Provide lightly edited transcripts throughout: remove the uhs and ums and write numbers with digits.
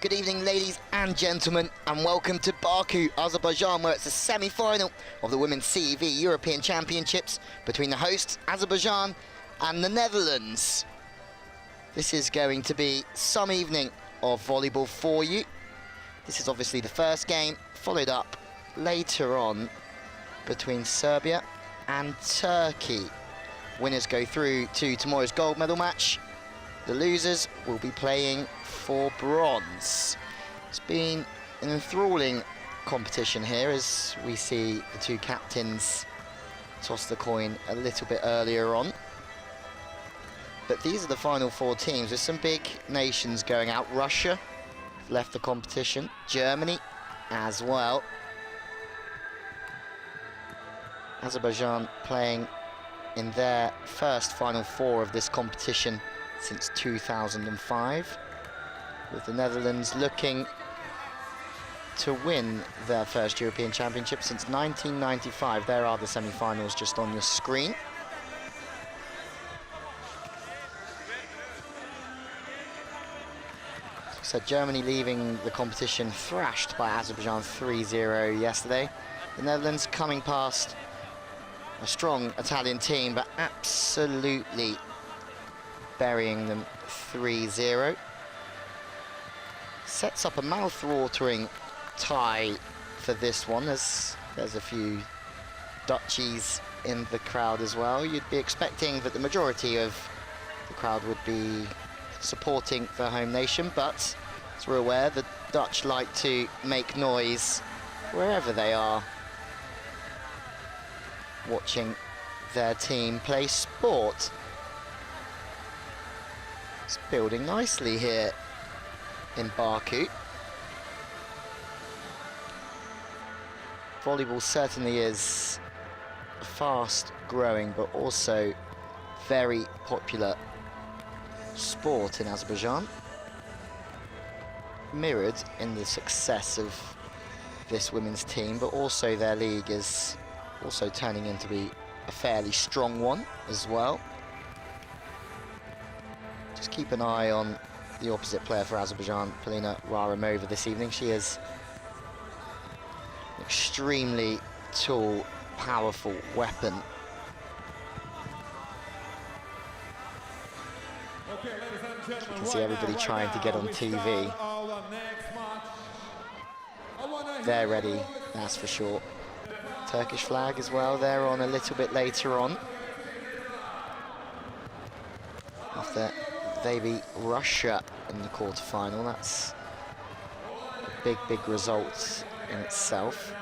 Good evening, ladies and gentlemen, and welcome to Baku, Azerbaijan, where it's a semi-final of the Women's CEV European Championships between the hosts, Azerbaijan, and the Netherlands. This is going to be some evening of volleyball for you. This is obviously the first game, followed up later on between Serbia and Turkey. Winners go through to tomorrow's gold medal match. The losers will be playing for bronze. It's been an enthralling competition here as we see the two captains toss the coin a little bit earlier on. But these are the final four teams with some big nations going out. Russia left the competition, Germany as well. Azerbaijan playing in their first final four of this competition since 2005, with the Netherlands looking to win their first European Championship since 1995. There are the semi-finals just on your screen. So Germany leaving the competition thrashed by Azerbaijan 3-0 yesterday. The Netherlands coming past a strong Italian team, but absolutely burying them 3-0. Sets up a mouth-watering tie for this one, as there's a few Dutchies in the crowd as well. You'd be expecting that the majority of the crowd would be supporting their home nation, but as we're aware, the Dutch like to make noise wherever they are watching their team play sport. It's building nicely here in Baku. Volleyball certainly is a fast-growing but also very popular sport in Azerbaijan, mirrored in the success of this women's team, but also their league is also turning into be a fairly strong one as well. Just keep an eye on the opposite player for Azerbaijan, Polina Raramova, this evening. She is an extremely tall, powerful weapon. You can see everybody trying to get on TV. They're ready, that's for sure. Turkish flag as well, they're on a little bit later on. After they beat Russia in the quarterfinal, that's a big, big result in itself.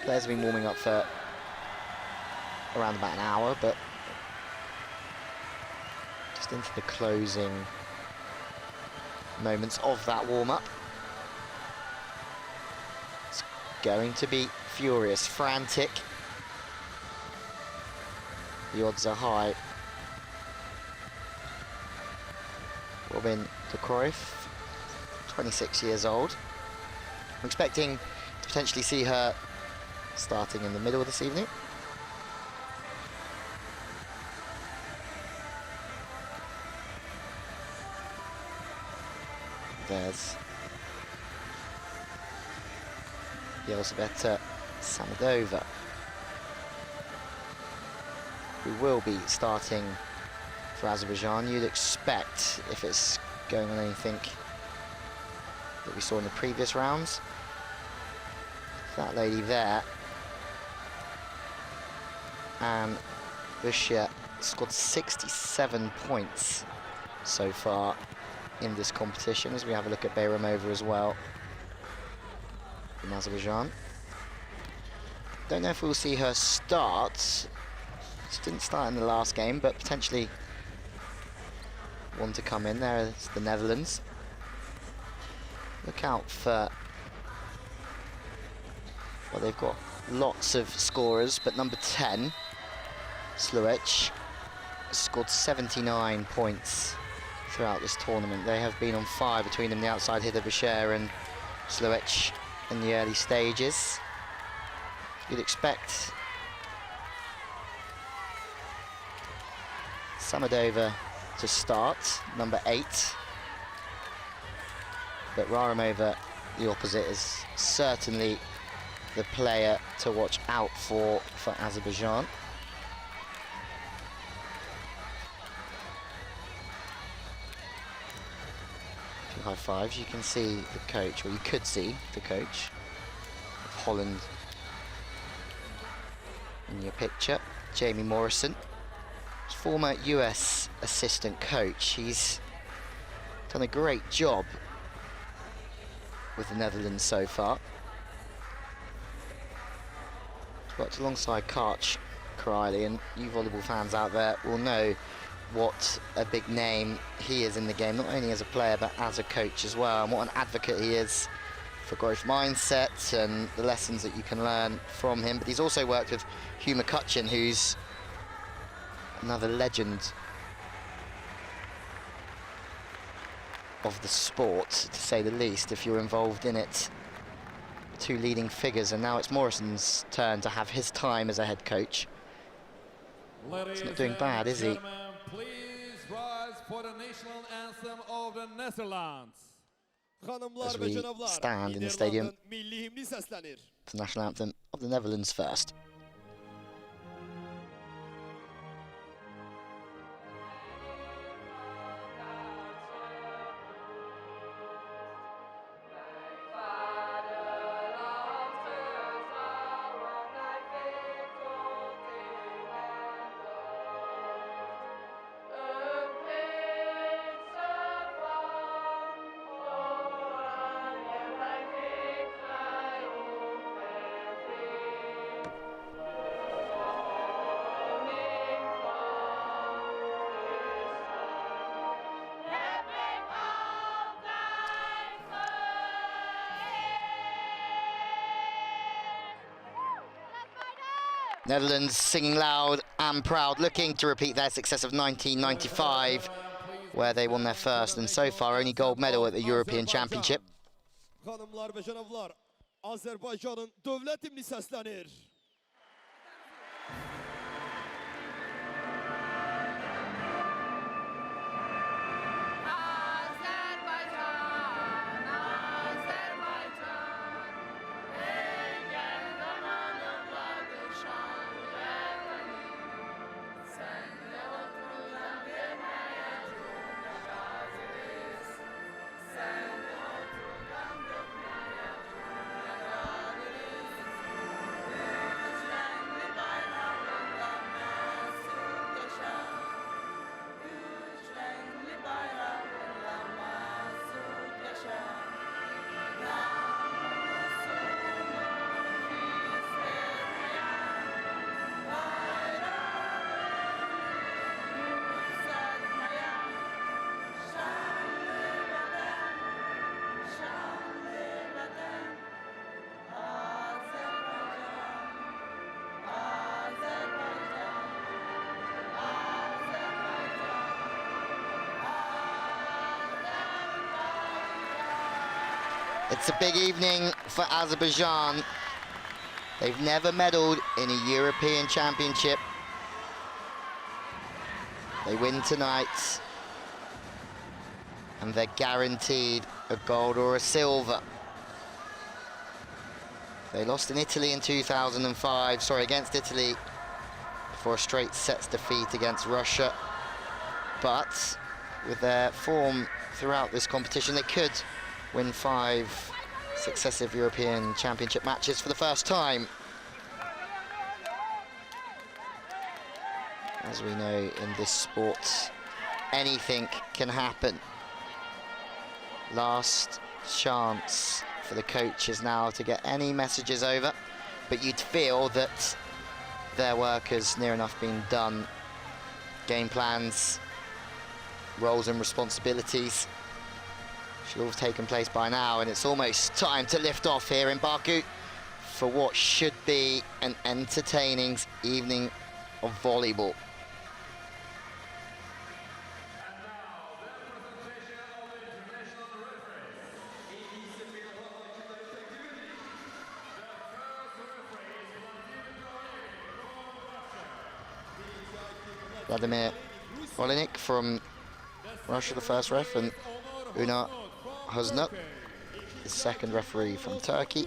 Players have been warming up for around about an hour, but just into the closing moments of that warm-up. It's going to be furious, frantic. The odds are high. Robin de Cruyff, 26 years old. I'm expecting to potentially see her starting in the middle this evening. There's Elizaveta Samedova, who will be starting for Azerbaijan. You'd expect, if it's going on anything that we saw in the previous rounds, that lady there, and Russia scored 67 points so far in this competition, as we have a look at Bayramova as well from Azerbaijan. Don't know if we'll see her start. She didn't start in the last game, but potentially one to come in. There is the Netherlands. Look out for, well, they've got lots of scorers, but number 10, Sluic, scored 79 points throughout this tournament. They have been on fire between them, the outside hitter Bashir and Sluic in the early stages. You'd expect Samadova to start, number 8. But Raramova, the opposite, is certainly the player to watch out for Azerbaijan. Two high fives. You can see the coach, or you could see the coach of Holland in your picture, Jamie Morrison, former US assistant coach. He's done a great job with the Netherlands so far. He's worked alongside Karch Karaili, and you volleyball fans out there will know what a big name he is in the game, not only as a player but as a coach as well, and what an advocate he is for growth mindset and the lessons that you can learn from him. But he's also worked with Hugh McCutcheon, who's another legend of the sport, to say the least, if you're involved in it. Two leading figures, and now it's Morrison's turn to have his time as a head coach. He's not doing bad, is he? Please rise for the national anthem of the Netherlands. As we stand in the stadium, the national anthem of the Netherlands first. Netherlands singing loud and proud, looking to repeat their success of 1995, where they won their first and so far only gold medal at the European Championship. Hanımlar ve canavlar, Azerbaycan'ın dövlət himni səslənir. It's a big evening for Azerbaijan. They've never medalled in a European Championship. They win tonight, and they're guaranteed a gold or a silver. They lost in Italy in 2005, against Italy, before a straight sets defeat against Russia. But with their form throughout this competition, they could win 5 successive European Championship matches for the first time. As we know, in this sport, anything can happen. Last chance for the coaches now to get any messages over, but you'd feel that their work has near enough been done. Game plans, roles and responsibilities should all have taken place by now, and it's almost time to lift off here in Baku for what should be an entertaining evening of volleyball. Vladimir Olenik from Russia, the first ref, and Una Huznuk, the second referee from Turkey.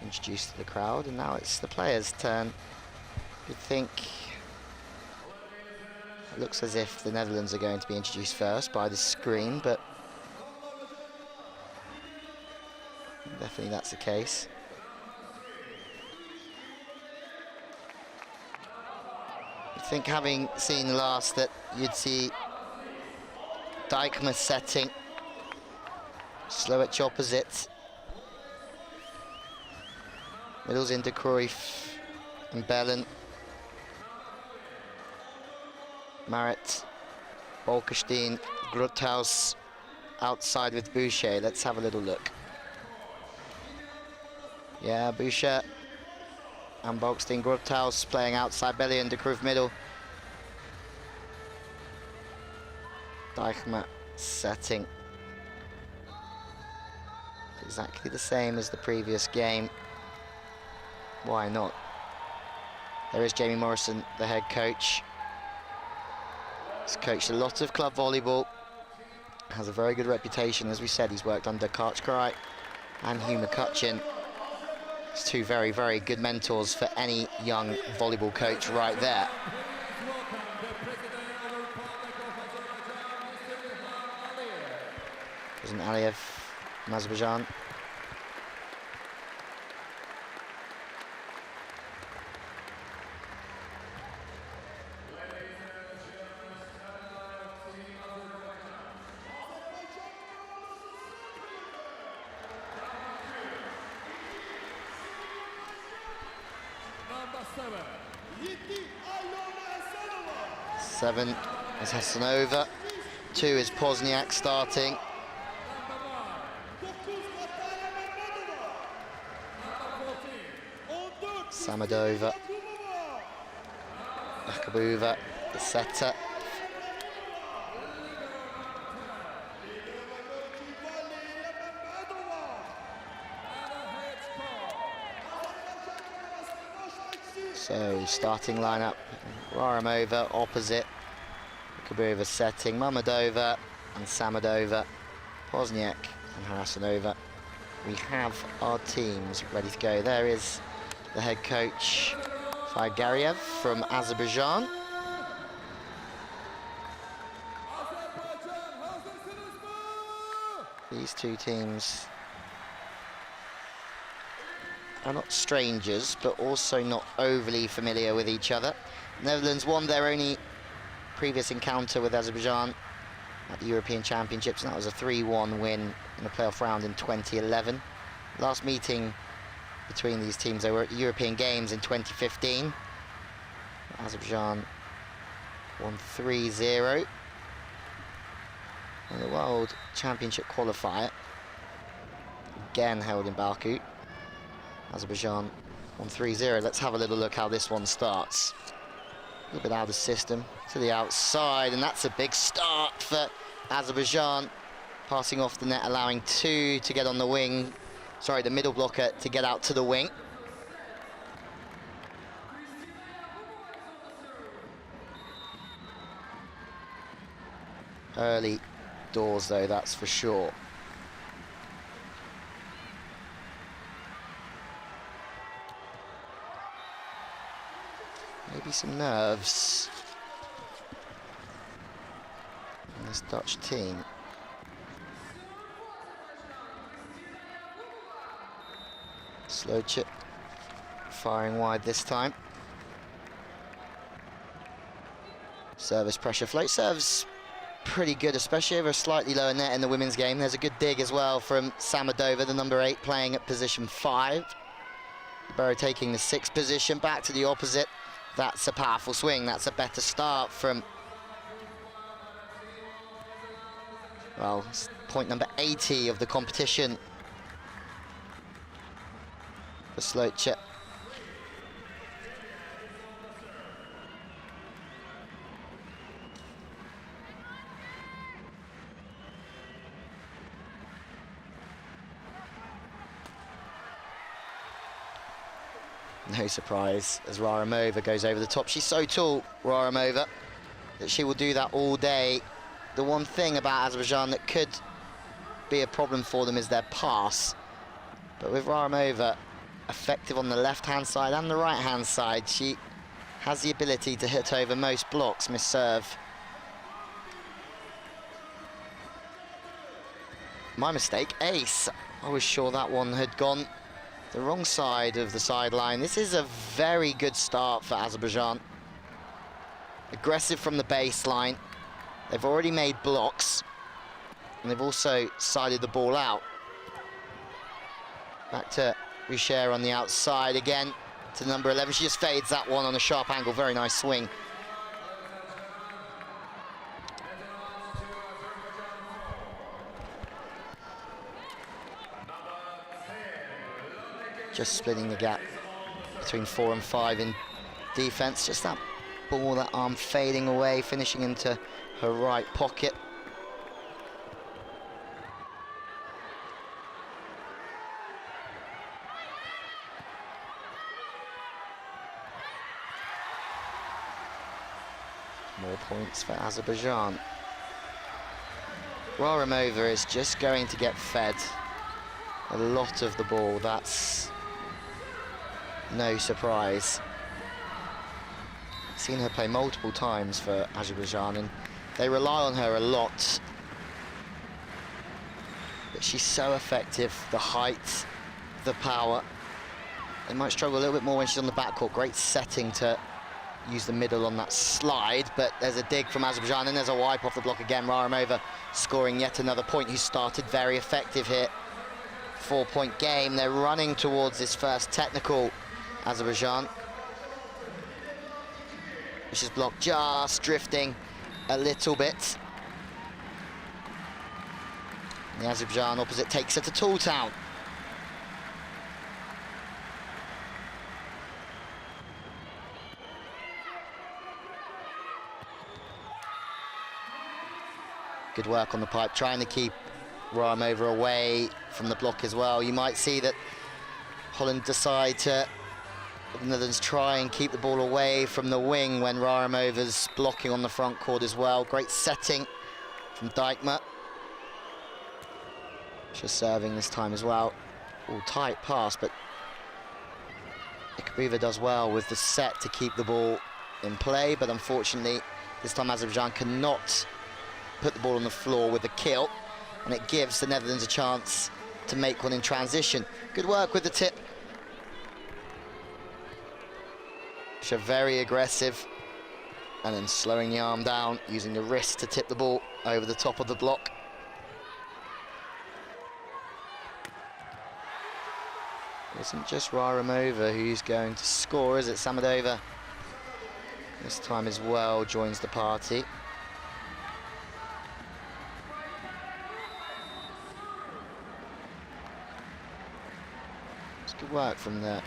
Introduced to the crowd, and now it's the players' turn. You'd think it looks as if the Netherlands are going to be introduced first by the screen, but definitely that's the case. I think, having seen the last, that you'd see Dijkma setting, Slovic opposite, middles into Cruyff and Bellin, Marit, Bolkestein, Grothaus outside with Boucher. Let's have a little look. Yeah, Boucher and Bolkestein, Grothaus playing outside, Bellin, De Cruyff middle. Dijkma setting. Exactly the same as the previous game. Why not? There is Jamie Morrison, the head coach. He's coached a lot of club volleyball. Has a very good reputation. As we said, he's worked under Karchkarai and Hugh McCutcheon. It's two very, very good mentors for any young volleyball coach right there. President Aliyev from Azerbaijan. Seven is Hasanova, 2 is Pozniak starting. Samadova, Yakubova, the setter. So, starting lineup, Raramova opposite, Yakubova setting, Mamadova and Samadova, Pozniak and Hasanova. We have our teams ready to go. There is the head coach, Faigariev from Azerbaijan. These two teams are not strangers, but also not overly familiar with each other. Netherlands won their only previous encounter with Azerbaijan at the European Championships, and that was a 3-1 win in a playoff round in 2011. Last meeting between these teams, they were at the European Games in 2015. Azerbaijan won 3-0. And the World Championship qualifier, again held in Baku. Azerbaijan won 3-0. Let's have a little look how this one starts. A little bit out of the system, to the outside, and that's a big start for Azerbaijan. Passing off the net, allowing 2 to get on the wing. Sorry, the middle blocker to get out to the wing. Early doors though, that's for sure. Maybe some nerves in this Dutch team. Slow chip firing wide this time. Service pressure. Float serves pretty good, especially over a slightly lower net in the women's game. There's a good dig as well from Samadova, the number 8, playing at position 5. Barrow taking the 6th position, back to the opposite. That's a powerful swing. That's a better start from, well, point number 80 of the competition for Slotche. No surprise as Raramova goes over the top. She's so tall, Raramova, that she will do that all day. The one thing about Azerbaijan that could be a problem for them is their pass. But with Raramova effective on the left-hand side and the right-hand side, she has the ability to hit over most blocks. Miss serve. My mistake, ace. I was sure that one had gone the wrong side of the sideline. This is a very good start for Azerbaijan. Aggressive from the baseline. They've already made blocks, and they've also sided the ball out. Back to Richer on the outside again to number 11. She just fades that one on a sharp angle. Very nice swing. Just splitting the gap between 4 and 5 in defense. Just that ball, that arm fading away, finishing into her right pocket. More points for Azerbaijan. Raramova is just going to get fed a lot of the ball. That's no surprise. Seen her play multiple times for Azerbaijan, and they rely on her a lot. But she's so effective, the height, the power. They might struggle a little bit more when she's on the backcourt. Great setting to use the middle on that slide, but there's a dig from Azerbaijan, and there's a wipe off the block again. Raramova scoring yet another point, who started very effective here. 4-point game. They're running towards this first technical, Azerbaijan. Which is blocked, just drifting a little bit. The Azerbaijan opposite takes her to Tooltown. Good work on the pipe, trying to keep Raramova away from the block as well. You might see that Holland decide to, the Netherlands try and keep the ball away from the wing when Raramova's blocking on the front court as well. Great setting from Dijkma. Just serving this time as well. All tight pass, but Ikabuva does well with the set to keep the ball in play, but unfortunately this time Azerbaijan cannot put the ball on the floor with the kill, and it gives the Netherlands a chance to make one in transition. Good work with the tip. So very aggressive, and then slowing the arm down, using the wrist to tip the ball over the top of the block. It isn't just Raramova who's going to score, is it? Samadova this time as well joins the party. It's good work from the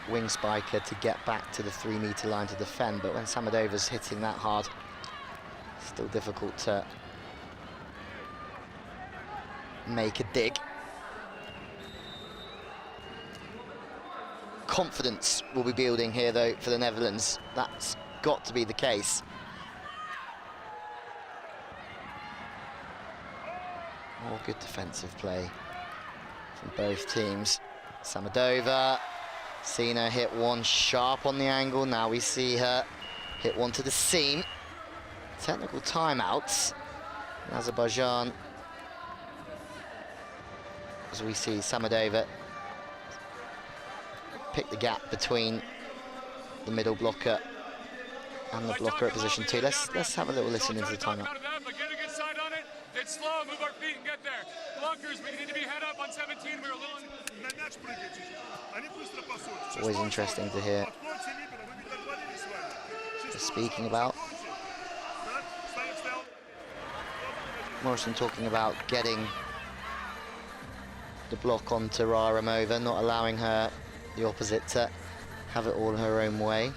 wing spiker to get back to the 3-meter line to defend, but when Samadova's hitting that hard, it's still difficult to make a dig. Confidence will be building here though for the Netherlands. That's got to be the case. More good defensive play from both teams. Samadova, seen her hit one sharp on the angle. Now we see her hit one to the seam. Technical timeouts. Azerbaijan, as we see Samadova pick the gap between the middle blocker and the blocker at position 2. Let's have a little listen into the timeout. Get a good side on it. It's slow. Move our feet and get there. Blockers, we need to be head up on 17. We're a little. It's always interesting to hear the speaking about. Morrison talking about getting the block onto Raramova, not allowing her, the opposite, to have it all her own way.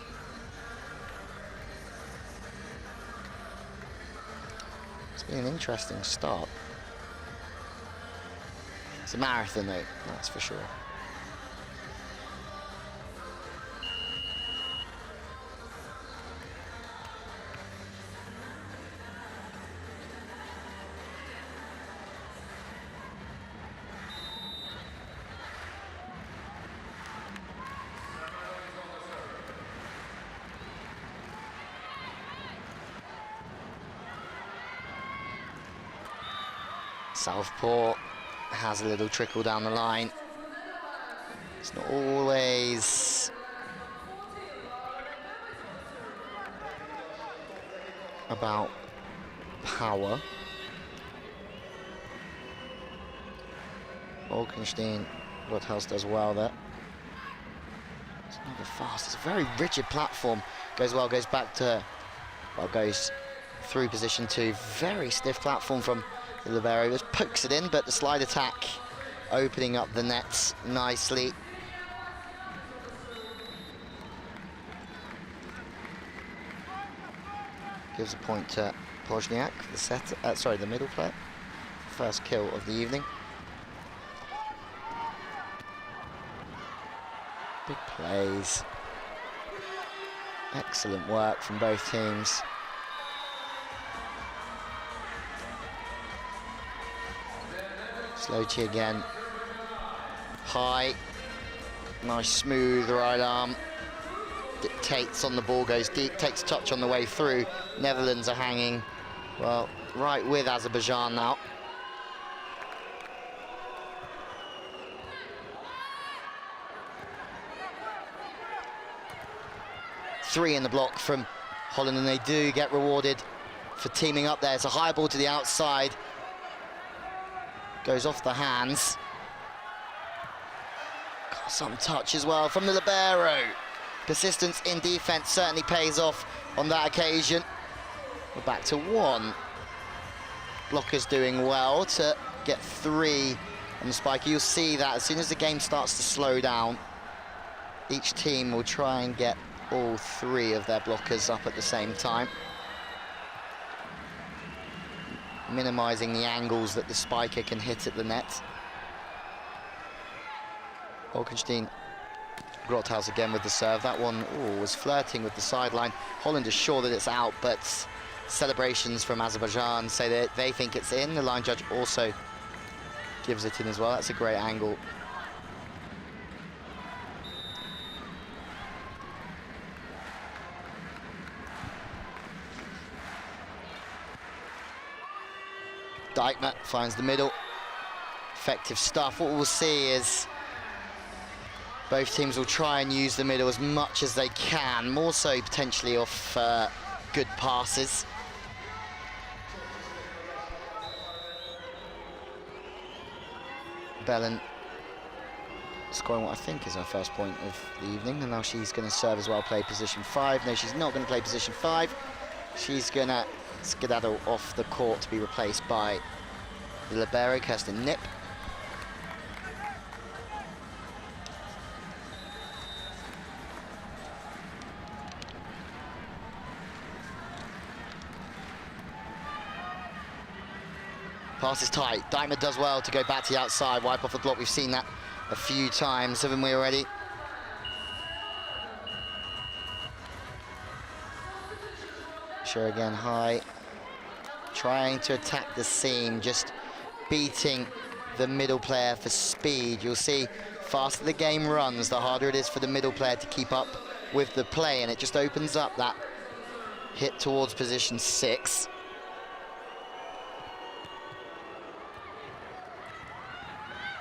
It's been an interesting start. It's a marathon though, that's for sure. Southpaw has a little trickle down the line. It's not always about power. Wolkenstein, Rothaus does well there. It's never fast, it's a very rigid platform. Goes well, goes back to, well, goes through position 2. Very stiff platform from the libero. Just pokes it in, but the slide attack opening up the nets nicely. Gives a point to Pozniak, the set, the middle player. First kill of the evening. Big plays. Excellent work from both teams. Slochi again. High. Nice smooth right arm. Dictates on the ball, goes deep, takes a touch on the way through. Netherlands are hanging, well, right with Azerbaijan now. Three in the block from Holland, and they do get rewarded for teaming up there. It's a high ball to the outside. Goes off the hands. Got some touch as well from the libero. Persistence in defense certainly pays off on that occasion. We're back to 1. Blockers doing well to get 3 on the spike. You'll see that as soon as the game starts to slow down, each team will try and get all 3 of their blockers up at the same time, minimizing the angles that the spiker can hit at the net. Wolkenstein, Grothaus again with the serve. That one was flirting with the sideline. Holland is sure that it's out, but celebrations from Azerbaijan say that they think it's in. The line judge also gives it in as well. That's a great angle. Dijkma finds the middle. Effective stuff. What we'll see is both teams will try and use the middle as much as they can, more so potentially off good passes. Bellin scoring what I think is her first point of the evening, and now she's going to serve as well, play position 5. No, she's not going to play position 5. She's going to skedaddle off the court to be replaced by the libero, Kirsten Nip. Pass is tight. Dijkma does well to go back to the outside, wipe off the block. We've seen that a few times, haven't we already? Sure again, high. Trying to attack the seam, just beating the middle player for speed. You'll see, faster the game runs, the harder it is for the middle player to keep up with the play, and it just opens up that hit towards position 6.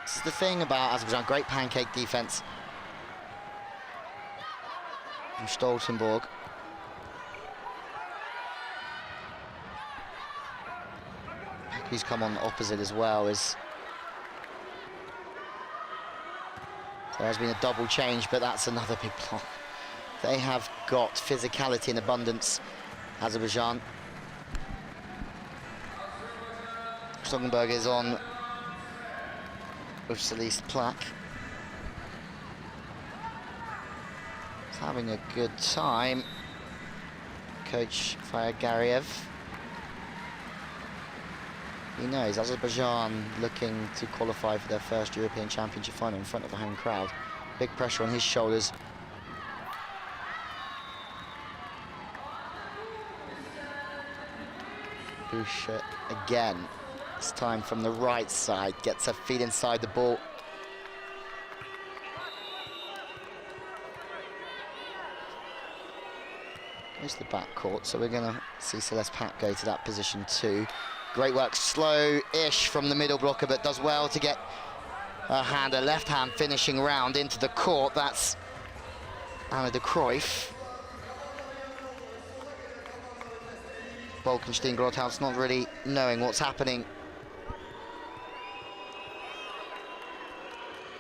This is the thing about Azerbaijan, great pancake defense. Stoltenborg. Who's come on the opposite as well is... There has been a double change, but that's another big block. They have got physicality in abundance, Azerbaijan. Stoltenberg is on with Celeste Plak. He's having a good time. Coach Fayagariev. He knows Azerbaijan looking to qualify for their first European Championship final in front of the home crowd. Big pressure on his shoulders. Busha again. This time from the right side, gets her feet inside the ball. Goes to the back court, so we're going to see Celeste Plak go to that position too. Great work, slow-ish from the middle blocker, but does well to get her left hand finishing round into the court. That's Anna de Cruyff. Bolkenstein Grothaus not really knowing what's happening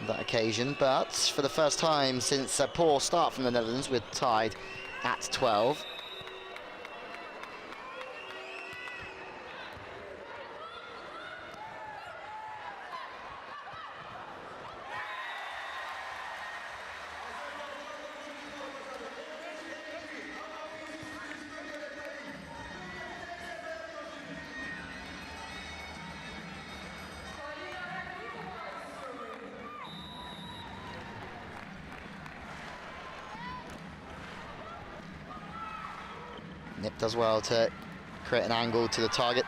on that occasion, but for the first time since a poor start from the Netherlands, we're tied at 12. Nip does well to create an angle to the target.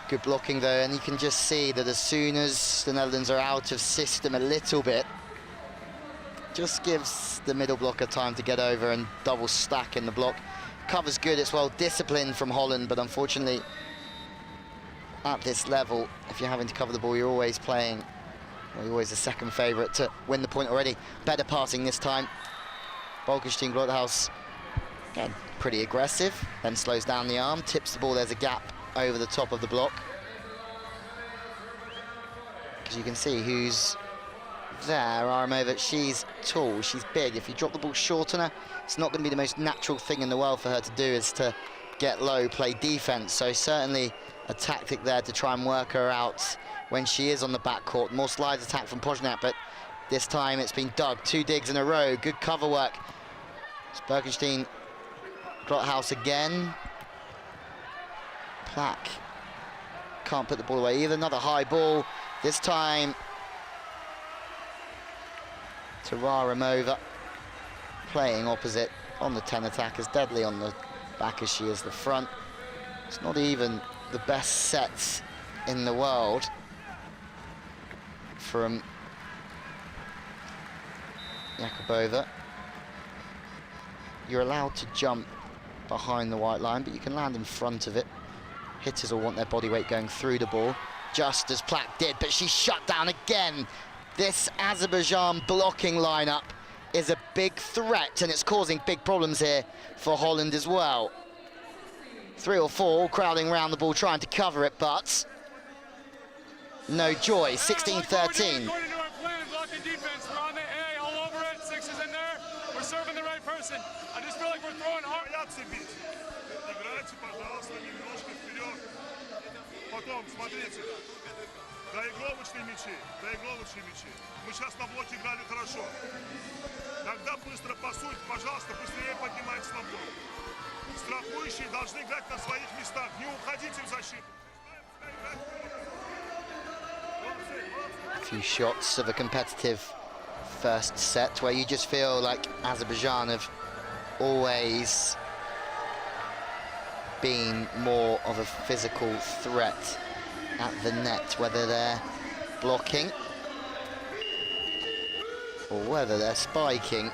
Good blocking though, and you can just see that as soon as the Netherlands are out of system a little bit, just gives the middle blocker time to get over and double stack in the block. Cover's good, it's well disciplined from Holland, but unfortunately at this level, if you're having to cover the ball, you're always playing, well, you're always the second favourite to win the point already. Better passing this time. Bolkenstein Grothaus, again, pretty aggressive, then slows down the arm, tips the ball, there's a gap over the top of the block. Because you can see who's there, Aramova, she's tall, she's big. If you drop the ball short on her, it's not going to be the most natural thing in the world for her to do, is to get low, play defense. So certainly a tactic there to try and work her out when she is on the backcourt. More slides attack from Pozniak, but this time it's been dug. 2 digs in a row, good cover work. It's Bolkenstein Grothaus again. Plak can't put the ball away either. Another high ball, this time to Aramova, playing opposite on the 10 attack, as deadly on the back as she is the front. It's not even the best sets in the world from Jakubova. You're allowed to jump behind the white line, but you can land in front of it. Hitters will want their body weight going through the ball, just as Plak did, but she's shut down again. This Azerbaijan blocking lineup is a big threat, and it's causing big problems here for Holland as well. 3 or 4 all crowding around the ball trying to cover it, but no joy. 16-13. Defense, we're on the A all over it. 6 is in there. We're serving the right person. I just feel like we're throwing hard. Играйте, пожалуйста, немножко вперед. Потом, смотрите, доигровочные мячи. Мы сейчас на блоке играли хорошо. Когда быстро пасуют, пожалуйста, быстрее поднимайтесь на блок. Страхующие должны играть на своих местах. Не уходите в защиту. A few shots of a competitive first set where you just feel like Azerbaijan have always been more of a physical threat at the net, whether they're blocking or whether they're spiking.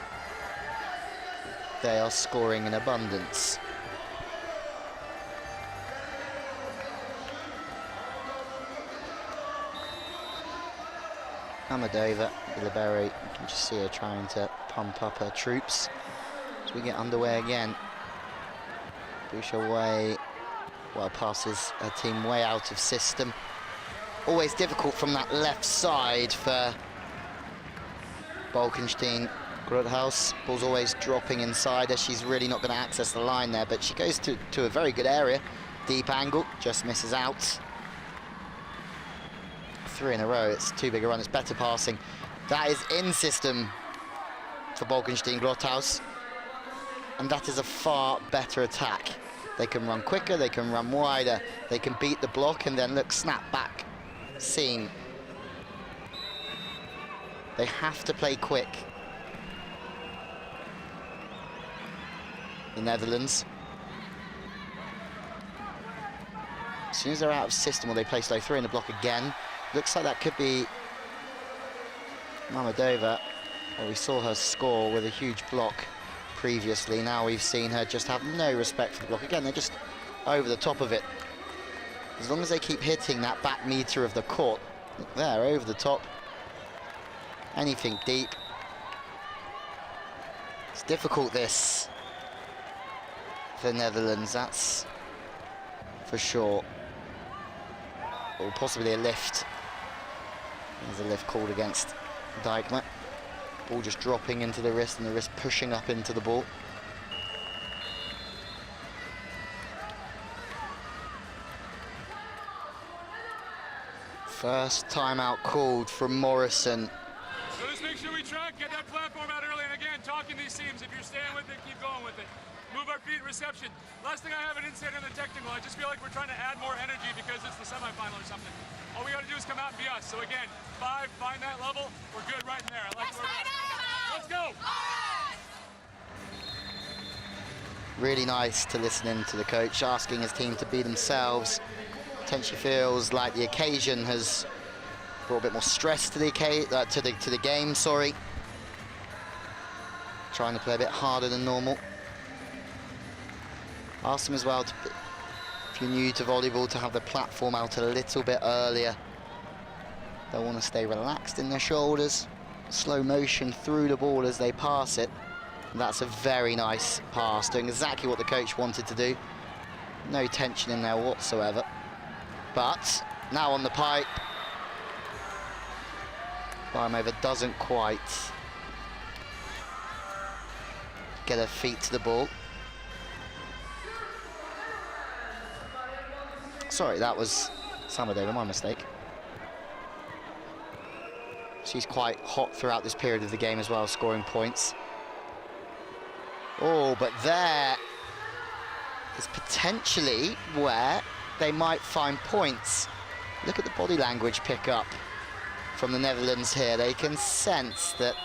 They are scoring in abundance. Amadova, the libero, you can just see her trying to pump up her troops. As we get underway again. Busha way, well, passes her team way out of system. Always difficult from that left side for Bolkenstein. Grothaus, ball's always dropping inside her. She's really not going to access the line there, but she goes to a very good area. Deep angle, just misses out. 3 in a row, it's too big a run, it's better passing. That is in system for Bolkenstein Grothaus. And that is a far better attack. They can run quicker, they can run wider, they can beat the block and then look, snap back, seam. They have to play quick. The Netherlands. As soon as they're out of system or they play slow, 3 in the block again. Looks like that could be Mammadova. Well, we saw her score with a huge block previously. Now we've seen her just have no respect for the block. Again, they're just over the top of it. As long as they keep hitting that back meter of the court. Look there, over the top. Anything deep. It's difficult, this, for the Netherlands, that's for sure. Or possibly a lift. There's a lift called against Dijkma. Ball just dropping into the wrist and the wrist pushing up into the ball. First timeout called from Morrison. So just make sure we track, get that platform out early, and again, talking these seams. If you're staying with it, keep going with it. Move our feet, reception. Last thing I have an insight on the technical. I just feel like we're trying to add more energy because it's the semifinal or something. All we got to do is come out and be us. So again, 5, find that level. We're good right in there. I like where we're at. Let's go. Really nice to listen in to the coach, asking his team to be themselves. Potentially feels like the occasion has brought a bit more stress to the game. Sorry. Trying to play a bit harder than normal. Ask them as well, if you're new to volleyball, to have the platform out a little bit earlier. They'll want to stay relaxed in their shoulders. Slow motion through the ball as they pass it. And that's a very nice pass, doing exactly what the coach wanted to do. No tension in there whatsoever. But now on the pipe, Baramova doesn't quite get her feet to the ball. Sorry, that was Samadova, my mistake. She's quite hot throughout this period of the game as well, scoring points. Oh, but there is potentially where they might find points. Look at the body language pick up from the Netherlands here. They can sense that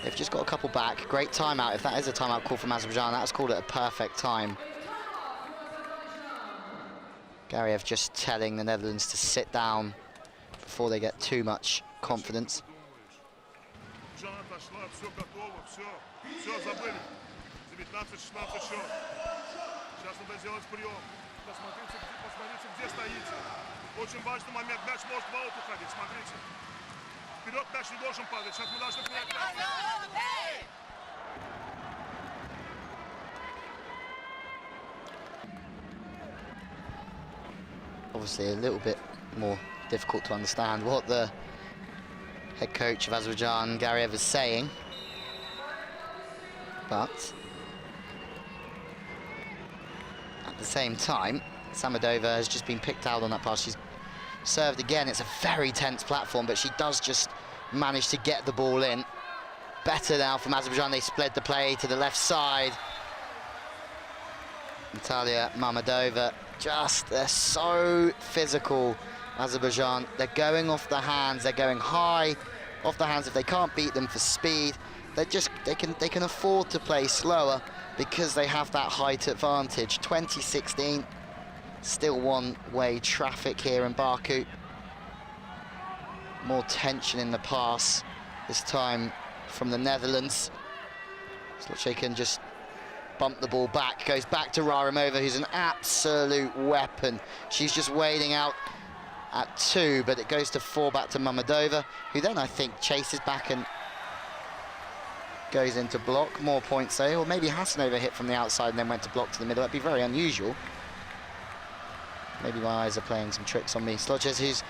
they've just got a couple back. Great timeout. If that is a timeout call from Azerbaijan, that's called at a perfect time. Gariev just telling the Netherlands to sit down before they get too much confidence. Очень важный момент, мяч может в аут уходить, смотрите. Вперед мяч не должен падать, сейчас мы должны принять мяч. Obviously a little bit more difficult to understand what the head coach of Azerbaijan, Gariev, is saying. But at the same time, Samadova has just been picked out on that pass. She's served again. It's a very tense platform, but she does just manage to get the ball in. Better now from Azerbaijan. They split the play to the left side. Natalia Mammadova, they're so physical, Azerbaijan. They're going off the hands. They're going high off the hands. If they can't beat them for speed, they can afford to play slower because they have that height advantage. 2016. Still one-way traffic here in Baku. More tension in the pass, this time from the Netherlands. So she can just bump the ball back. Goes back to Rarimova, who's an absolute weapon. She's just wading out at 2, but it goes to 4 back to Mammadova, who then I think chases back and goes into block, more points though, or maybe Hasanova hit from the outside and then went to block to the middle. That'd be very unusual. Maybe my eyes are playing some tricks on me. Slotches, who's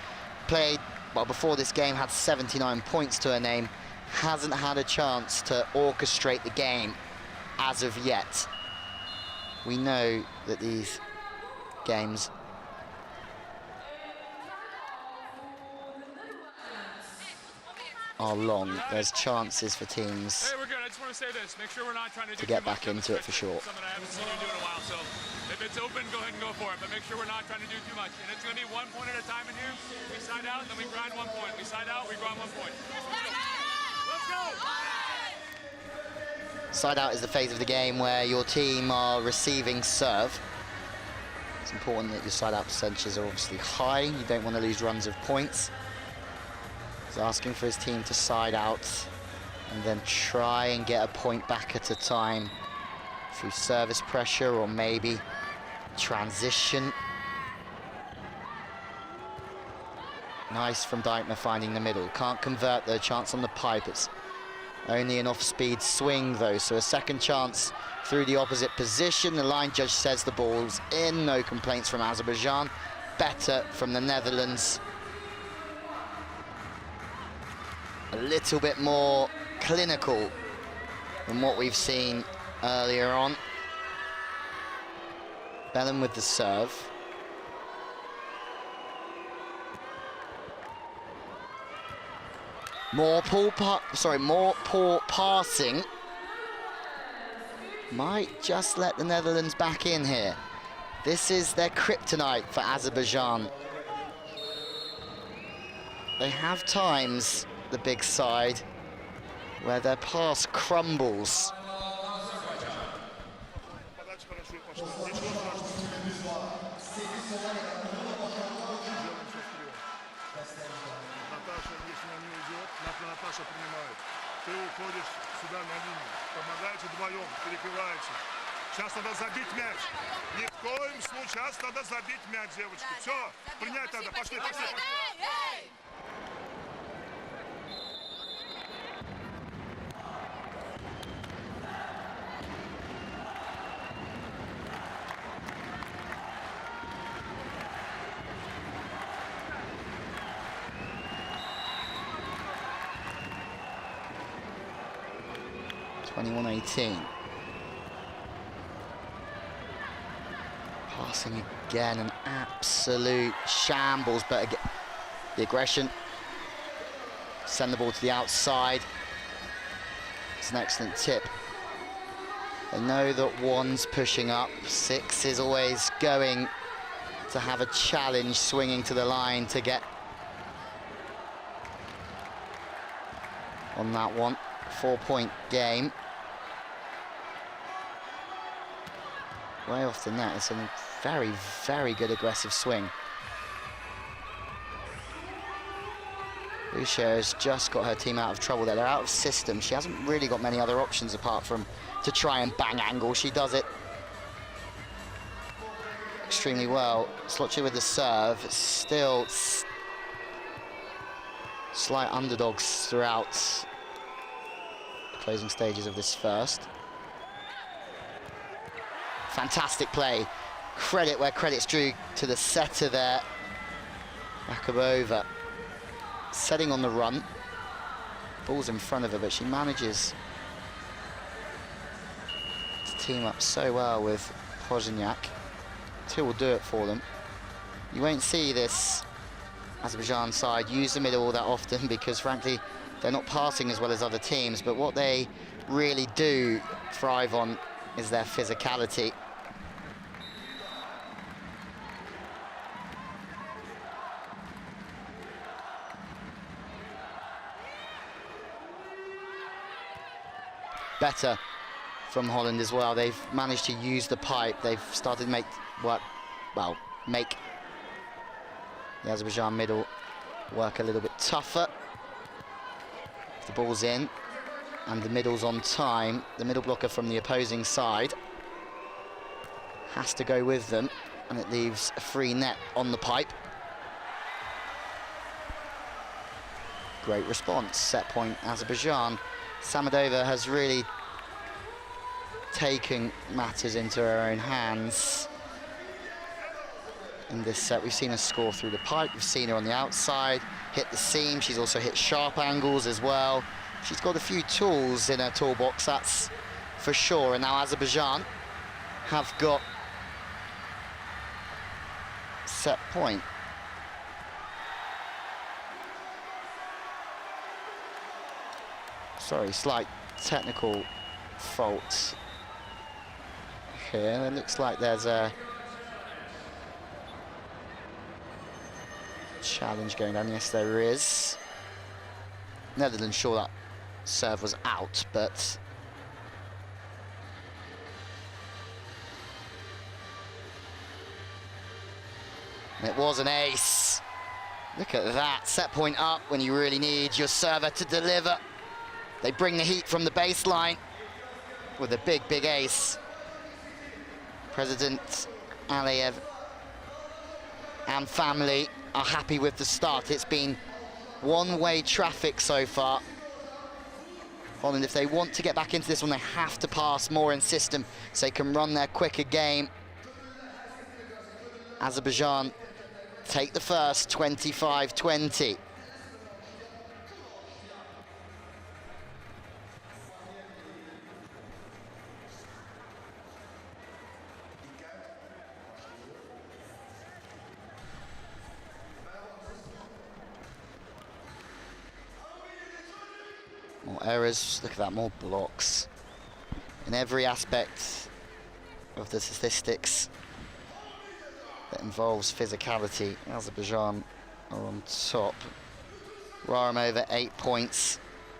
played, well, before this game, had 79 points to her name, hasn't had a chance to orchestrate the game as of yet. We know that these games are long. There's chances for teams Hey, we're good. I just want to say this. Make sure we're not trying to do get too much back into it for sure. Something I haven't seen you do in a while. So if it's open, go ahead and go for it. But make sure we're not trying to do too much. And it's going to be 1 point at a time in here. We side out, then we grind 1 point. We side out, we grind 1 point. Let's go! Side out is the phase of the game where your team are receiving serve. It's important that your side out percentages are obviously high. You don't want to lose runs of points. He's asking for his team to side out and then try and get a point back at a time through service pressure or maybe transition. Nice from Dijkma finding the middle. Can't convert the chance on the pipe. It's only an off-speed swing though, so a second chance through the opposite position. The line judge says the ball's in. No complaints from Azerbaijan. Better from the Netherlands. A little bit more clinical than what we've seen earlier on. Bellum with the serve. More poor passing. Might just let the Netherlands back in here. This is their kryptonite for Azerbaijan. They have times, the big side, where their pass crumbles. Подача хорошо пошла. Ничего страшного. Наташа, если она не уйдет, Наташа принимает. Ты уходишь сюда на линию. Помогаете вдвоем, перекрываете. Сейчас надо забить мяч. Ни в коем случае. Сейчас надо забить мяч, девочки. Все, принять надо. Пошли, пошли, пошли. Passing again, an absolute shambles, but again, the aggression. Send the ball to the outside. It's an excellent tip. They know that 1's pushing up, 6 is always going to have a challenge swinging to the line to get on that one. 4-point game. Way off the net. It's a very, very good aggressive swing. Lucia has just got her team out of trouble there. They're out of system. She hasn't really got many other options apart from to try and bang angle. She does it extremely well. Slotcher with the serve. Still slight underdogs throughout the closing stages of this first. Fantastic play. Credit where credit's due to the setter there. Yakubova setting on the run. Ball's in front of her, but she manages to team up so well with Pozniak. 2 will do it for them. You won't see this Azerbaijan side use the middle all that often because, frankly, they're not passing as well as other teams, but what they really do thrive on is their physicality. Better from Holland as well. They've managed to use the pipe. They've started to make the Azerbaijan middle work a little bit tougher. If the ball's in and the middle's on time, the middle blocker from the opposing side has to go with them, and it leaves a free net on the pipe. Great response. Set point Azerbaijan. Samedova has really taken matters into her own hands in this set. We've seen her score through the pipe, we've seen her on the outside, hit the seam, she's also hit sharp angles as well. She's got a few tools in her toolbox, that's for sure, and now Azerbaijan have got set point. Sorry, slight technical fault here. It looks like there's a challenge going on. Yes, there is. Netherlands sure that serve was out, but it was an ace. Look at that, set point up when you really need your server to deliver. They bring the heat from the baseline with a big, big ace. President Aliyev and family are happy with the start. It's been one-way traffic so far. Holland, if they want to get back into this one, they have to pass more in system so they can run their quicker game. Azerbaijan take the first, 25-20. More errors, look at that, more blocks. In every aspect of the statistics that involves physicality, Azerbaijan are on top. Raramova 8 points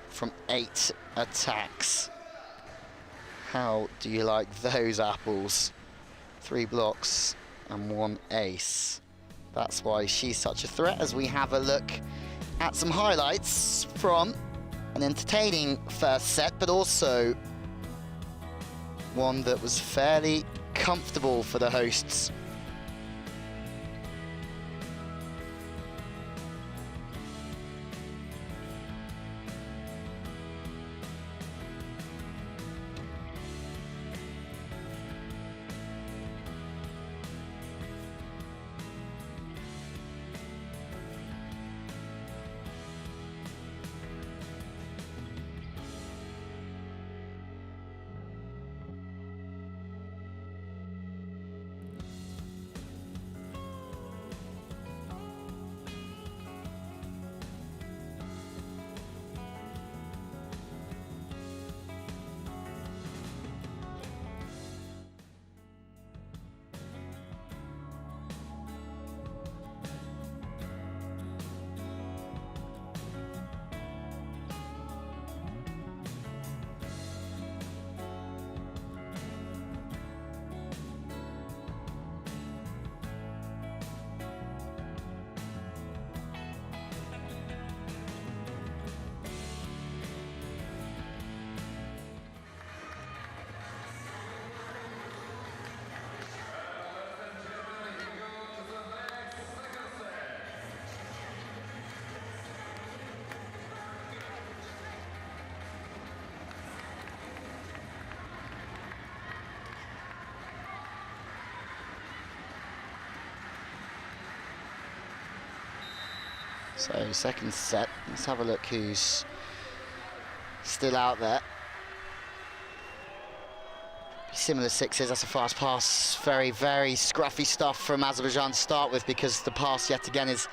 from 8 attacks. How do you like those apples? 3 blocks and 1 ace. That's why she's such a threat, as we have a look at some highlights from an entertaining first set, but also one that was fairly comfortable for the hosts. So second set, let's have a look who's still out there. Similar sixes, that's a fast pass. Very, very scruffy stuff from Azerbaijan to start with, because the pass yet again is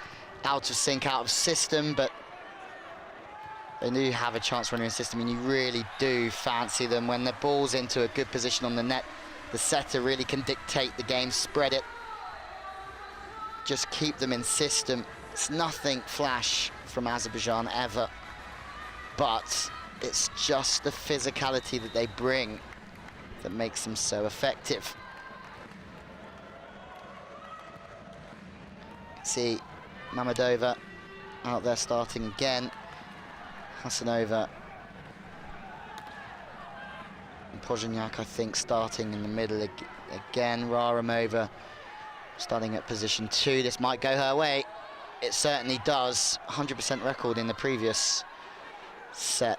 out of sync, out of system, but they do have a chance running in system, and you really do fancy them when the ball's into a good position on the net. The setter really can dictate the game, spread it, just keep them in system. It's nothing flash from Azerbaijan ever, but it's just the physicality that they bring that makes them so effective. See Mamedova out there starting again. Hasanova and Pozhonyak, I think, starting in the middle again. Raramova starting at position 2. This might go her way. It certainly does. 100% record in the previous set.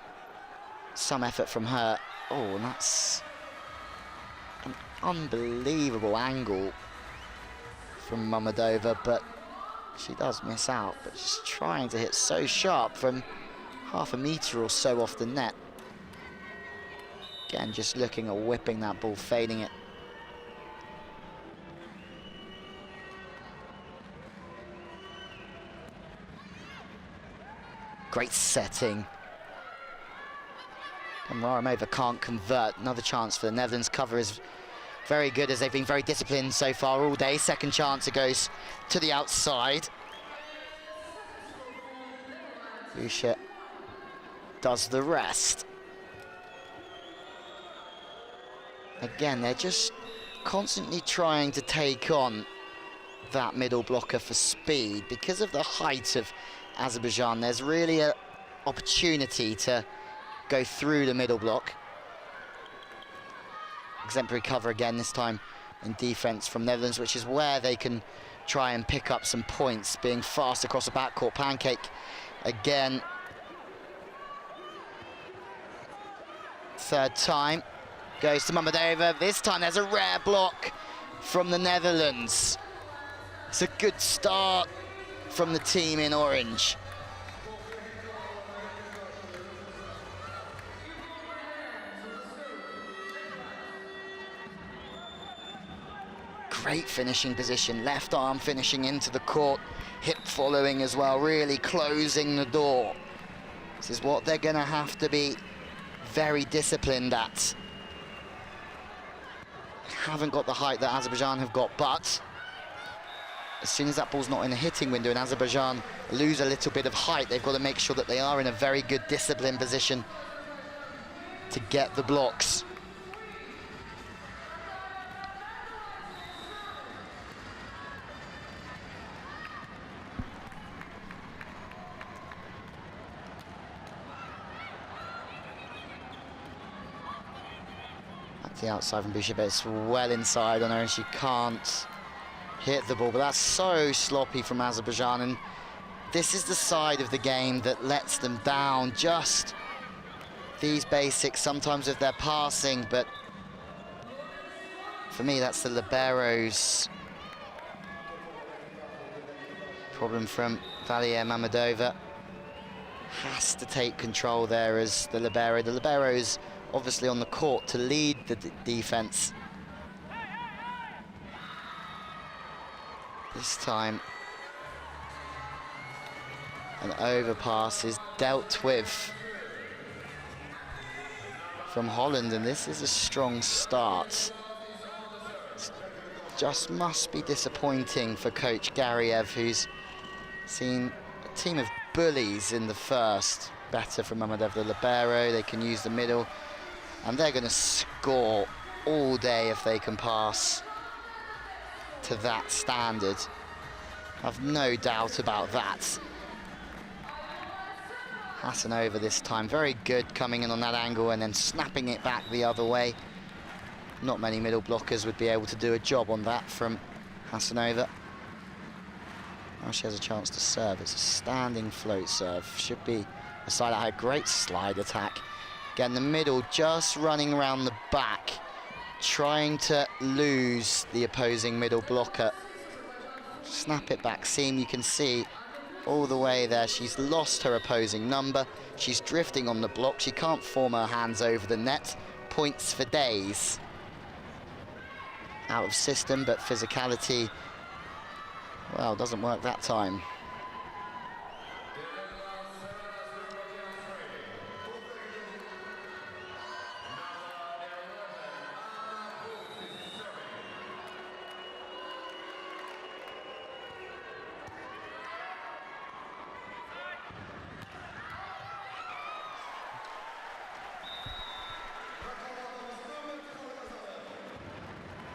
some effort from her. Oh, and that's an unbelievable angle from Mammadova, but she does miss out. But she's trying to hit so sharp from half a metre or so off the net. Again, just looking at whipping that ball, fading it. Great setting. And Raramova can't convert. Another chance for the Netherlands. Cover is very good, as they've been very disciplined so far all day. Second chance, it goes to the outside. Lucia does the rest. Again, they're just constantly trying to take on that middle blocker for speed. Because of the height of Azerbaijan, there's really an opportunity to go through the middle block. Exemplary cover again, this time in defense from Netherlands, which is where they can try and pick up some points, being fast across the backcourt. Pancake again. Third time. Goes to Mammadova. This time there's a rare block from the Netherlands. It's a good start from the team in orange. Great finishing position, left arm finishing into the court, hip following as well, really closing the door. This is what they're gonna have to be very disciplined at. Haven't got the height that Azerbaijan have got, but as soon as that ball's not in a hitting window and Azerbaijan lose a little bit of height, they've got to make sure that they are in a very good disciplined position to get the blocks. The outside from Boucher, but it's well inside on her and she can't hit the ball. But that's so sloppy from Azerbaijan, and this is the side of the game that lets them down. Just these basics, sometimes with their passing, but for me that's the libero's problem. From Valier Mammadova has to take control there as the libero. The libero's obviously on the court to lead the defense. This time an overpass is dealt with from Holland, and this is a strong start. Just must be disappointing for coach Gariev, who's seen a team of bullies in the first. Better from Mammadov, the libero. They can use the middle, and they're going to score all day if they can pass to that standard. I've no doubt about that. Hasanova this time, very good coming in on that angle and then snapping it back the other way. Not many middle blockers would be able to do a job on that from Hasanova. Now she has a chance to serve. It's a standing float serve. Should be a side out. A great slide attack. Again, the middle just running around the back, trying to lose the opposing middle blocker. Snap it back seam, you can see all the way there. She's lost her opposing number. She's drifting on the block. She can't form her hands over the net. Points for days. Out of system, but physicality, well, doesn't work that time.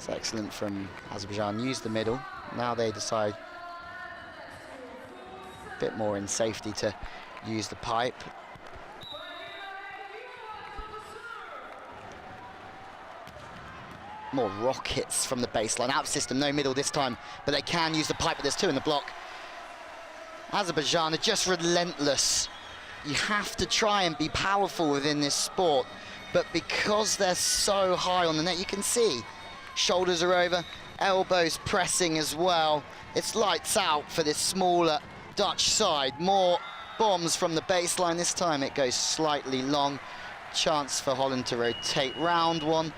It's excellent from Azerbaijan. Use the middle. Now they decide a bit more in safety to use the pipe. More rockets from the baseline. Out of system, no middle this time, but they can use the pipe, but there's two in the block. Azerbaijan are just relentless You have to try and be powerful within this sport, but because they're so high on the net, you can see shoulders are over, elbows pressing as well. It's lights out for this smaller Dutch side. More bombs from the baseline. This time it goes slightly long. Chance for Holland to rotate round one.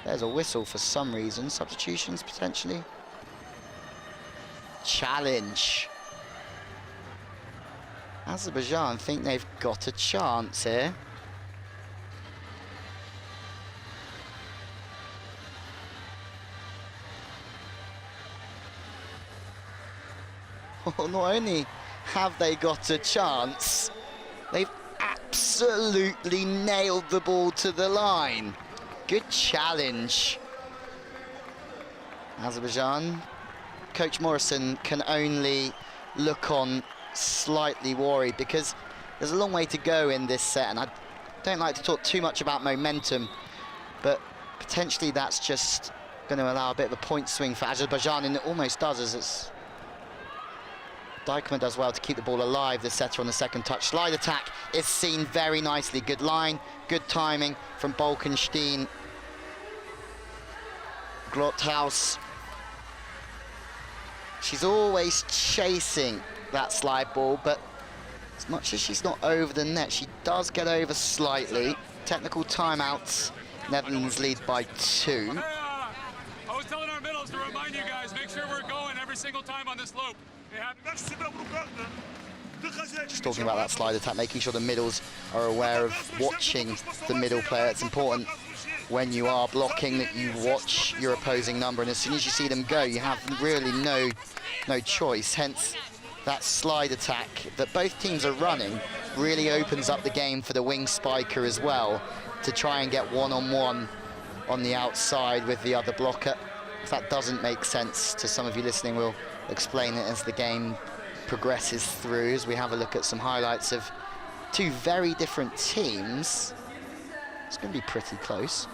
There's a whistle for some reason. Substitutions potentially. Challenge. Azerbaijan think they've got a chance here. Well, not only have they got a chance, they've absolutely nailed the ball to the line. Good challenge. Azerbaijan. Coach Morrison can only look on slightly worried because there's a long way to go in this set, and I don't like to talk too much about momentum, but potentially that's just going to allow a bit of a point swing for Azerbaijan, and it almost does, as it's Dijkman does well to keep the ball alive. The setter on the second touch. Slide attack is seen very nicely. Good line, good timing from Bolkenstein. Glothaus. She's always chasing that slide ball, but as much as she's not over the net, she does get over slightly. Technical timeouts. Netherlands lead by 2. I was telling our middles to remind you guys, make sure we're going every single time on this loop. Just talking about that slide attack, making sure the middles are aware of watching the middle player. It's important when you are blocking that you watch your opposing number, and as soon as you see them go, you have really no choice. Hence, that slide attack that both teams are running really opens up the game for the wing spiker as well, to try and get one-on-one on the outside with the other blocker. If that doesn't make sense to some of you listening, we'll explain it as the game progresses through, as we have a look at some highlights of two very different teams. It's going to be pretty close.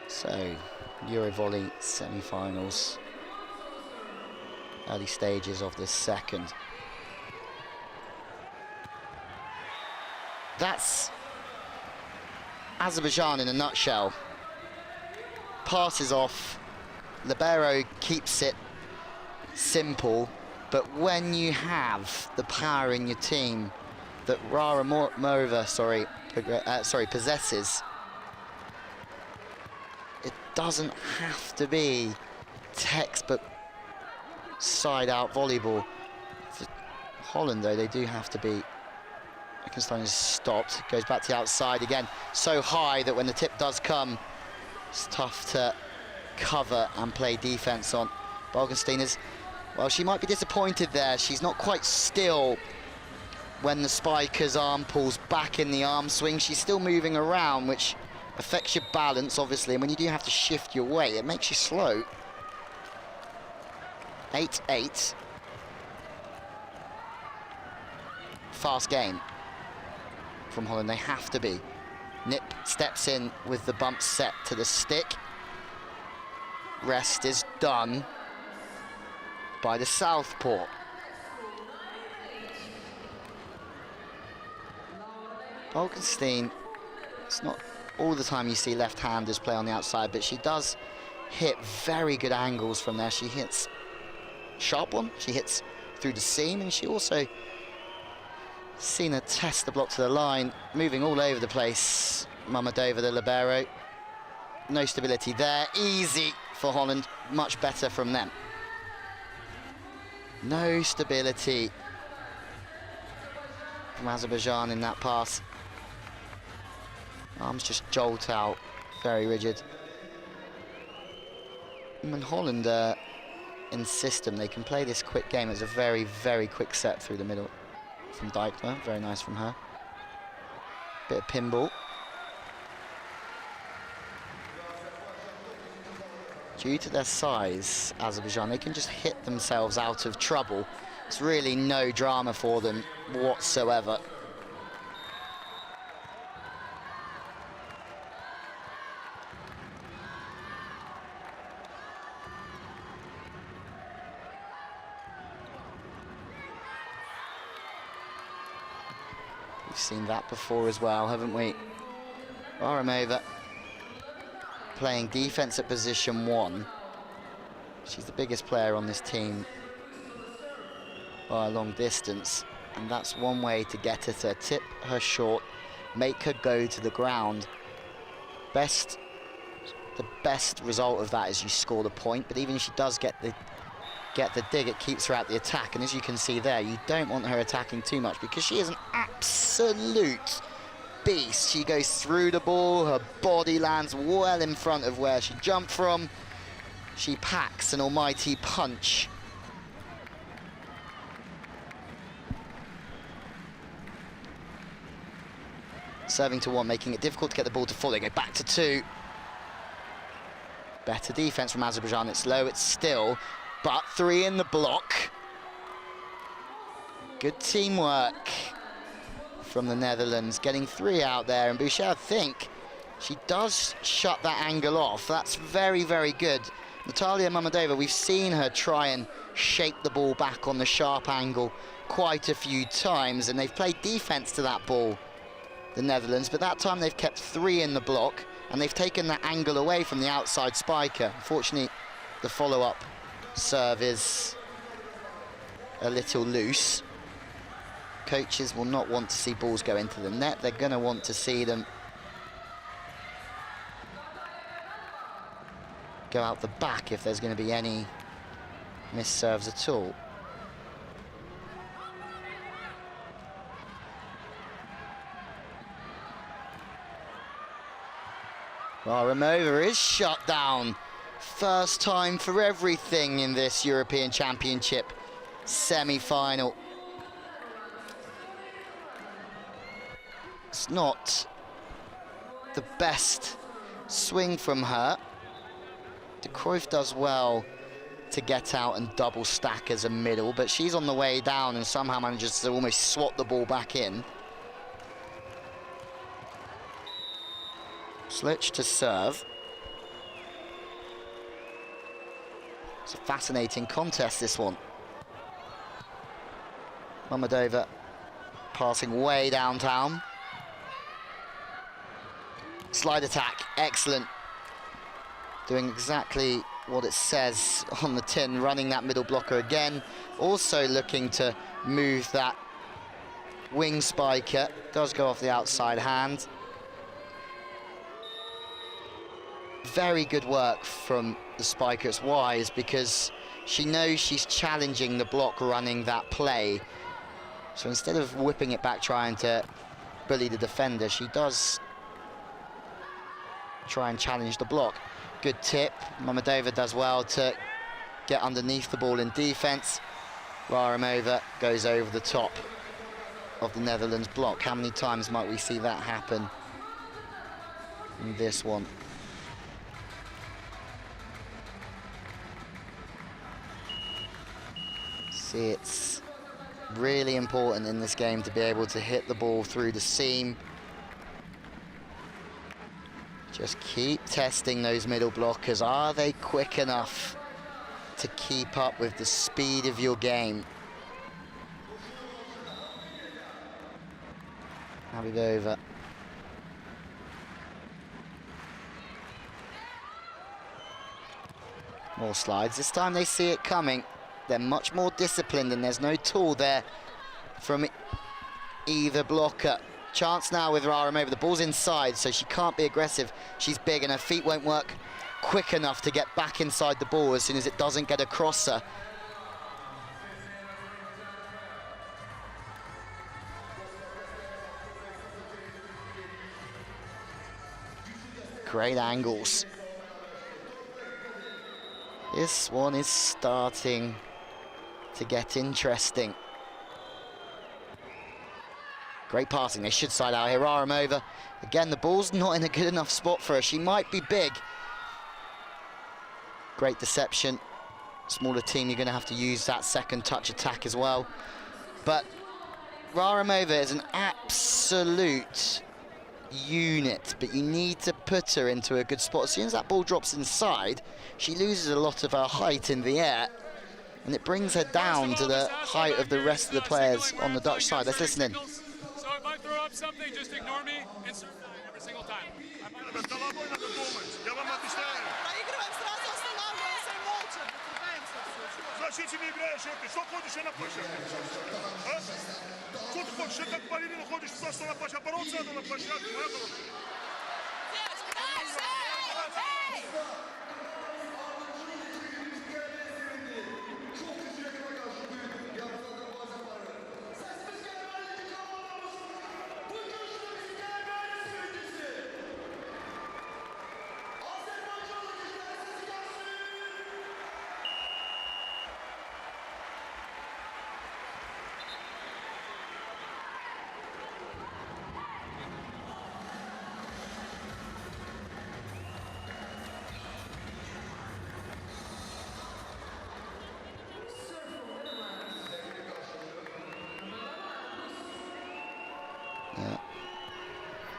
So, EUROVOLLEY semi-finals, early stages of the second. That's Azerbaijan in a nutshell. Passes off, libero keeps it simple, but when you have the power in your team that Rara Morova possesses, doesn't have to be textbook side-out volleyball. For Holland, though, they do have to be. Eckenstein is stopped, goes back to the outside again. So high that when the tip does come, it's tough to cover and play defense on. Bolkenstein is, well, she might be disappointed there. She's not quite still when the spiker's arm pulls back in the arm swing. She's still moving around, which affects your balance, obviously, and when you do have to shift your weight, it makes you slow. 8-8. Fast game from Holland, they have to be. Nip steps in with the bump set to the stick. Rest is done by the southpaw. Bolkenstein, it's not all the time you see left-handers play on the outside, but she does hit very good angles from there. She hits sharp one, she hits through the seam, and she also seen her test the block to the line, moving all over the place. Mamadova, the libero. No stability there, easy for Holland, much better from them. No stability from Azerbaijan in that pass. Arms just jolt out, very rigid. When Holland in system, they can play this quick game. It's a very, very quick set through the middle from Dykler. Very nice from her. Bit of pinball. Due to their size, Azerbaijan, they can just hit themselves out of trouble. It's really no drama for them whatsoever. We've seen that before as well, haven't we? Varlamova playing defense at position 1. She's the biggest player on this team by a long distance, and that's one way to get her to tip her short, make her go to the ground. The best result of that is you score the point, but even if she does get the dig, it keeps her out the attack. And as you can see there, you don't want her attacking too much because she is an absolute beast. She goes through the ball, her body lands well in front of where she jumped from. She packs an almighty punch. Serving to 1, making it difficult to get the ball to fall. They go back to 2. Better defense from Azerbaijan. It's low, it's still, but 3 in the block. Good teamwork from the Netherlands, getting 3 out there. And Boucher, I think she does shut that angle off. That's very, very good. Natalia Mammadova, we've seen her try and shape the ball back on the sharp angle quite a few times, and they've played defense to that ball, the Netherlands, but that time they've kept 3 in the block, and they've taken that angle away from the outside spiker. Unfortunately, the follow-up serve is a little loose. Coaches will not want to see balls go into the net. They're going to want to see them go out the back if there's going to be any missed serves at all. Varlamova is shut down. First time for everything in this European Championship semi-final. It's not the best swing from her. De Cruyff does well to get out and double stack as a middle, but she's on the way down and somehow manages to almost swat the ball back in. Slić to serve. It's a fascinating contest, this one. Mammadova passing way downtown. Slide attack, excellent. Doing exactly what it says on the tin, running that middle blocker again. Also looking to move that wing spiker. Does go off the outside hand. Very good work from the spiker. It's wise because she knows she's challenging the block running that play. So instead of whipping it back, trying to bully the defender, she does try and challenge the block. Good tip. Mammadova does well to get underneath the ball in defense. Varlamova goes over the top of the Netherlands block. How many times might we see that happen in this one? See, it's really important in this game to be able to hit the ball through the seam. Just keep testing those middle blockers. Are they quick enough to keep up with the speed of your game? Habibova. More slides. This time they see it coming. They're much more disciplined and there's no tool there from either blocker. Chance now with Varlamova. The ball's inside, so she can't be aggressive. She's big and her feet won't work quick enough to get back inside the ball as soon as it doesn't get across her. Great angles. This one is starting to get interesting. Great passing, they should side out here. Aramova, again, the ball's not in a good enough spot for her. She might be big. Great deception. Smaller team, you're going to have to use that second touch attack as well. But Aramova is an absolute unit, but you need to put her into a good spot. As soon as that ball drops inside, she loses a lot of her height in the air, and it brings her down to the height of the rest of the players on the Dutch side. Let's listen in. So if I throw up something, just ignore me and serve every single time. Ребят, головой надо думать. Я вам объясняю. Проигрываем, сразу останавливаемся и молча закрываемся. В защите не играешь, ты что ходишь на площадке? А? Что ты ходишь? Ты как балерина ходишь просто на площадке. Бороться надо на площадке, моя хорошая.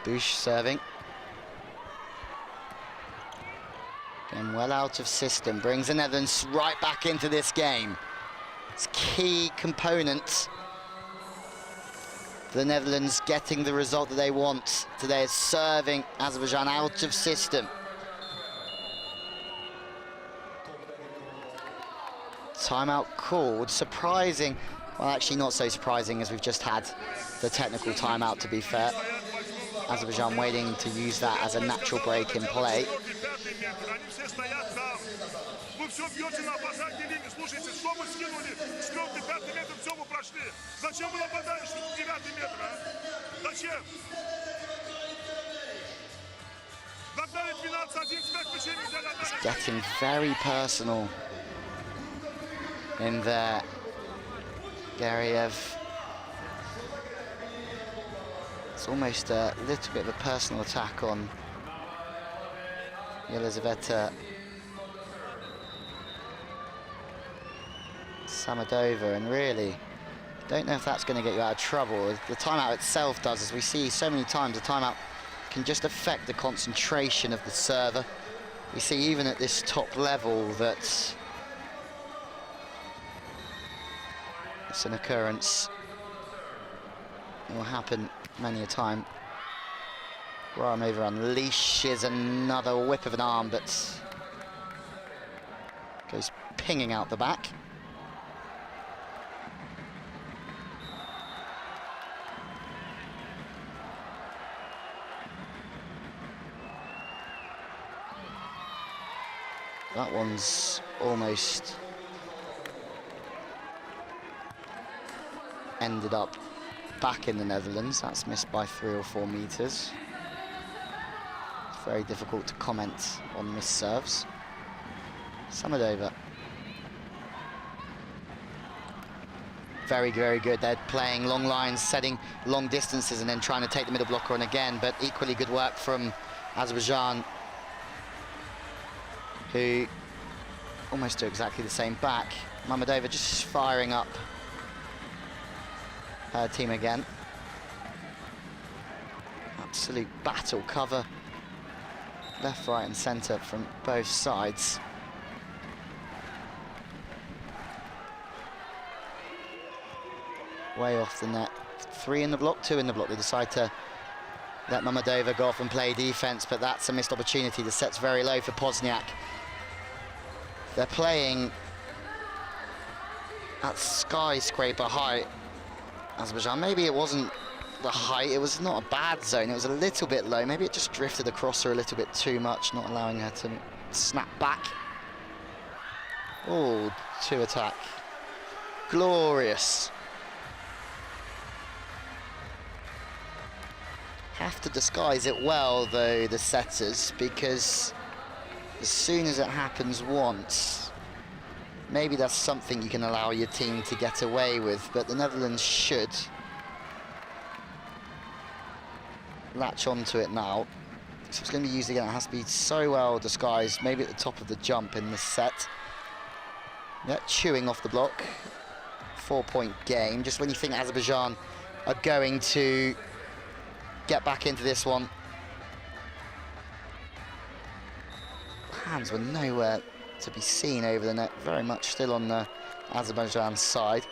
Bush serving. Getting well out of system, brings the Netherlands right back into this game. It's a key component for the Netherlands getting the result that they want today, is serving Azerbaijan out of system. Timeout called, surprising. Well, actually not so surprising, as we've just had the technical timeout, to be fair. Azerbaijan waiting to use that as a natural break in play. It's getting very personal in there. Gariev. It's almost a little bit of a personal attack on Yelizaveta Samadova, and really don't know if that's going to get you out of trouble. The timeout itself does, as we see so many times, the timeout can just affect the concentration of the server. We see even at this top level that it's an occurrence. It will happen many a time. Aramova unleashes another whip of an arm, but goes pinging out the back. That one's almost ended up back in the Netherlands. That's missed by 3 or 4 meters. It's very difficult to comment on missed serves. Samadova. Very, very good. They're playing long lines, setting long distances, and then trying to take the middle blocker on again, but equally good work from Azerbaijan, who almost do exactly the same back. Mammadova just firing up her team again. Absolute battle cover, left, right and centre from both sides. Way off the net. 3 in the block, 2 in the block. They decide to let Mammadova go off and play defence, but that's a missed opportunity. The set's very low for Pozniak. They're playing at skyscraper height. Azerbaijan, maybe it wasn't the height, it was not a bad zone, it was a little bit low. Maybe it just drifted across her a little bit too much, not allowing her to snap back. Oh, 2 attack. Glorious. Have to disguise it well, though, the setters, because as soon as it happens once, maybe that's something you can allow your team to get away with, but the Netherlands should latch onto it now. So it's going to be used again. It has to be so well disguised, maybe at the top of the jump in the set. Yeah, chewing off the block. 4-point game. Just when you think Azerbaijan are going to get back into this one. Hands were nowhere to be seen over the net, very much still on the Azerbaijan side.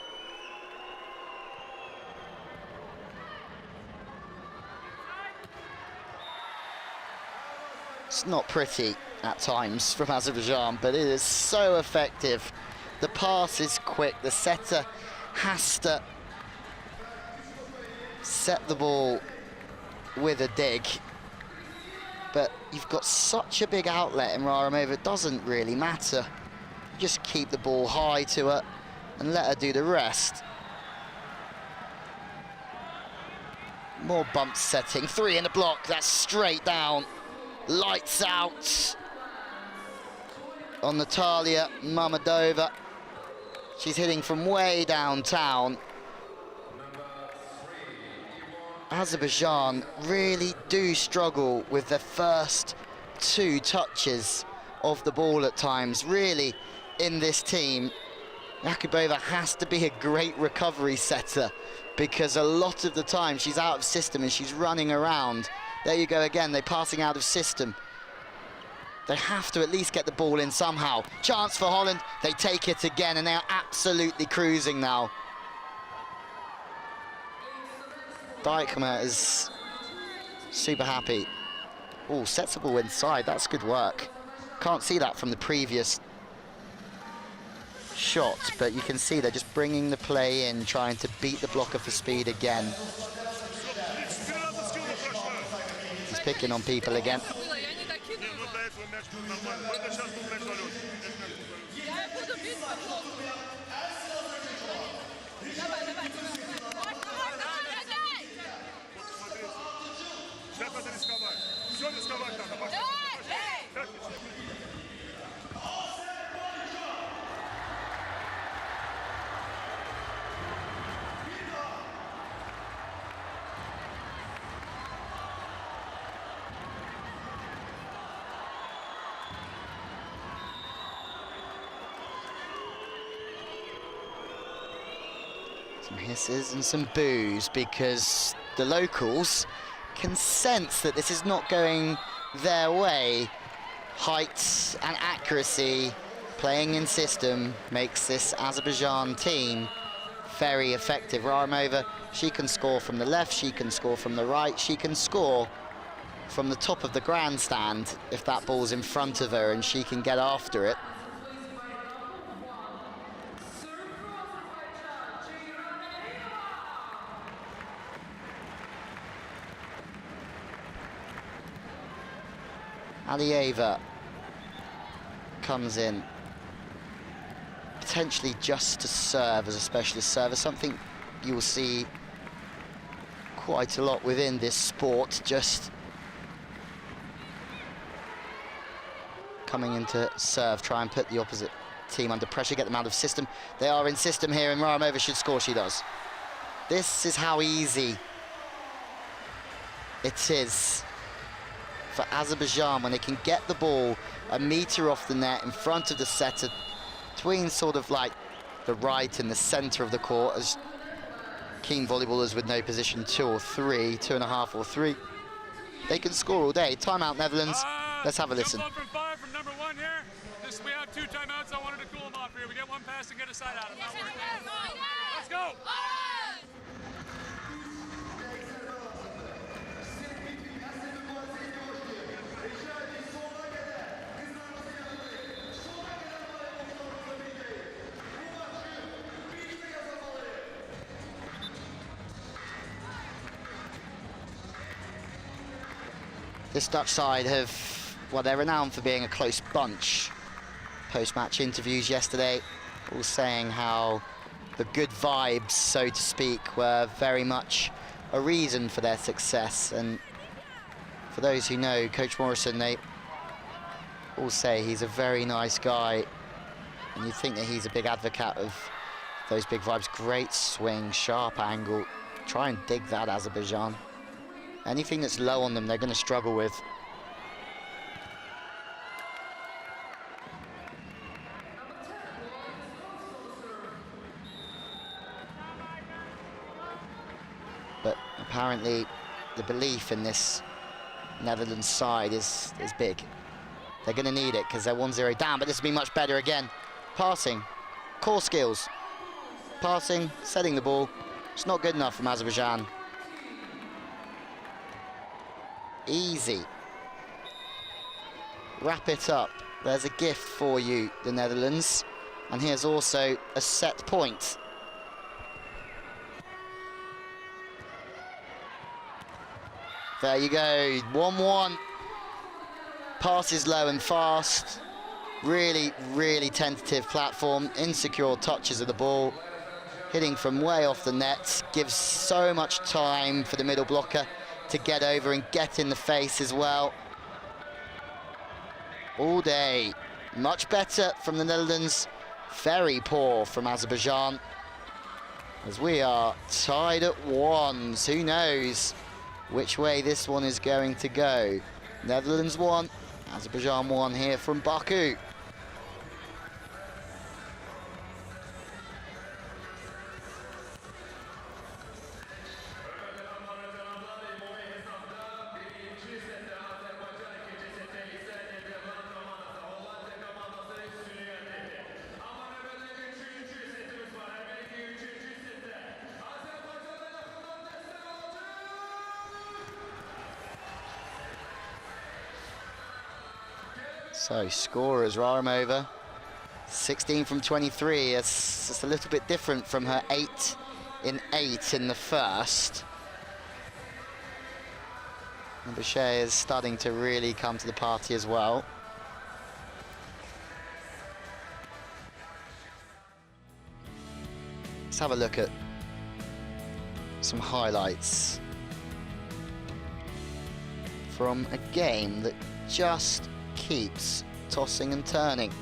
It's not pretty at times from Azerbaijan, but it is so effective. The pass is quick, the setter has to set the ball with a dig. But you've got such a big outlet in Raramova, it doesn't really matter. Just keep the ball high to her and let her do the rest. More bump setting, 3 in the block, that's straight down. Lights out on Natalia Mammadova. She's hitting from way downtown. Azerbaijan really do struggle with their first 2 touches of the ball at times. Really, in this team, Yakubova has to be a great recovery setter because a lot of the time she's out of system and she's running around. There you go again, they're passing out of system. They have to at least get the ball in somehow. Chance for Holland, they take it again and they're absolutely cruising now. Dijkema is super happy. Oh, sets the ball inside, that's good work. Can't see that from the previous shot, but you can see they're just bringing the play in, trying to beat the blocker for speed again. He's picking on people again. Some hisses and some boos because the locals can sense that this is not going their way. Height and accuracy, playing in system, makes this Azerbaijan team very effective. Raramova, she can score from the left, she can score from the right, she can score from the top of the grandstand if that ball's in front of her and she can get after it. Alieva comes in, potentially just to serve as a specialist server, something you will see quite a lot within this sport, just coming in to serve, try and put the opposite team under pressure, get them out of system. They are in system here, and Raramova should score, she does. This is how easy it is for Azerbaijan when they can get the ball a metre off the net in front of the setter, between sort of like the right and the centre of the court, as keen volleyballers would know position 2 or 3, 2.5 or 3. They can score all day. Timeout, Netherlands. Let's have a listen. Jump up from 5 from number 1 here. We have 2 timeouts. I wanted to cool them off here. We get 1 pass and get a side out. I'm not worried. Let's go. This Dutch side have, well, they're renowned for being a close bunch. Post-match interviews yesterday, all saying how the good vibes, so to speak, were very much a reason for their success. And for those who know Coach Morrison, they all say he's a very nice guy And you think that he's a big advocate of those big vibes. Great swing, sharp angle. Try and dig that, Azerbaijan. Anything that's low on them, they're going to struggle with. But apparently, the belief in this Netherlands side is big. They're going to need it because they're 1-0 down, but this will be much better again. Passing, core skills. Passing, setting the ball. It's not good enough from Azerbaijan. Easy. Wrap it up. There's a gift for you, the Netherlands. And here's also a set point. There you go, 1-1. Passes low and fast. Really, really tentative platform. Insecure touches of the ball. Hitting from way off the net. Gives so much time for the middle blocker to get over and get in the face as well. All day. Much better from the Netherlands. Very poor from Azerbaijan. As we are tied at ones. Who knows which way this one is going to go. Netherlands 1, Azerbaijan 1 here from Baku. So scorers, Rarimova, 16 from 23. It's just a little bit different from her 8 in 8 in the first. And Boucher is starting to really come to the party as well. Let's have a look at some highlights from a game that just keeps tossing and turning.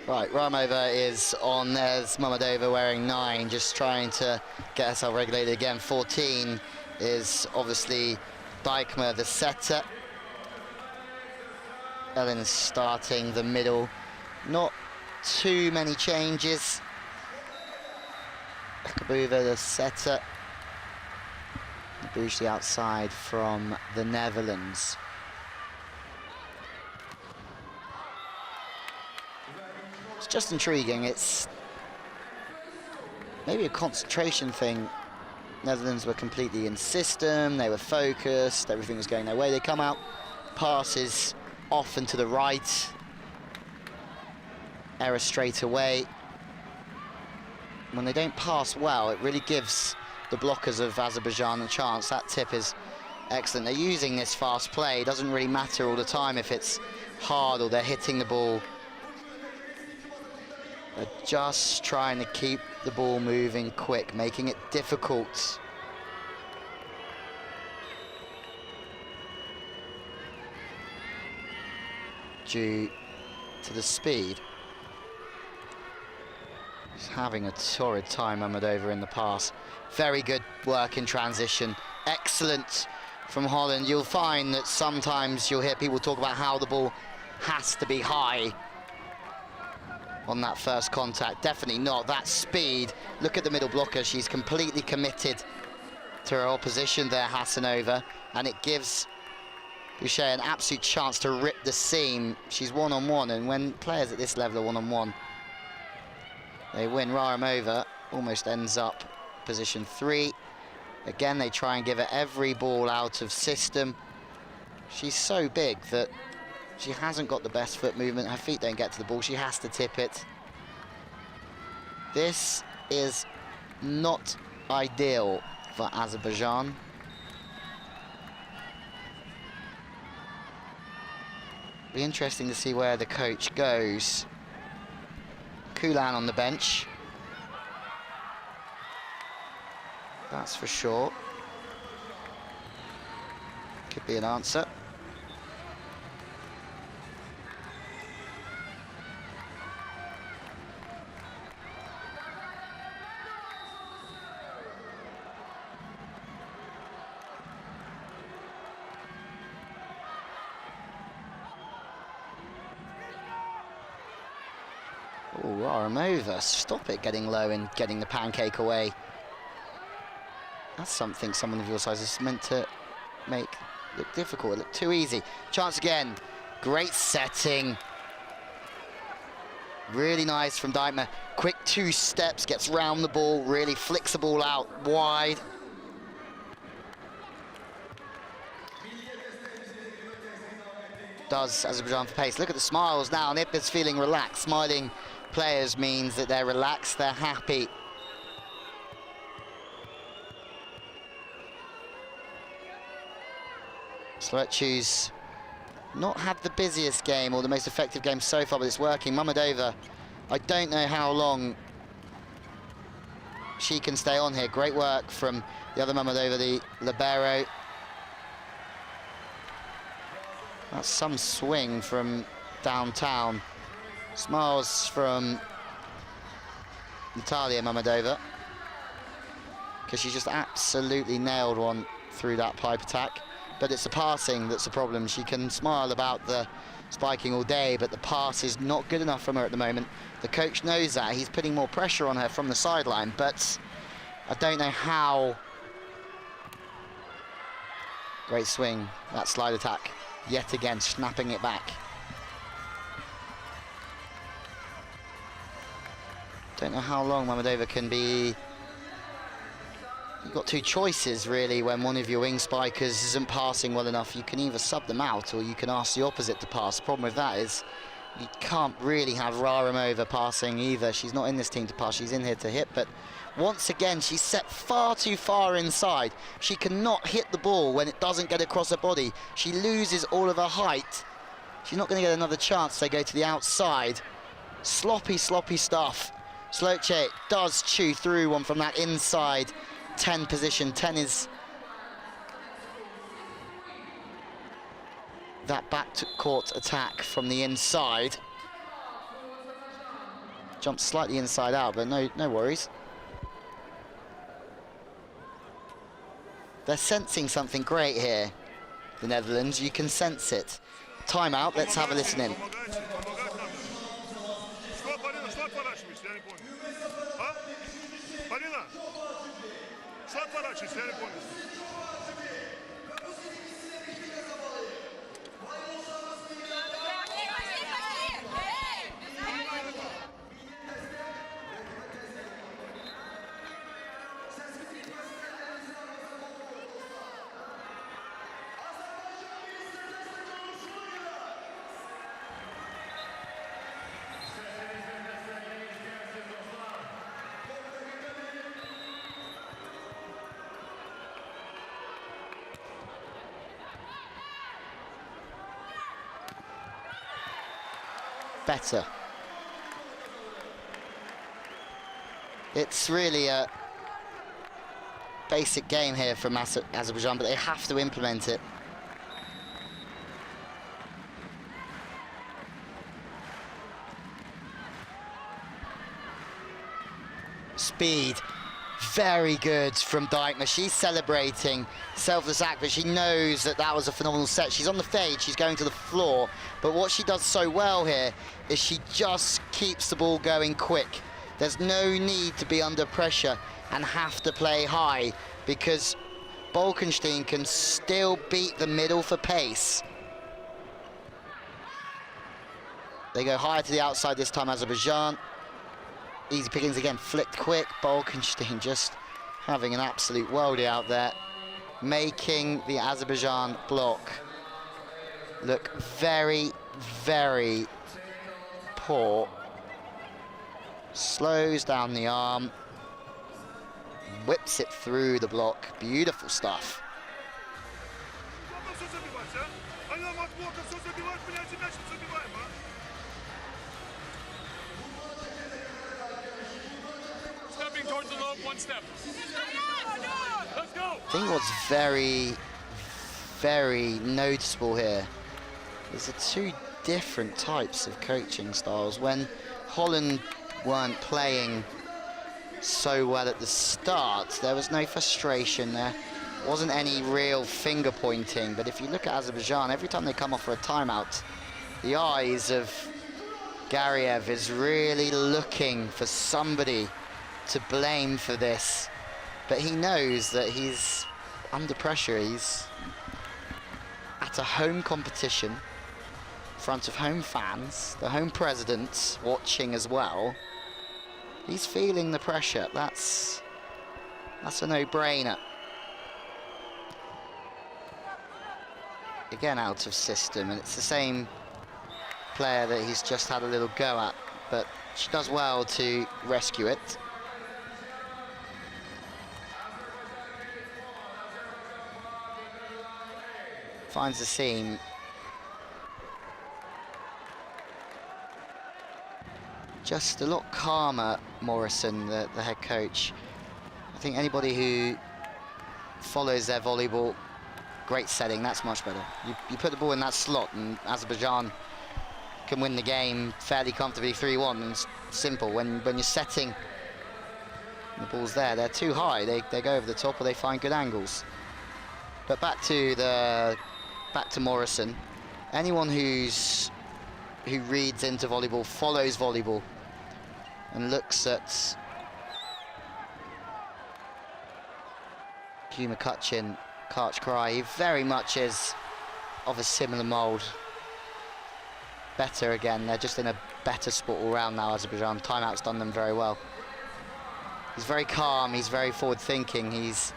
Right, Ramova is on. There's Mamadova wearing 9, just trying to get herself regulated again. 14 is obviously Dijkma, the setter. Ellen is starting the middle. Not too many changes. Kabuva, the setter. Bush, the outside from the Netherlands. It's just intriguing. It's maybe a concentration thing. Netherlands were completely in system, they were focused, everything was going their way. They come out, passes off and to the right. Error straight away. When they don't pass well, it really gives the blockers of Azerbaijan a chance. That tip is excellent. They're using this fast play. It doesn't really matter all the time if it's hard or they're hitting the ball. They're just trying to keep the ball moving quick, making it difficult. Due to the speed. She's having a torrid time, Mammadova, in the pass. Very good work in transition. Excellent from Holland. You'll find that sometimes you'll hear people talk about how the ball has to be high on that first contact. Definitely not. That speed. Look at the middle blocker. She's completely committed to her opposition there, Hasanova, and it gives Boucher an absolute chance to rip the seam. She's one-on-one, and when players at this level are one-on-one, they win. Raramova almost ends up position 3. Again, they try and give her every ball out of system. She's so big that she hasn't got the best foot movement. Her feet don't get to the ball. She has to tip it. This is not ideal for Azerbaijan. Be interesting to see where the coach goes. Kulan on the bench. That's for sure. Could be an answer. Oh, Raramova, stop it getting low and getting the pancake away. That's something someone of your size is meant to make look difficult. It looked too easy. Chance again. Great setting. Really nice from Deitmer. Quick 2 steps, gets round the ball, really flicks the ball out wide. Does Azerbaijan for pace. Look at the smiles now. Nip is feeling relaxed. Smiling players means that they're relaxed, they're happy. Sloetchu's not had the busiest game or the most effective game so far, but it's working. Mammadova, I don't know how long she can stay on here. Great work from the other Mammadova, the libero. That's some swing from downtown. Smiles from Natalia Mammadova, because she just absolutely nailed one through that pipe attack. But it's the passing that's the problem. She can smile about the spiking all day, but the pass is not good enough from her at the moment. The coach knows that. He's putting more pressure on her from the sideline, but I don't know how. Great swing, that slide attack. Yet again, snapping it back. Don't know how long Mammadova can be. You've got 2 choices really when one of your wing spikers isn't passing well enough. You can either sub them out or you can ask the opposite to pass. The problem with that is you can't really have Raramova passing either. She's not in this team to pass, she's in here to hit, but once again she's set far too far inside. She cannot hit the ball when it doesn't get across her body. She loses all of her height. She's not going to get another chance. They go to the outside. Sloppy, sloppy stuff. Sloetche does chew through one from that inside 10 position. 10 is that back to court attack from the inside. Jumps slightly inside out, but no worries. They're sensing something great here, the Netherlands. You can sense it. Timeout, let's have a listen in. Better. It's really a basic game here from Azerbaijan, but they have to implement it. speed. Very good from Dijkma. She's celebrating selfless act, but she knows that that was a phenomenal set. She's on the fade, she's going to the floor, but what she does so well here is she just keeps the ball going quick. There's no need to be under pressure and have to play high, because Bolkenstein can still beat the middle for pace. They go higher to the outside this time, Azerbaijan. Easy pickings again, flicked quick. Bolkenstein just having an absolute worldie out there, making the Azerbaijan block look very, very poor. Slows down the arm, whips it through the block. Beautiful stuff. Stepping towards the lobe, one step. Let's go. I think what's very, very noticeable here is the two different types of coaching styles. When Holland weren't playing so well at the start, there was no frustration, there wasn't any real finger pointing, but if you look at Azerbaijan, every time they come off for a timeout, the eyes of Gariev is really looking for somebody to blame for this, but he knows that he's under pressure. He's at a home competition in front of home fans, the home president watching as well. He's feeling the pressure. That's a no-brainer. Again, out of system, and it's the same player that he's just had a little go at, but she does well to rescue it. Finds the seam. Just a lot calmer, Morrison, the head coach. I think anybody who follows their volleyball, great setting, that's much better. You put the ball in that slot and Azerbaijan can win the game fairly comfortably 3-1, and it's simple. When you're setting, the ball's there, they're too high, they go over the top or they find good angles. But back to Morrison. Anyone who reads into volleyball, follows volleyball, and looks at Hugh McCutcheon, Karch Cry, he very much is of a similar mould. Better again, they're just in a better spot all round now, Azerbaijan. Timeout's done them very well. He's very calm, he's very forward thinking, he's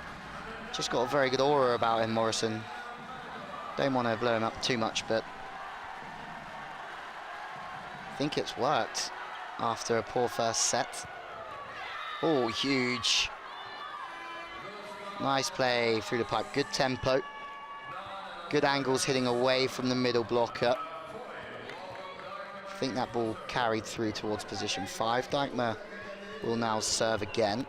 just got a very good aura about him, Morrison. Don't want to blow him up too much, but I think it's worked after a poor first set. Oh, huge. Nice play through the pipe, good tempo. Good angles hitting away from the middle blocker. I think that ball carried through towards position 5. Dijkma will now serve again.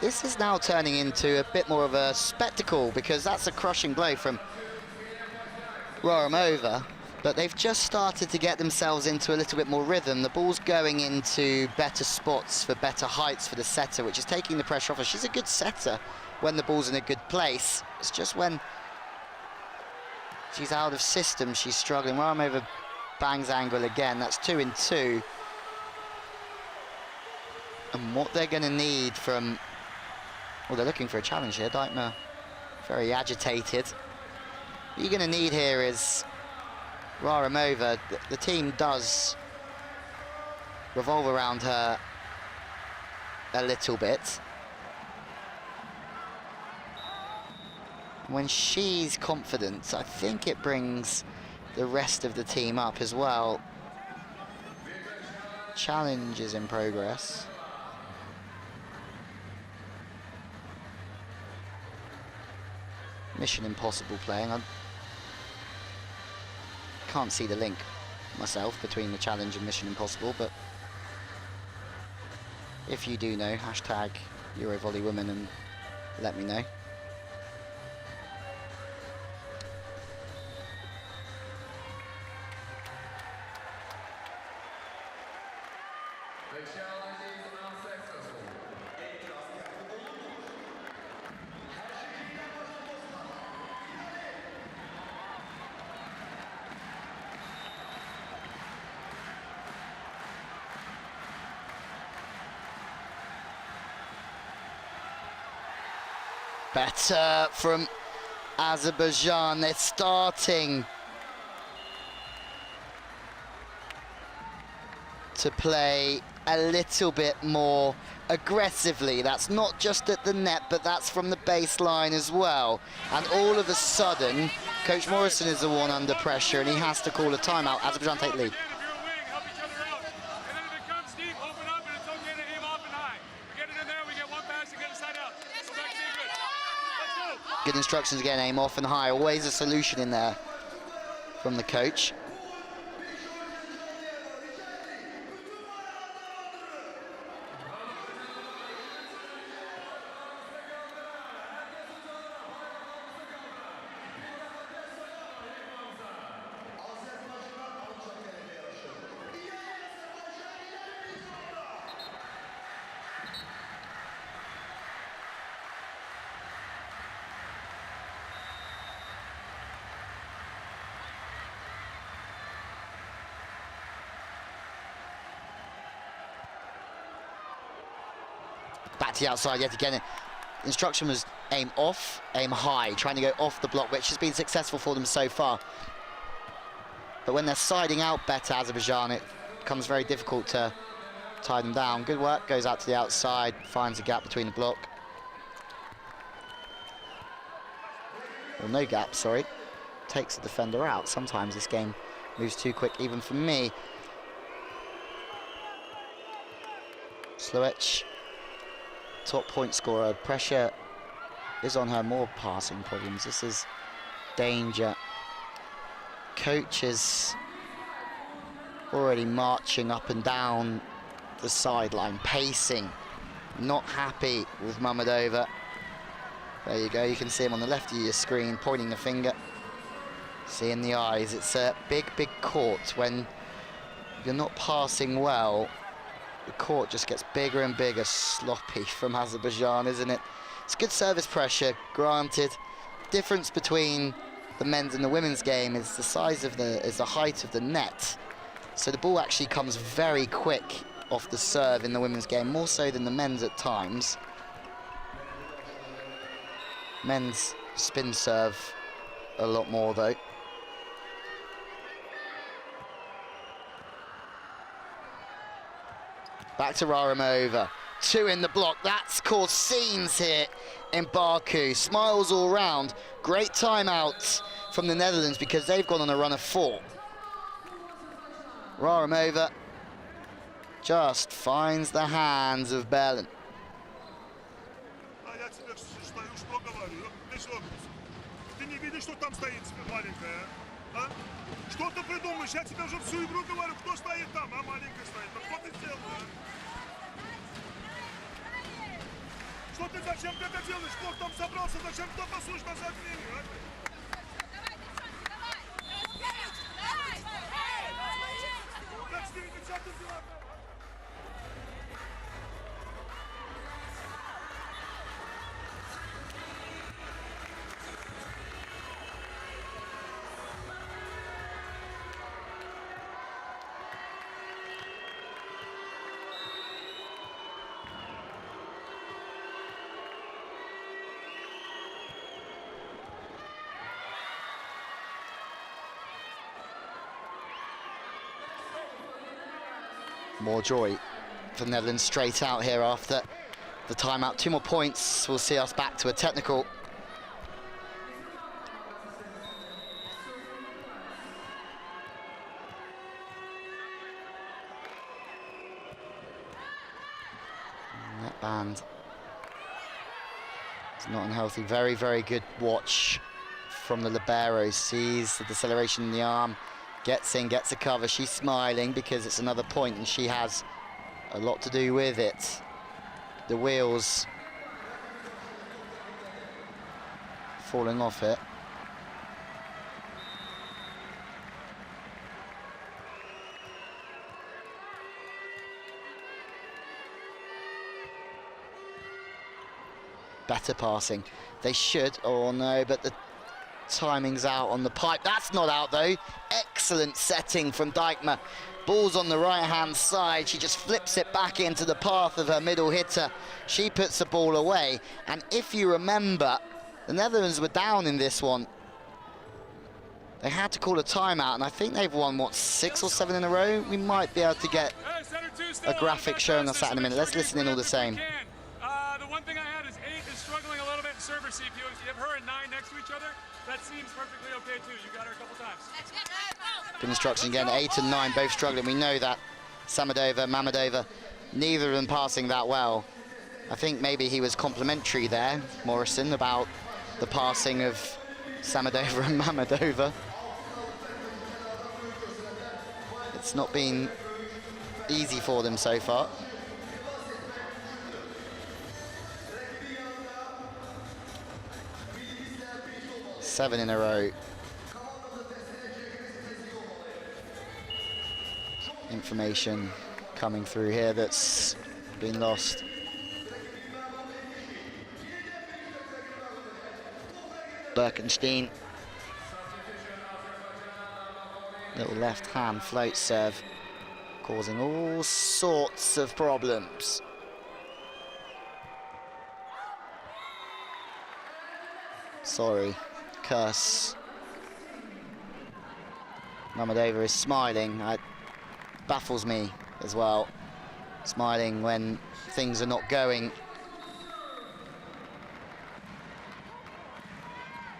This is now turning into a bit more of a spectacle, because that's a crushing blow from Roramova, but they've just started to get themselves into a little bit more rhythm. The ball's going into better spots for better heights for the setter, which is taking the pressure off her. She's a good setter when the ball's in a good place. It's just when she's out of system, she's struggling. Roramova bangs angle again. That's 2 in 2. And what they're going to need from... Well, they're looking for a challenge here. Dijkma very agitated. What you're going to need here is Roramova. The team does revolve around her a little bit. When she's confident, I think it brings the rest of the team up as well. Challenge is in progress. Mission Impossible playing. I can't see the link. myself between the challenge and Mission Impossible, but if you do know, hashtag EuroVolley Women and let me know. Better from Azerbaijan. They're starting to play a little bit more aggressively. That's not just at the net, but that's from the baseline as well. And all of a sudden, Coach Morrison is the one under pressure, and he has to call a timeout. Azerbaijan take lead. Good instructions again, aim off and high. Always a solution in there from the coach. Back to the outside yet again. Instruction was aim off, aim high, trying to go off the block, which has been successful for them so far. But when they're siding out better, Azerbaijan, it becomes very difficult to tie them down. Good work, goes out to the outside, finds a gap between the block. Well, no gap, sorry. Takes the defender out. Sometimes this game moves too quick, even for me. Slowetch, top point scorer. Pressure is on her, more passing problems. This is danger. Coach is already marching up and down the sideline, pacing, not happy with Mammadova. There you go, you can see him on the left of your screen, pointing the finger. See in the eyes, it's a big, big court. When you're not passing well, the court just gets bigger and bigger. Sloppy from Azerbaijan, isn't it? It's good service pressure, granted. Difference between the men's and the women's game is the size of the height of the net. So the ball actually comes very quick off the serve in the women's game, more so than the men's at times. Men's spin serve a lot more though. Back to Raramova. Two in the block. That's caused scenes here in Baku. Smiles all round. Great timeout from the Netherlands because they've gone on a run of 4. Raramova just finds the hands of Berlin. Что ты придумаешь? Я тебе уже всю игру говорю, кто стоит там, а маленькая стоит. Ну что ты сделал, а? Что ты, зачем ты это делаешь? Кто там собрался? Зачем кто послушаешь назад к ним, а? Как с ними девчата дела? More joy for the Netherlands straight out here after the timeout. 2 more points will see us back to a technical. That band is not unhealthy. Very, very good watch from the libero. Sees the deceleration in the arm, Gets in, gets a cover. She's smiling because it's another point and she has a lot to do with it. The wheels falling off it. Better passing. They should, oh no, but the timing's out on the pipe. That's not out though. Excellent setting from Dijkma. Ball's on the right-hand side. She just flips it back into the path of her middle hitter. She puts the ball away. And if you remember, the Netherlands were down in this one. They had to call a timeout, and I think they've won, what, 6 or 7 in a row? We might be able to get a graphic showing us that in a minute. Let's listen in all the same. The one thing I had is 8 is struggling a little bit in serve receive. You have her and 9 next to each other. That seems perfectly okay too. You got her a couple times. Good instruction again. 8 and 9 both struggling. We know that. Samadova, Mamadova, neither of them passing that well. I think maybe he was complimentary there, Morrison, about the passing of Samadova and Mamadova. It's not been easy for them so far. Seven in a row. Information coming through here that's been lost. Birkenstein. Little left hand float serve, causing all sorts of problems. Sorry, curse. Mamadova is smiling. It baffles me as well. Smiling when things are not going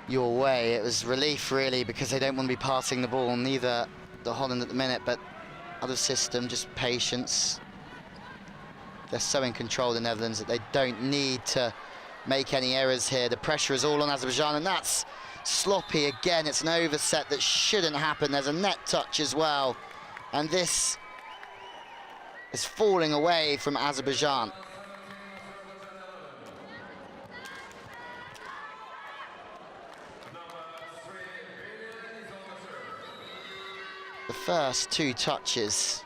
your way. It was relief really, because they don't want to be passing the ball, neither the Holland at the minute, but other system, just patience. They're so in control, the Netherlands, that they don't need to make any errors here. The pressure is all on Azerbaijan, and that's sloppy again. It's an overset that shouldn't happen. There's a net touch as well, and this is falling away from Azerbaijan. The first 2 touches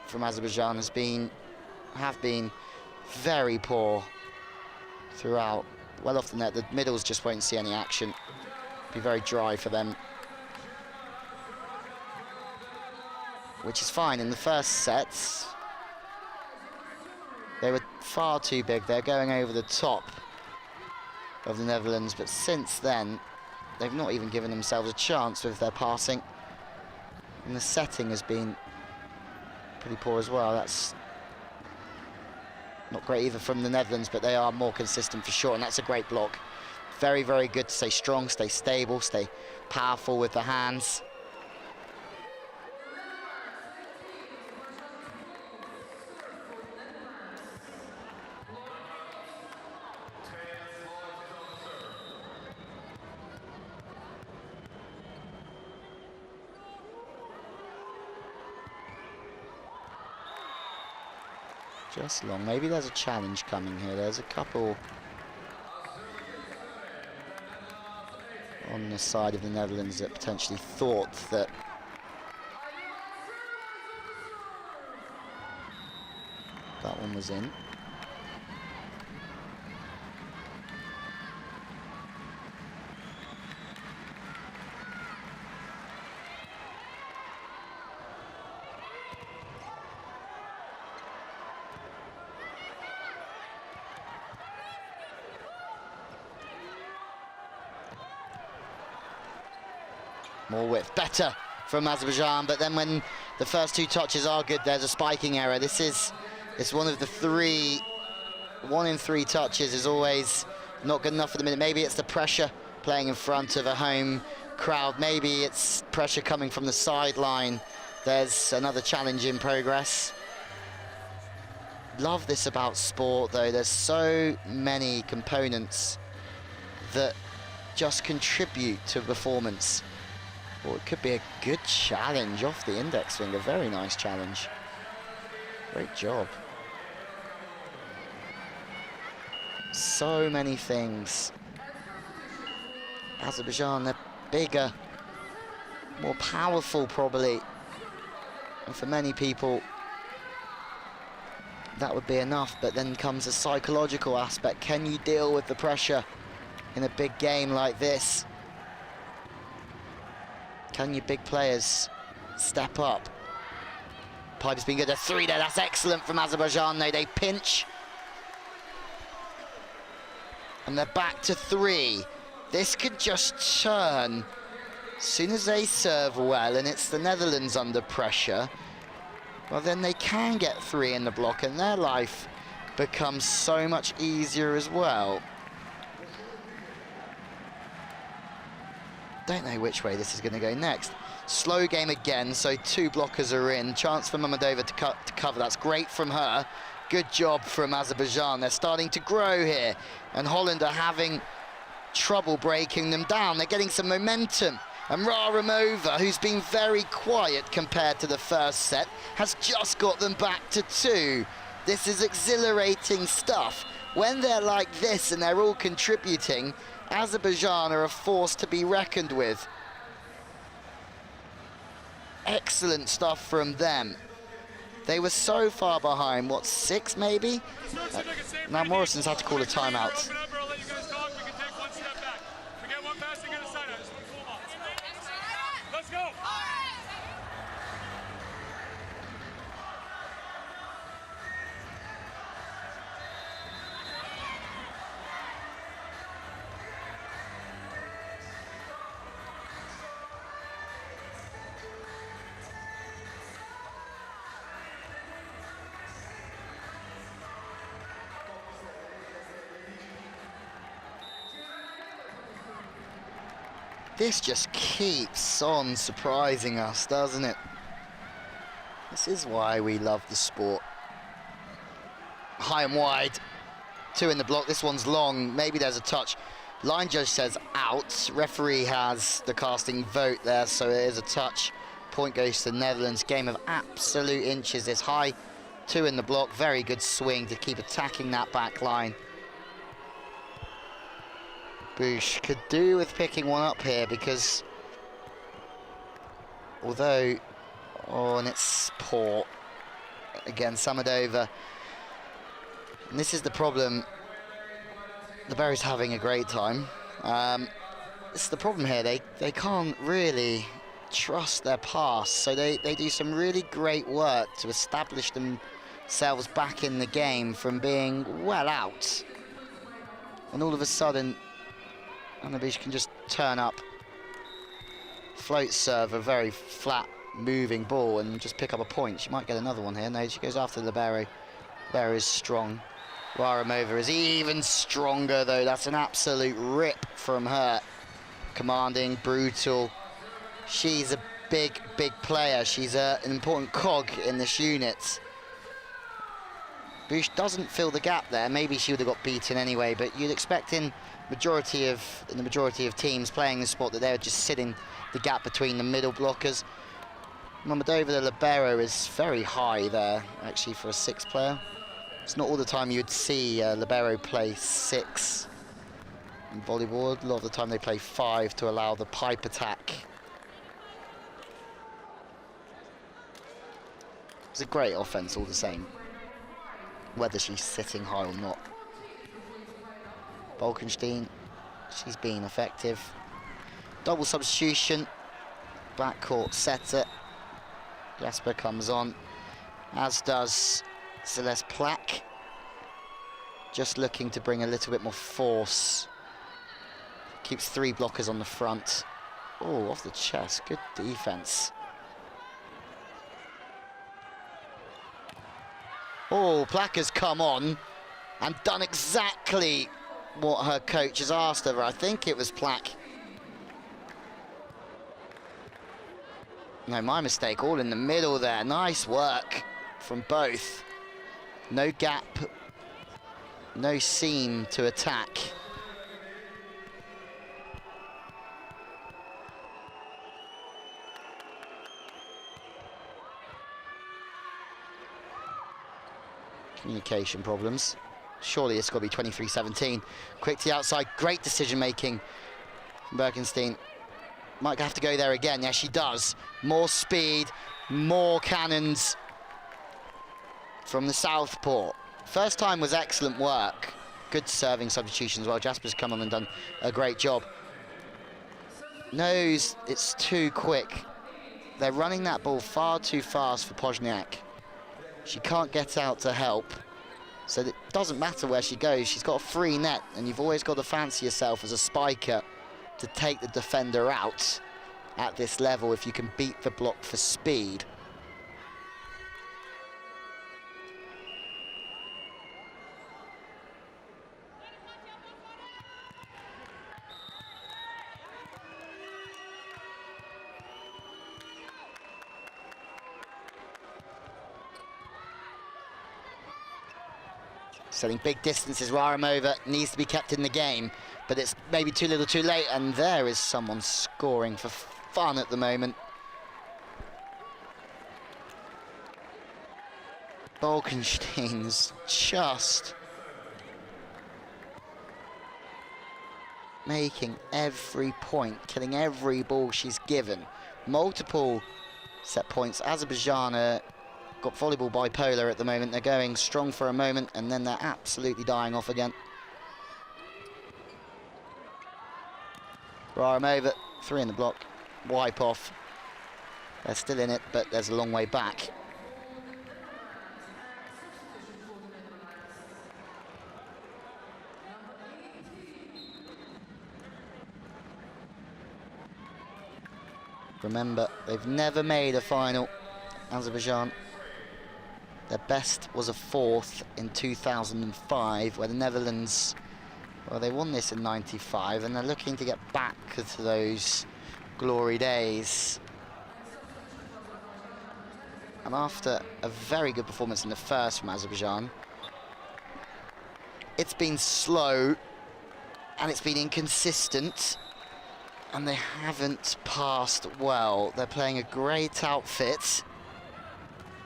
from Azerbaijan have been very poor throughout. Well off the net. The middles just won't see any action. Be very dry for them, which is fine. In the first sets, they were far too big. They're going over the top of the Netherlands, but since then, they've not even given themselves a chance with their passing. And the setting has been pretty poor as well. That's not great either from the Netherlands, but they are more consistent for sure, and that's a great block. Very, very good to stay strong, stay stable, stay powerful with the hands. Just long. Maybe there's a challenge coming here. There's a couple on the side of the Netherlands that potentially thought that that one was in. More width, better from Azerbaijan, but then when the first 2 touches are good, there's a spiking error. It's one of the 3, 1 in 3 touches is always not good enough for the minute. Maybe it's the pressure playing in front of a home crowd. Maybe it's pressure coming from the sideline. There's another challenge in progress. Love this about sport though. There's so many components that just contribute to performance. Well, it could be a good challenge off the index finger. Very nice challenge. Great job. So many things. Azerbaijan, they're bigger, more powerful probably. And for many people, that would be enough, but then comes a psychological aspect. Can you deal with the pressure in a big game like this? Can you big players step up? Pipe's been good. A 3 there. That's excellent from Azerbaijan. They pinch. And they're back to 3. This could just turn as soon as they serve well, and it's the Netherlands under pressure. Well, then they can get 3 in the block, and their life becomes so much easier as well. Don't know which way this is going to go next. Slow game again, so 2 blockers are in. Chance for Mammadova to cover. That's great from her. Good job from Azerbaijan. They're starting to grow here, and Holland are having trouble breaking them down. They're getting some momentum. And Raramova, who's been very quiet compared to the first set, has just got them back to 2. This is exhilarating stuff. When they're like this and they're all contributing, Azerbaijan are a force to be reckoned with. Excellent stuff from them. They were so far behind, what, 6 maybe? Now Morrison's had to call a timeout. Let's go! This just keeps on surprising us, doesn't it? This is why we love the sport. High and wide, 2 in the block. This one's long, maybe there's a touch. Line judge says out. Referee has the casting vote there, so it is a touch. Point goes to the Netherlands. Game of absolute inches. This high, 2 in the block. Very good swing to keep attacking that back line. Bush could do with picking one up here, because although, oh, and it's poor. Again, Samadova. And this is the problem. The Berries having a great time. This is the problem here. They can't really trust their pass, so they do some really great work to establish themselves back in the game from being well out. And all of a sudden, Anabish can just turn up, float serve a very flat moving ball and just pick up a point. She might get another one here. No, she goes after Libero. Libero is strong. Raramova is even stronger though. That's an absolute rip from her. Commanding, brutal. She's a big player. She's an important cog in this unit. Bush doesn't fill the gap there. Maybe she would have got beaten anyway, but you'd expect in the majority of teams playing this sport that they would just sit in the gap between the middle blockers. Mammadova, the libero, is very high there, actually, for a 6 player. It's not all the time you'd see libero play 6 in volleyball. A lot of the time they play 5 to allow the pipe attack. It's a great offense all the same, whether she's sitting high or not. Bolkenstein, she's been effective. Double substitution, backcourt setter. Jasper comes on, as does Celeste Plack. Just looking to bring a little bit more force. Keeps 3 blockers on the front. Oh, off the chest, good defense. Oh, Plack has come on and done exactly what her coach has asked of her. I think it was Plack. No, my mistake, all in the middle there. Nice work from both. No gap, no seam to attack. Communication problems. Surely it's got to be 23-17. Quick to the outside, great decision making from Birkenstein. Might have to go there again. Yes, she does. More speed, more cannons from the southpaw. First time was excellent work. Good serving substitution as well. Jasper's come on and done a great job. Knows it's too quick. They're running that ball far too fast for Pozniak. She can't get out to help. So it doesn't matter where she goes. She's got a free net, and you've always got to fancy yourself as a spiker to take the defender out at this level if you can beat the block for speed. Setting big distances, Raramova needs to be kept in the game, but it's maybe too little too late, and there is someone scoring for fun at the moment. Bolkenstein's just making every point, killing every ball she's given. Multiple set points. Azerbaijan got volleyball bipolar at the moment. They're going strong for a moment and then they're absolutely dying off again. Raramova, 3 in the block, wipe off. They're still in it, but there's a long way back. Remember, they've never made a final, Azerbaijan. Their best was a 4th in 2005, where the Netherlands, well, they won this in 95, and they're looking to get back to those glory days. And after a very good performance in the first from Azerbaijan, it's been slow, and it's been inconsistent, and they haven't passed well. They're playing a great outfit,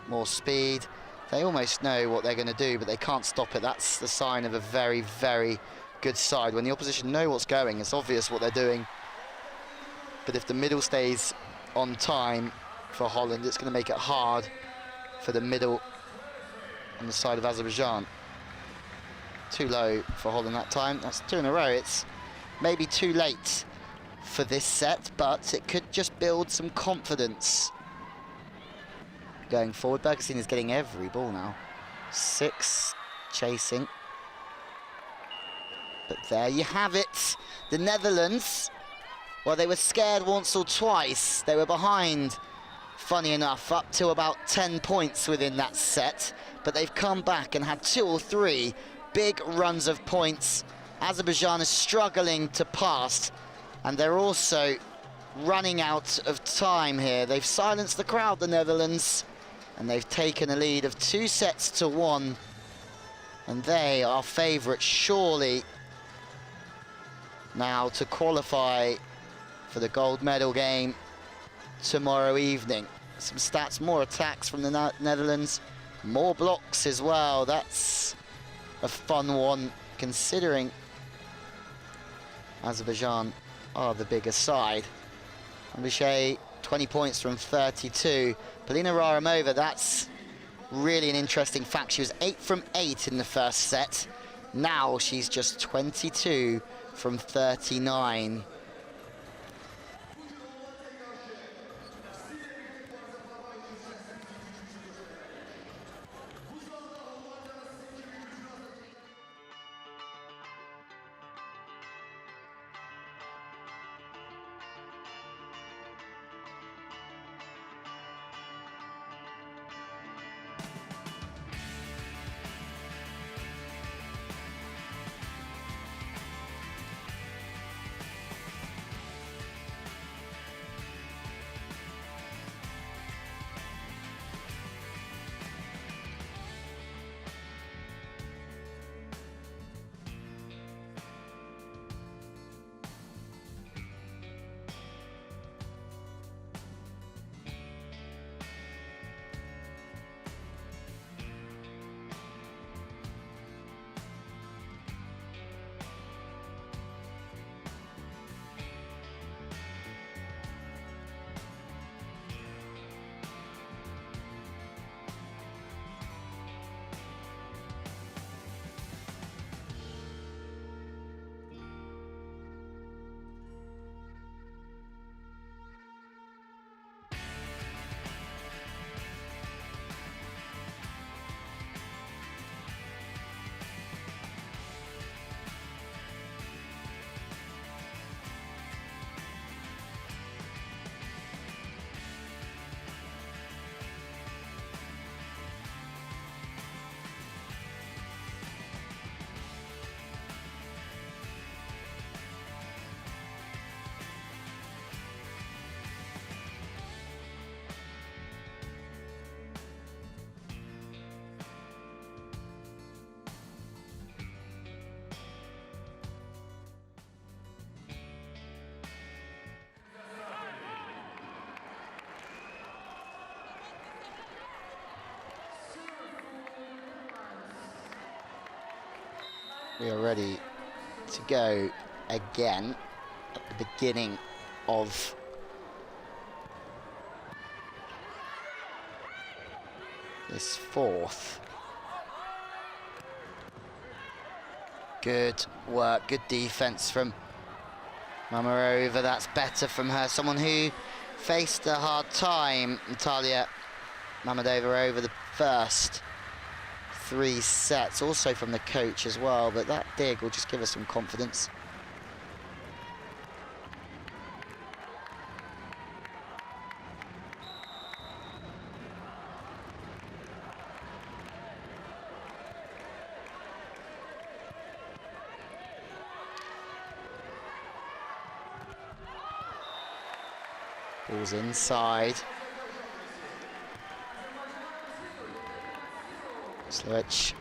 more speed. They almost know what they're going to do, but they can't stop it. That's the sign of a very, very good side. When the opposition know what's going, it's obvious what they're doing. But if the middle stays on time for Holland, it's going to make it hard for the middle on the side of Azerbaijan. Too low for Holland that time. That's 2 in a row. It's maybe too late for this set, but it could just build some confidence going forward. Bergerstein is getting every ball now. 6 chasing. But there you have it. The Netherlands, well, they were scared once or twice. They were behind, funny enough, up to about 10 points within that set. But they've come back and had 2 or 3 big runs of points. Azerbaijan is struggling to pass, and they're also running out of time here. They've silenced the crowd, the Netherlands, and they've taken a lead of 2-1, and they are favourites surely now to qualify for the gold medal game tomorrow evening. Some stats, more attacks from the Netherlands, more blocks as well. That's a fun one, considering Azerbaijan are the bigger side. Bichet, 20 points from 32. Polina Raramova, that's really an interesting fact. She was 8 from 8 in the first set. Now she's just 22 from 39. We are ready to go again at the beginning of this fourth. Good work, good defense from Mamarova. That's better from her. Someone who faced a hard time, Natalia Mamadova, over the first 3 sets, also from the coach as well, but that dig will just give us some confidence. Ball's inside. Switch.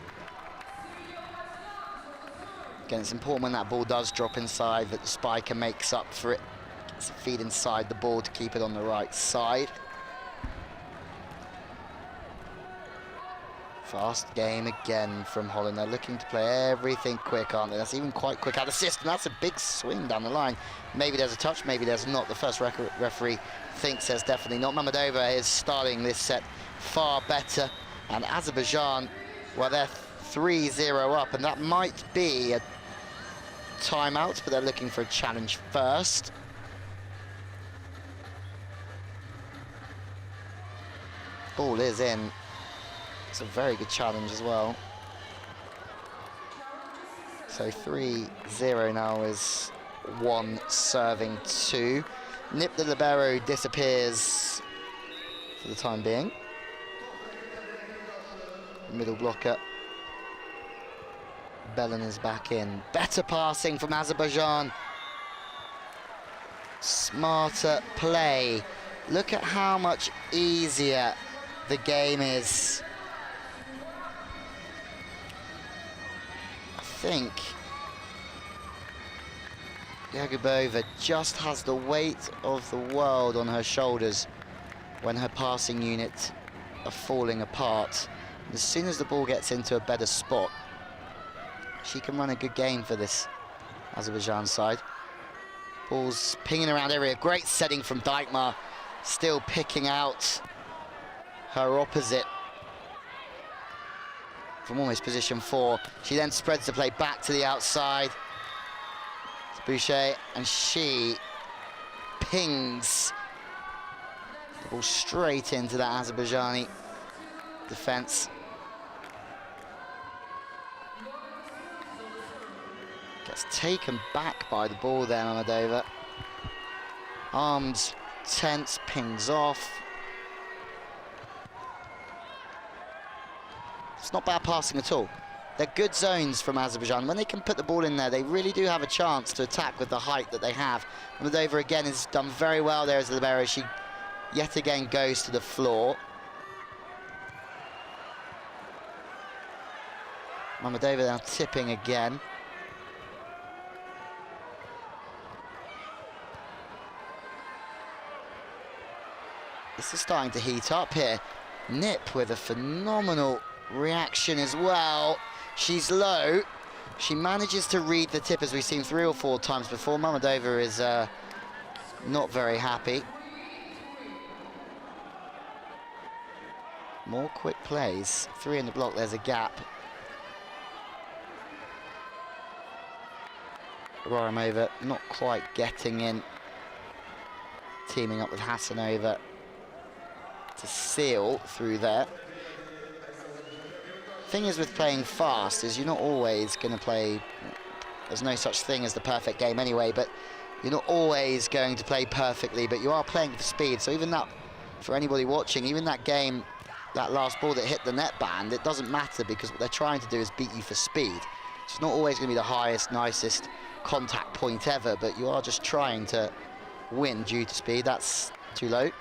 Again, it's important when that ball does drop inside that the spiker makes up for it. Gets a feed inside the ball to keep it on the right side. Fast game again from Holland. They're looking to play everything quick, aren't they? That's even quite quick out of system. That's a big swing down the line. Maybe there's a touch, maybe there's not. The first referee thinks there's definitely not. Mamadova is starting this set far better. And Azerbaijan, well, they're 3-0 up, and that might be a timeout, but they're looking for a challenge first. Ball is in. It's a very good challenge as well. So 3-0 now is 1 serving 2. Nip the libero disappears for the time being. Middle blocker. Bellin is back in. Better passing from Azerbaijan. Smarter play. Look at how much easier the game is. I think Yagubova just has the weight of the world on her shoulders when her passing units are falling apart. As soon as the ball gets into a better spot, she can run a good game for this Azerbaijan side. Ball's pinging around area. Great setting from Dijkma, still picking out her opposite from almost position 4. She then spreads the play back to the outside. It's Boucher, and she pings the ball straight into that Azerbaijani defense. Gets taken back by the ball there, Mamadova. Arms tense, pings off. It's not bad passing at all. They're good zones from Azerbaijan. When they can put the ball in there, they really do have a chance to attack with the height that they have. Mamadova again has done very well there as the libero. She yet again goes to the floor. Mamadova now tipping again. This is starting to heat up here. Nip with a phenomenal reaction as well. She's low. She manages to read the tip, as we've seen 3 or 4 times before. Mamadova is not very happy. More quick plays. 3 in the block, there's a gap. Roramova not quite getting in. Teaming up with Hasanova to seal through there. Thing is with playing fast is you're not always going to play, there's no such thing as the perfect game anyway, but you're not always going to play perfectly, but you are playing for speed. So even that, for anybody watching, even that game, that last ball that hit the net band, it doesn't matter because what they're trying to do is beat you for speed. It's not always going to be the highest, nicest contact point ever, but you are just trying to win due to speed. That's too low.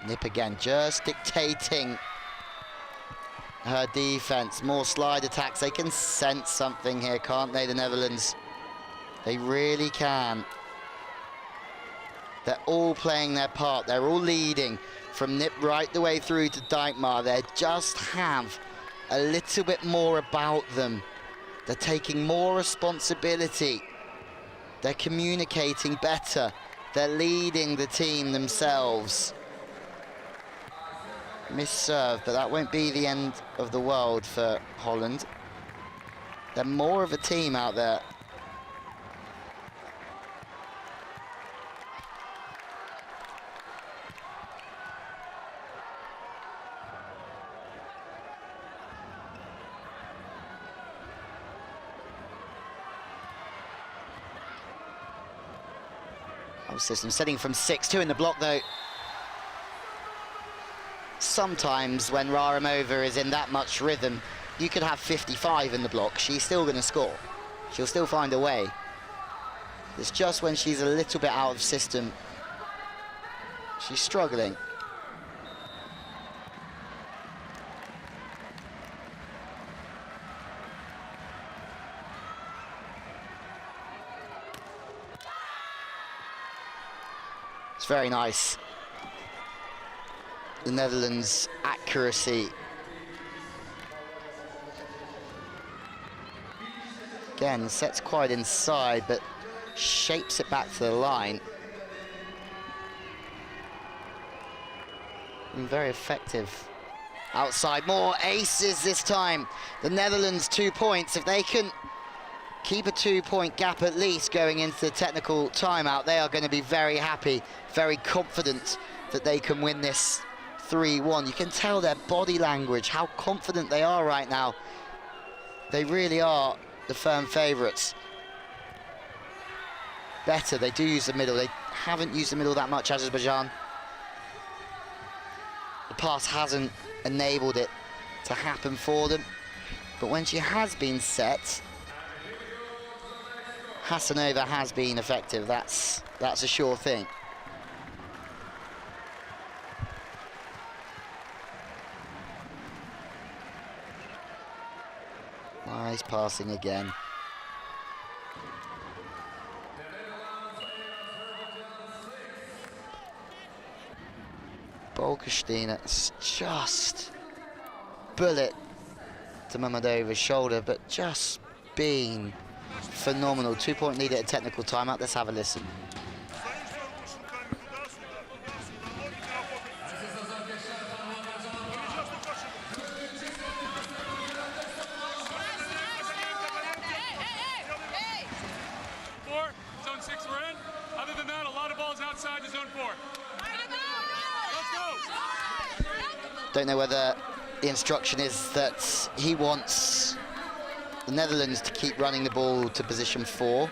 Nip again, just dictating her defense. More slide attacks. They can sense something here, can't they, the Netherlands? They really can. They're all playing their part. They're all leading from Nip right the way through to Dijkma. They just have a little bit more about them. They're taking more responsibility. They're communicating better. They're leading the team themselves. Missed serve, but that won't be the end of the world for Holland. They're more of a team out there. System setting from 6-2 in the block though. Sometimes when Rarimova is in that much rhythm, you could have 55 in the block. She's still going to score. She'll still find a way. It's just when she's a little bit out of system, she's struggling. It's very nice. The Netherlands' accuracy. Again, sets quite inside, but shapes it back to the line. And very effective. Outside, more aces this time. The Netherlands 2 points. If they can keep a 2-point gap at least going into the technical timeout, they are going to be very happy, very confident that they can win this 3-1. You can tell their body language, how confident they are right now. They really are the firm favourites. Better, they do use the middle. They haven't used the middle that much, Azerbaijan. The pass hasn't enabled it to happen for them. But when she has been set, Hasanova has been effective. That's a sure thing. Nice passing again. Bolkestein, it's just bullet to Mamadova's shoulder, but just been phenomenal. 2-point lead at a technical timeout. Let's have a listen. Zone 6 we're in. Other than that, a lot of balls outside the zone 4. Let's go. Don't know whether the instruction is that he wants the Netherlands to keep running the ball to position 4,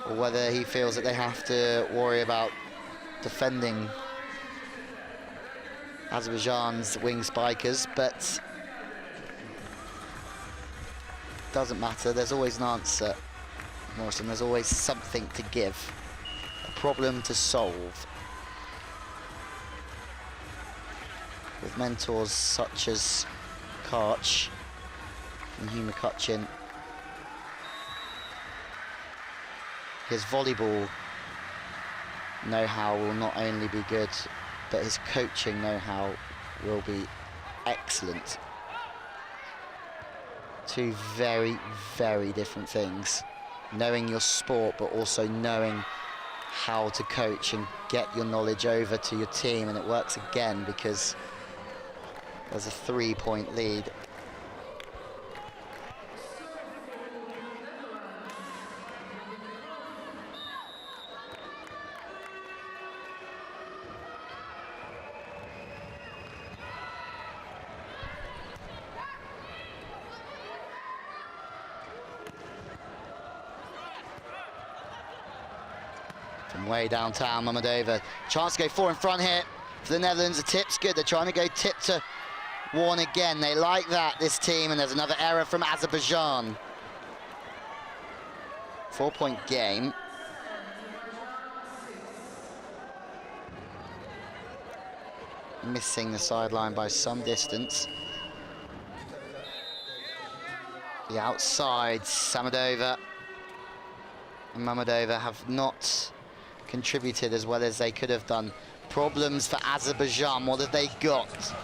or whether he feels that they have to worry about defending Azerbaijan's wing spikers, but doesn't matter. There's always an answer, Morrison. There's always something to give, a problem to solve. With mentors such as Karch and Hugh McCutcheon, his volleyball know-how will not only be good, but his coaching know-how will be excellent. Two very, very different things. Knowing your sport, but also knowing how to coach and get your knowledge over to your team. And it works again because there's a 3-point lead. From way downtown, Mamadova. Chance to go 4 in front here for the Netherlands. The tip's good. They're trying to go tip to 1 again. They like that, this team, and there's another error from Azerbaijan. 4-point game. missing the sideline by some distance. The outside, Samadova and Mammadova have not contributed as well as they could have done. Problems for Azerbaijan, what have they got?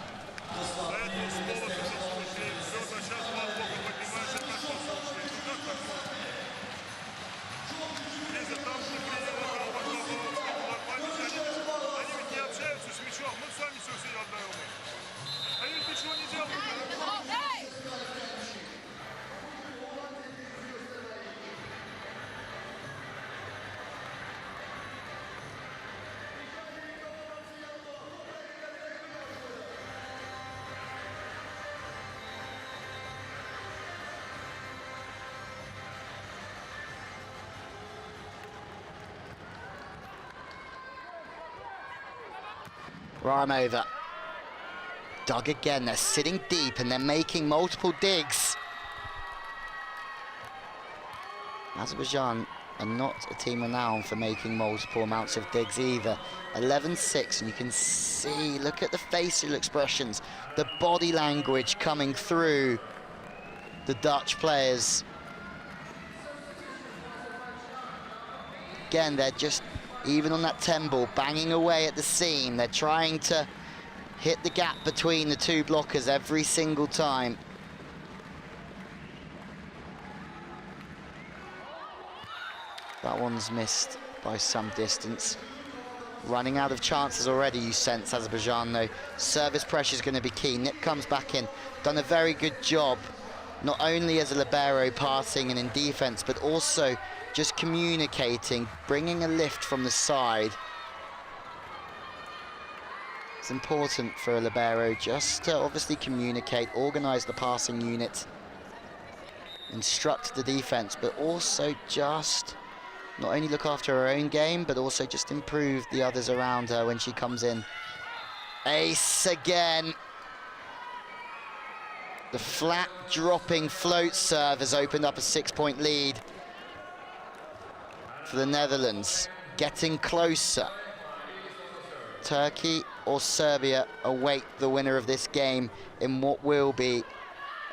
Ramova. Dug again, they're sitting deep and they're making multiple digs. Azerbaijan are not a team renowned for making multiple amounts of digs either. 11-6, and you can see, look at the facial expressions, the body language coming through the Dutch players. Again, they're just, even on that 10 ball, banging away at the seam. They're trying to hit the gap between the two blockers every single time. That one's missed by some distance. Running out of chances already, you sense, Azerbaijan, though. Service pressure is going to be key. Nip comes back in. Done a very good job, not only as a libero passing and in defense, but also just communicating, bringing a lift from the side. It's important for a libero just to obviously communicate, organize the passing unit, instruct the defense, but also just not only look after her own game, but also just improve the others around her when she comes in. Ace again. The flat dropping float serve has opened up a 6-point lead for the Netherlands. Getting closer. Turkey or Serbia await the winner of this game in what will be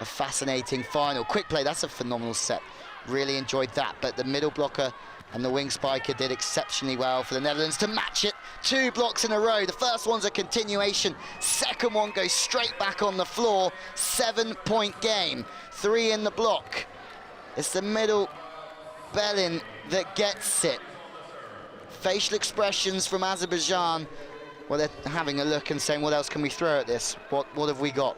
a fascinating final. Quick play, that's a phenomenal set. Really enjoyed that, but the middle blocker and the wing spiker did exceptionally well for the Netherlands to match it. 2 blocks in a row. The first one's a continuation. Second one goes straight back on the floor. 7-point game. 3 in the block. It's the middle Belin that gets it. Facial expressions from Azerbaijan. Well, they're having a look and saying, what else can we throw at this? What have we got?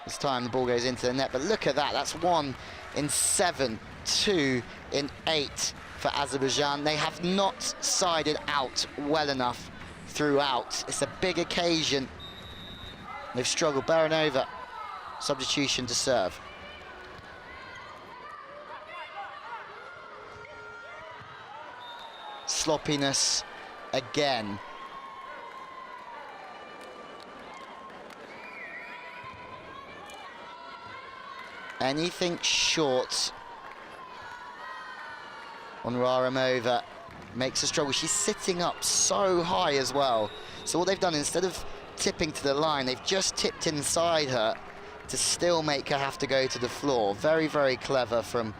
This time the ball goes into the net, but look at that. That's 1 in 7. 2 in 8 for Azerbaijan. They have not sided out well enough throughout. It's a big occasion. They've struggled. Baranova, substitution to serve. Sloppiness again. Anything short on Raramova makes a struggle. She's sitting up so high as well. So what they've done, instead of tipping to the line, they've just tipped inside her to still make her have to go to the floor. Very, very clever from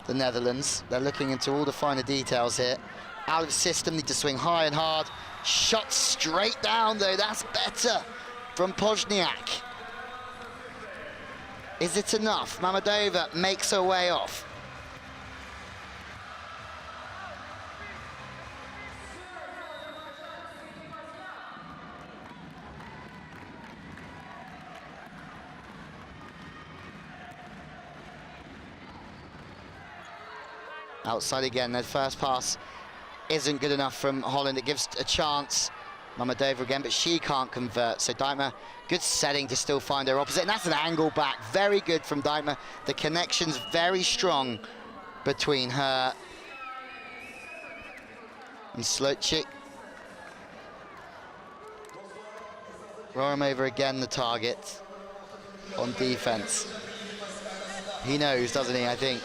the Netherlands. They're looking into all the finer details here. Out of system, need to swing high and hard. Shot straight down though, that's better from Pozniak. Is it enough? Mammadova makes her way off. Outside again, that first pass isn't good enough from Holland. It gives a chance. Mammadova again, but she can't convert. So Dijkma, good setting to still find her opposite. And that's an angle back. Very good from Dijkma. The connection's very strong between her and Slotchik. Raramova again the target on defense. He knows, doesn't he, I think.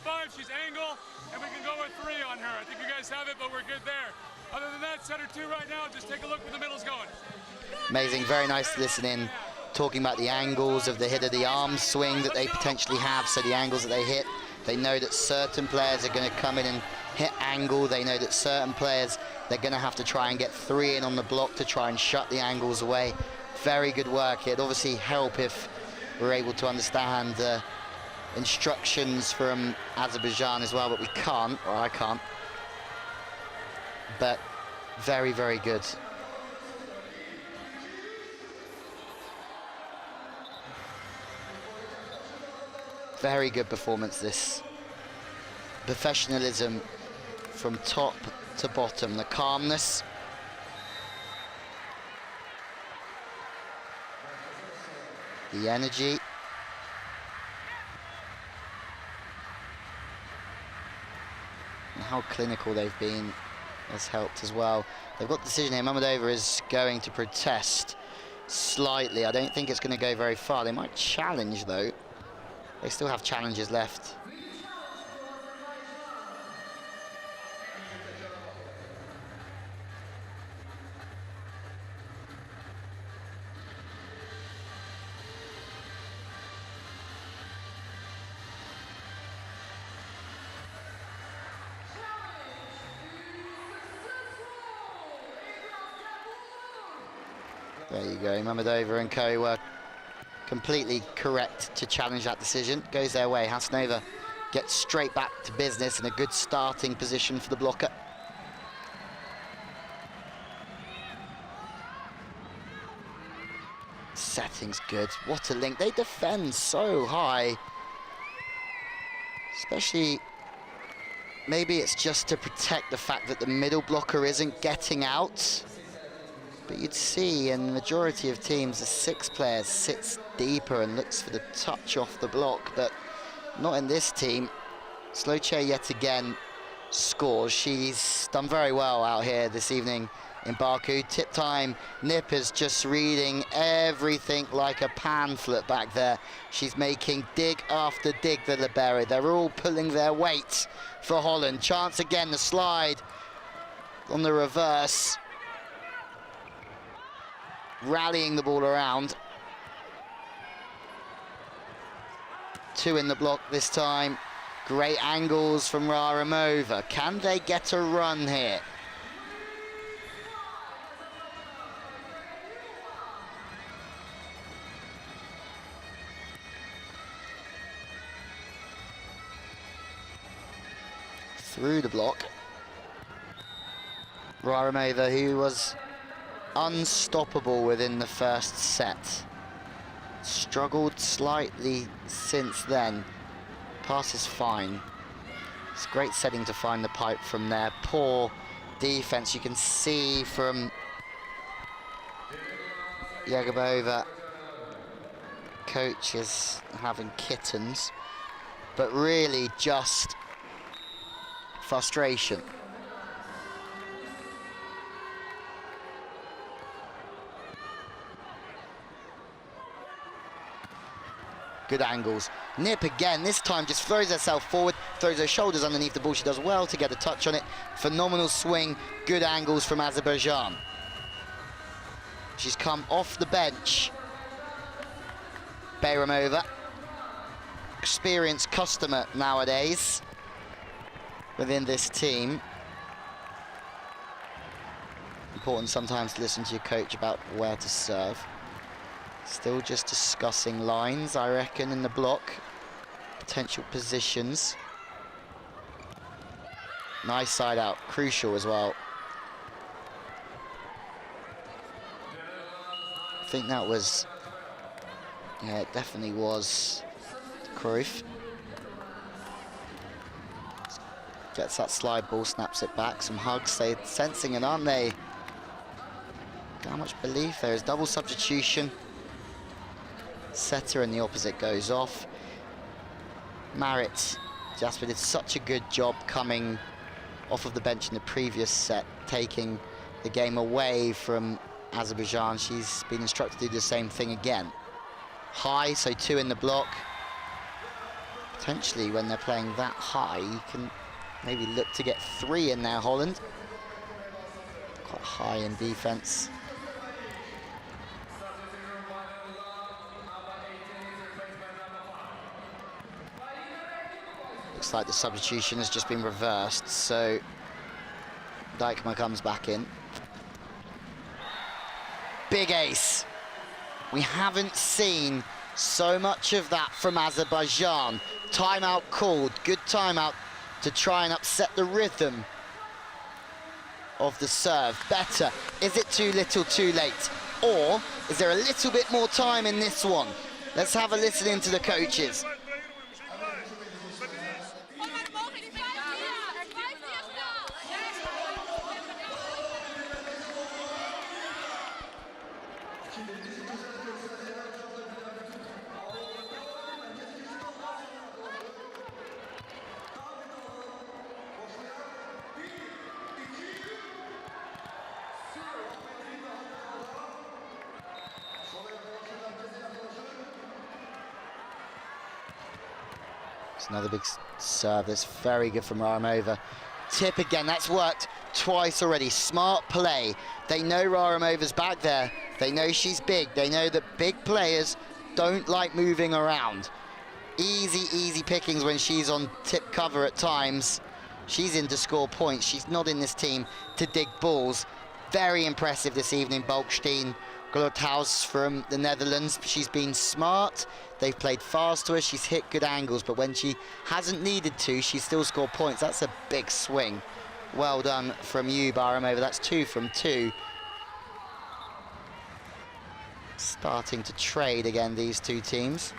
with 5, she's angle, and we can go with 3 on her. I think you guys have it, but we're good there. Other than that, center 2 right now, just take a look where the middle's going. Amazing, very nice to listen in, talking about the angles of the hit of the arm swing that they potentially have, so the angles that they hit. They know that certain players are going to come in and hit angle. They know that certain players, they're going to have to try and get 3 in on the block to try and shut the angles away. Very good work. It'd obviously help if we're able to understand instructions from Azerbaijan as well, but we can't, or I can't. But very, very good. Very good performance, this. Professionalism from top to bottom, the calmness. The energy. And how clinical they've been has helped as well. They've got the decision here. Mamedova is going to protest slightly. I don't think it's going to go very far. They might challenge, though. They still have challenges left. There you go, Mamedova and co were completely correct to challenge that decision. Goes their way. Hassanova gets straight back to business in a good starting position for the blocker. Setting's good. What a link. They defend so high. Especially, maybe it's just to protect the fact that the middle blocker isn't getting out. But you'd see in the majority of teams, the 6 players sits deeper and looks for the touch off the block, but not in this team. Sloche yet again scores. She's done very well out here this evening in Baku. Tip time, Nip is just reading everything like a pamphlet back there. She's making dig after dig, the libero. They're all pulling their weight for Holland. Chance again, the slide on the reverse. Rallying the ball around. 2 in the block this time. Great angles from Raramova. Can they get a run here? Through the block. Raramova, who was unstoppable within the first set. Struggled slightly since then. Pass is fine. It's a great setting to find the pipe from there. Poor defense. You can see from Yegobova, coach is having kittens, but really just frustration. Good angles. Nip again, this time just throws herself forward, throws her shoulders underneath the ball. She does well to get a touch on it. Phenomenal swing, good angles from Azerbaijan. She's come off the bench. Bayramova, experienced customer nowadays within this team. Important sometimes to listen to your coach about where to serve. Still just discussing lines, I reckon, in the block. Potential positions. Nice side out, crucial as well. I think that was, yeah, it definitely was Cruyff. Gets that slide ball, snaps it back, some hugs, they're sensing it, aren't they? How much belief there is, double substitution. Setter and the opposite goes off. Marit Jasper did such a good job coming off of the bench in the previous set, taking the game away from Azerbaijan. She's been instructed to do the same thing again. High, so 2 in the block. Potentially, when they're playing that high, you can maybe look to get 3 in there, Holland. Quite high in defense. Looks like the substitution has just been reversed, so Dijkma comes back in. Big ace. We haven't seen so much of that from Azerbaijan. Timeout called, good timeout to try and upset the rhythm of the serve. Better. Is it too little, too late? Or is there a little bit more time in this one? Let's have a listen into the coaches. It's another big serve. That's very good from Raramova. Tip again, that's worked twice already. Smart play. They know Raramova's back there. They know she's big. They know that big players don't like moving around. Easy pickings when she's on tip cover at times. She's in to score points. She's not in this team to dig balls. Very impressive this evening, Bolkestein. Glothaus from the Netherlands. She's been smart. They've played fast to her. She's hit good angles, but when she hasn't needed to, she's still scored points. That's a big swing. Well done from you, Raramova. That's 2 from 2. Starting to trade again, these two teams.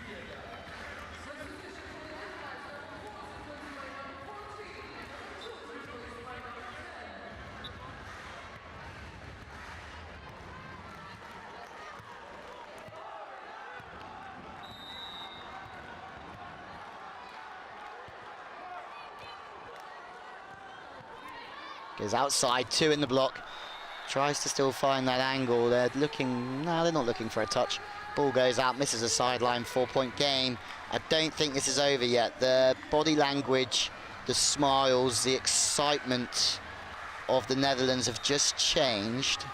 Goes outside, 2 in the block. Tries to still find that angle. They're looking, no, they're not looking for a touch. Ball goes out, misses a sideline, 4-point game. I don't think this is over yet. The body language, the smiles, the excitement of the Netherlands have just changed.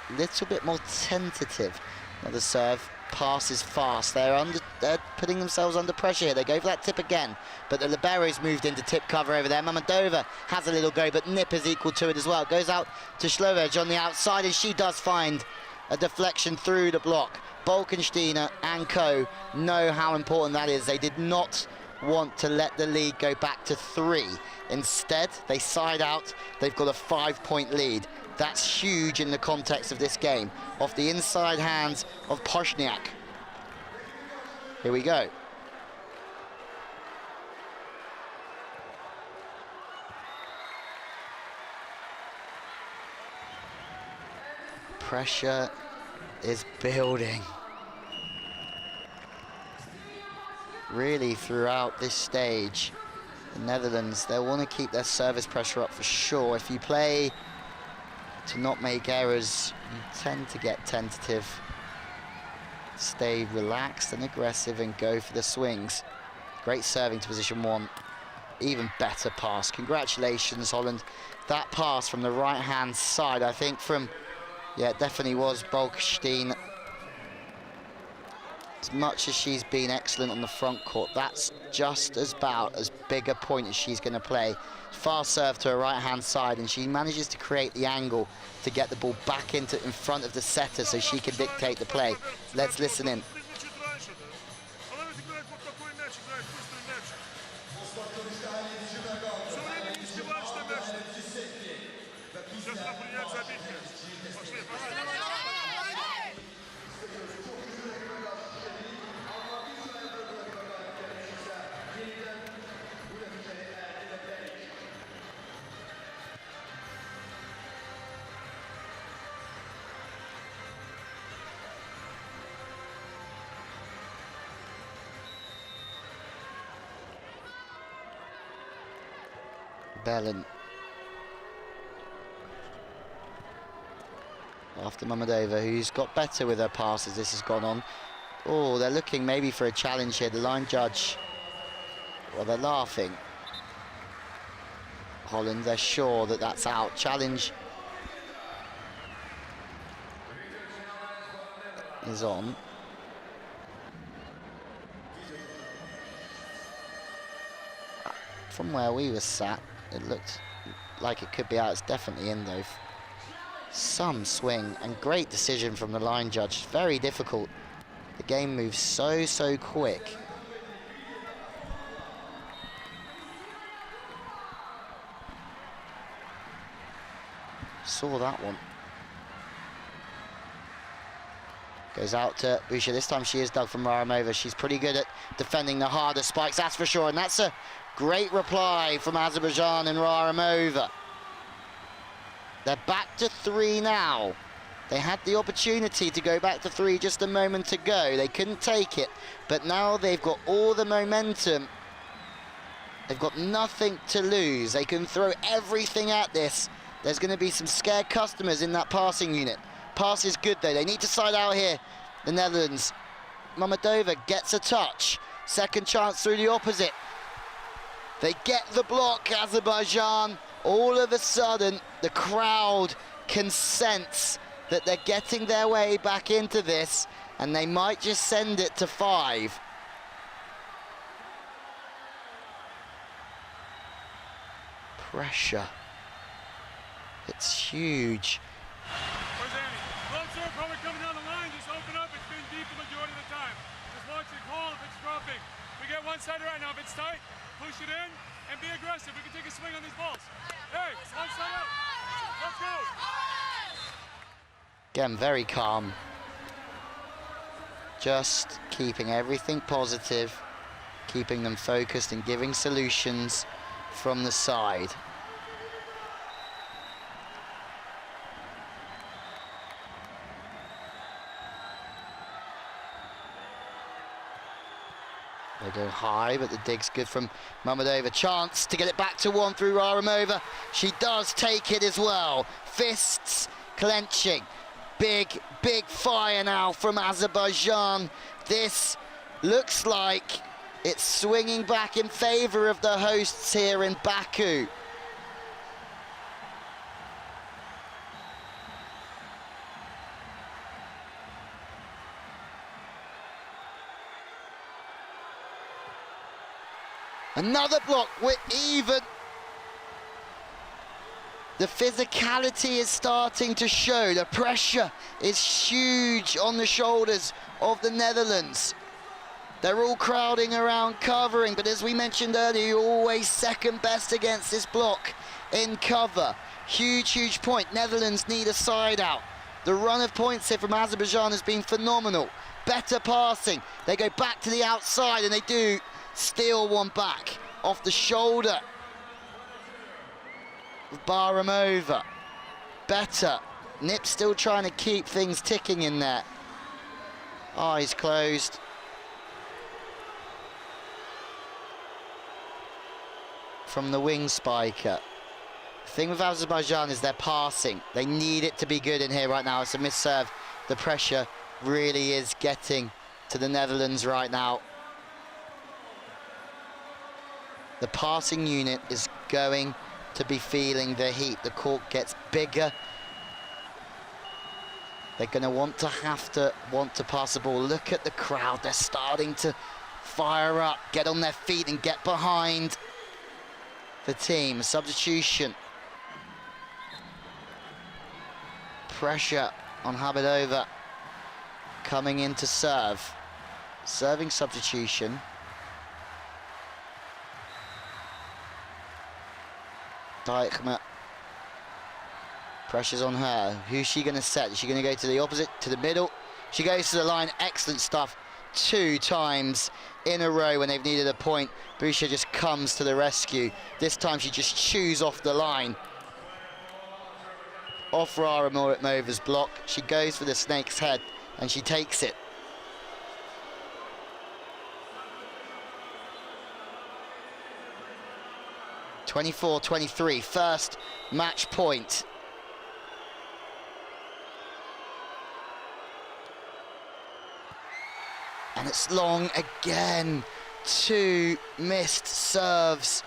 A little bit more tentative. Another serve, passes fast. They're putting themselves under pressure here. They go for that tip again, but the libero's moved into tip cover over there. Mammadova has a little go, but Nip is equal to it as well. Goes out to Slovej on the outside, and she does find a deflection through the block. Bolkestein and co know how important that is. They did not want to let the lead go back to 3. Instead, they side out. They've got a 5-point lead. That's huge in the context of this game. Off the inside hands of Poshniak. Here we go. Pressure is building. Really throughout this stage, the Netherlands, they'll want to keep their service pressure up for sure. If you play to not make errors, you tend to get tentative. Stay relaxed and aggressive and go for the swings. Great serving to position 1. Even better pass. Congratulations, Holland. That pass from the right-hand side, I think from, yeah, it definitely was Bolkestein. As much as she's been excellent on the front court, that's just about as big a point as she's going to play. Fast serve to her right-hand side, and she manages to create the angle to get the ball back in front of the setter so she can dictate the play. Let's listen in. Bellin. After Mammadova, who's got better with her passes, this has gone on. Oh, they're looking maybe for a challenge here. The line judge Well, they're laughing. Holland, they're sure that that's out. Challenge is on. From where we were sat, it looked like it could be out. It's definitely in though. Some swing and great decision from the line judge. Very difficult. The game moves so quick. Saw that one. Goes out to Busha. This time she is dug from Raramova. She's pretty good at defending the harder spikes, that's for sure. And that's a great reply from Azerbaijan and Raramova. They're back to 3 now. They had the opportunity to go back to 3 just a moment ago. They couldn't take it, but now they've got all the momentum. They've got nothing to lose. They can throw everything at this. There's going to be some scared customers in that passing unit. Pass is good though. They need to side out here, the Netherlands. Mammadova gets a touch. Second chance through the opposite. They get the block, Azerbaijan. All of a sudden, the crowd can sense that they're getting their way back into this, and they might just send it to 5. Pressure. It's huge. Where's Annie? Close serve, probably coming down the line. Just open up. It's been deep the majority of the time. Just watch it call if it's dropping. We get one side right now. If it's tight, push it in and be aggressive. We can take a swing on these balls. Hey, one side out. Let's go. Again, very calm. Just keeping everything positive, keeping them focused and giving solutions from the side. They go high, but the dig's good from Mammadova. Chance to get it back to 1 through Raramova. She does take it as well. Fists clenching. Big fire now from Azerbaijan. This looks like it's swinging back in favor of the hosts here in Baku. Another block, we're even. The physicality is starting to show. The pressure is huge on the shoulders of the Netherlands. They're all crowding around, covering, but as we mentioned earlier, you're always second best against this block in cover. Huge point. Netherlands need a side out. The run of points here from Azerbaijan has been phenomenal. Better passing. They go back to the outside and they do steal one back off the shoulder of Baramova. Better. Nip still trying to keep things ticking in there. Eyes closed. From the wing spiker. The thing with Azerbaijan is their passing. They need it to be good in here right now. It's a miss serve. The pressure really is getting to the Netherlands right now. The passing unit is going to be feeling the heat. The court gets bigger. They're going to want to pass the ball. Look at the crowd. They're starting to fire up, get on their feet and get behind the team. Substitution. Pressure on Habidova coming in to serve. Serving substitution. Deichmann. Pressure's on her. Who's she going to set? Is she going to go to the opposite, to the middle? She goes to the line. Excellent stuff. 2 times in a row when they've needed a point. Busha just comes to the rescue. This time she just chews off the line. Off Raramova's block. She goes for the snake's head and she takes it. (24-23), first match point. And it's long again. 2 missed serves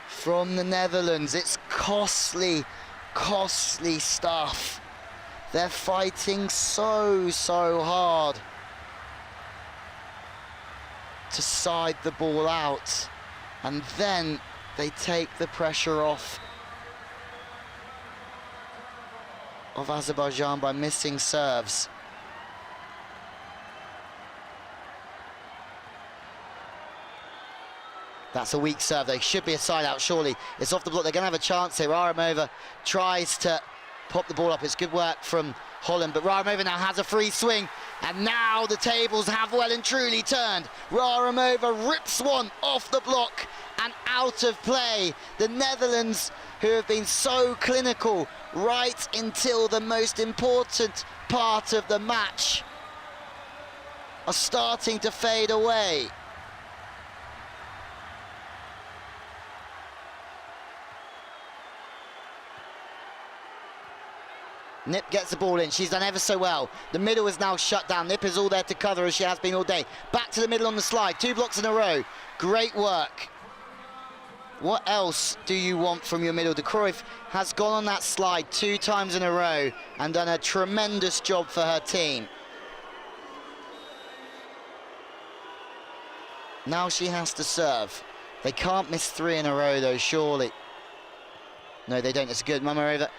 from the Netherlands. It's costly, costly stuff. They're fighting so hard to side the ball out, and then they take the pressure off of Azerbaijan by missing serves. That's a weak serve. They should be a side out, surely. It's off the block. They're going to have a chance here. Aramova tries to pop the ball up. It's good work from Holland, but Raramova now has a free swing, and now the tables have well and truly turned. Raramova rips one off the block and out of play. The Netherlands, who have been so clinical right until the most important part of the match, are starting to fade away. Nip gets the ball in. She's done ever so well. The middle is now shut down. Nip is all there to cover, as she has been all day. Back to the middle on the slide. 2 blocks in a row. Great work. What else do you want from your middle? De Cruyff has gone on that slide 2 times in a row and done a tremendous job for her team. Now she has to serve. They can't miss 3 in a row though, surely. No, they don't. It's good. Mamarova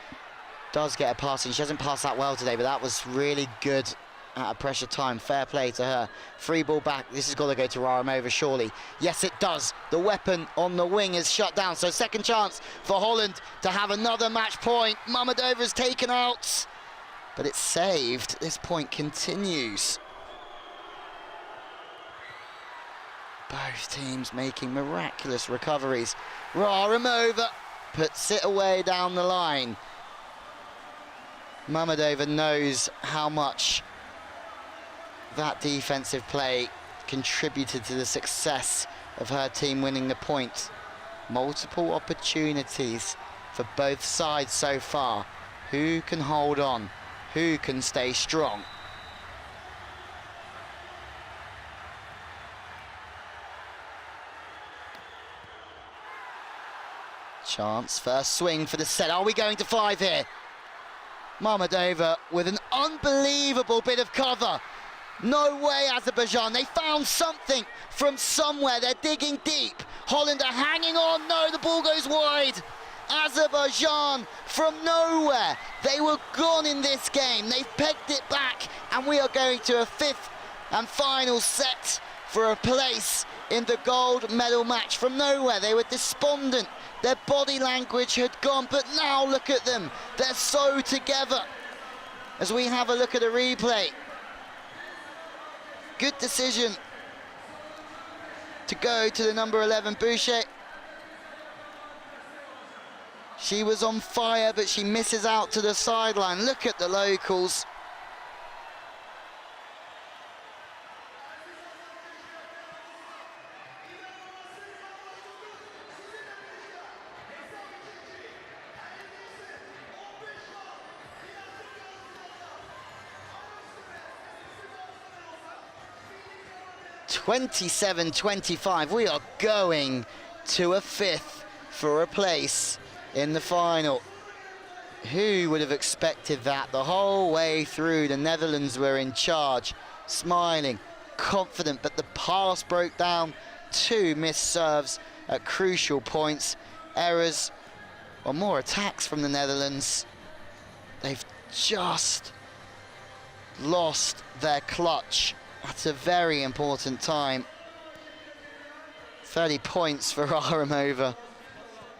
does get a pass, and she hasn't passed that well today, but that was really good at a pressure time. Fair play to her. Free ball back. This has got to go to Raramova, surely. Yes, it does. The weapon on the wing is shut down, so second chance for Holland to have another match point. Mammadova is taken out, but it's saved. This point continues. Both teams making miraculous recoveries. Raramova puts it away down the line. Mammadova knows how much that defensive play contributed to the success of her team winning the point. Multiple opportunities for both sides so far. Who can hold on? Who can stay strong? Chance, first swing for the set. Are we going to 5 here? Mammadova with an unbelievable bit of cover. No way, Azerbaijan. They found something from somewhere. They're digging deep. Holland are hanging on. No, the ball goes wide. Azerbaijan from nowhere. They were gone in this game. They've pegged it back, and we are going to a 5th and final set for a place in the gold medal match. From nowhere, they were despondent. Their body language had gone, but now look at them. They're so together. As we have a look at a replay. Good decision to go to the number 11, Boucher. She was on fire, but she misses out to the sideline. Look at the locals. (27-25). We are going to a 5th for a place in the final. Who would have expected that? The whole way through, the Netherlands were in charge, smiling, confident, but the pass broke down. 2 missed serves at crucial points. Errors or more attacks from the Netherlands. They've just lost their clutch at a very important time. 30 points for Aramova.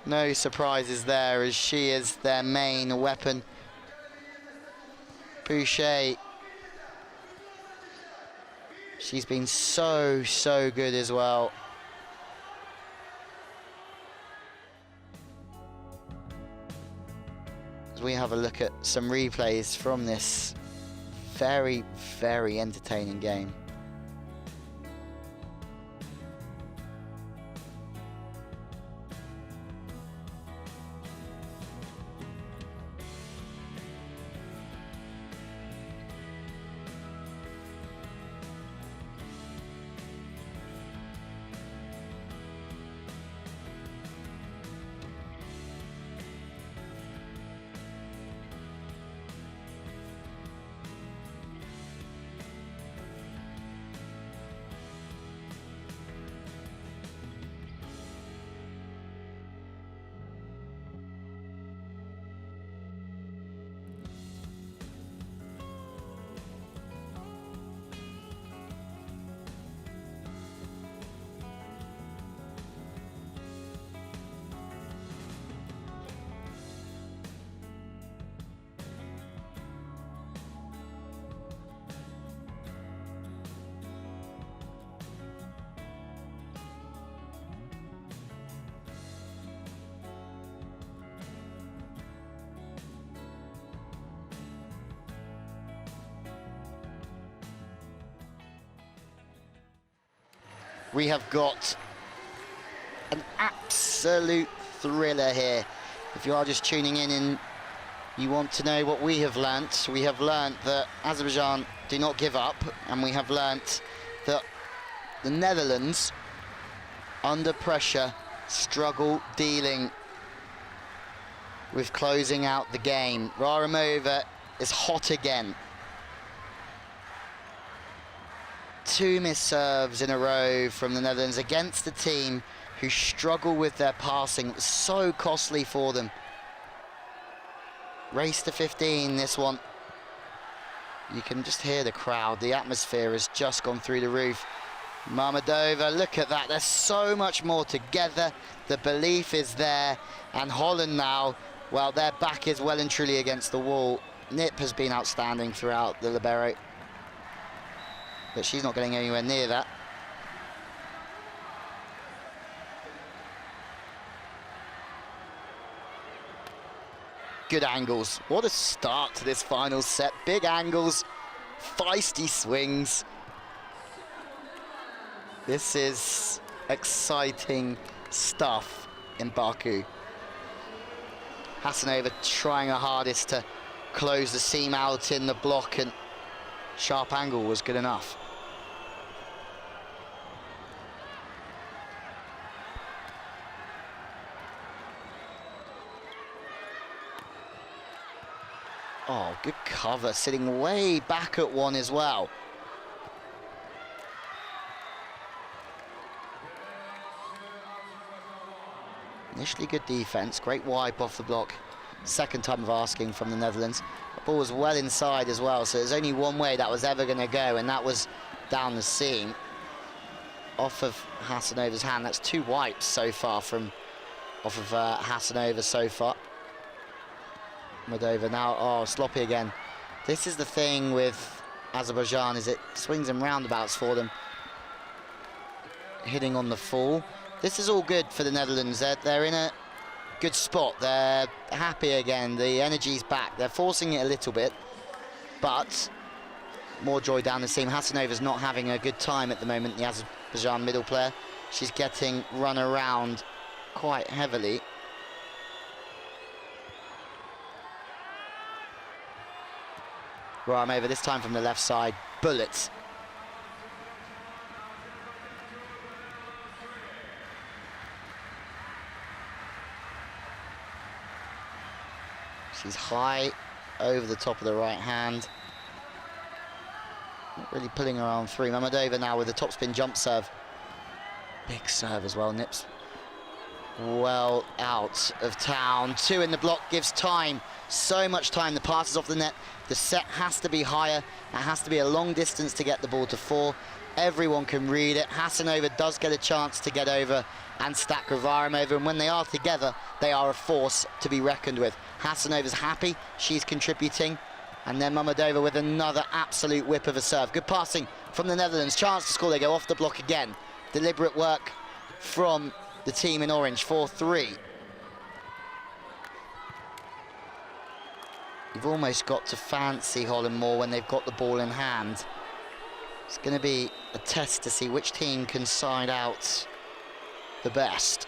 No surprises there, as she is their main weapon. Boucher, she's been so good as well. As we have a look at some replays from this very entertaining game. We have got an absolute thriller here. If you are just tuning in and you want to know what we have learnt that Azerbaijan do not give up, and we have learnt that the Netherlands, under pressure, struggle dealing with closing out the game. Raramova is hot again. 2 missed serves in a row from the Netherlands against a team who struggle with their passing. It was so costly for them. Race to 15, this one. You can just hear the crowd. The atmosphere has just gone through the roof. Mammadova, look at that. There's so much more together. The belief is there. And Holland now, well, their back is well and truly against the wall. Nip has been outstanding throughout the libero, but she's not getting anywhere near that. Good angles. What a start to this final set. Big angles, feisty swings. This is exciting stuff in Baku. Hasanova trying her hardest to close the seam out in the block, and sharp angle was good enough. Oh, good cover, sitting way back at one as well. Initially good defense, great wipe off the block. Second time of asking from the Netherlands. The ball was well inside as well, so there's only one way that was ever going to go, and that was down the seam. Off of Hasanova's hand. That's 2 wipes so far off of Hasanova so far. Moldova now, oh, sloppy again. This is the thing with Azerbaijan, is it swings and roundabouts for them. Hitting on the full. This is all good for the Netherlands. They're in a good spot. They're happy again. The energy's back. They're forcing it a little bit, but more joy down the seam. Hasanova's not having a good time at the moment, the Azerbaijan middle player. She's getting run around quite heavily. Raramova this time from the left side. Bullets. She's high over the top of the right hand. Not really pulling her arm through. Mammadova now with the topspin jump serve. Big serve as well. Nips well out of town. 2 in the block gives time. So much time. The pass is off the net. The set has to be higher. It has to be a long distance to get the ball to 4. Everyone can read it. Hasanova does get a chance to get over and stack with Raramova, and when they are together, they are a force to be reckoned with. Hasanova's happy, she's contributing, and then Mammadova with another absolute whip of a serve. Good passing from the Netherlands, chance to score. They go off the block again. Deliberate work from the team in orange, 4-3. You've almost got to fancy Holland more when they've got the ball in hand. It's going to be a test to see which team can side out the best.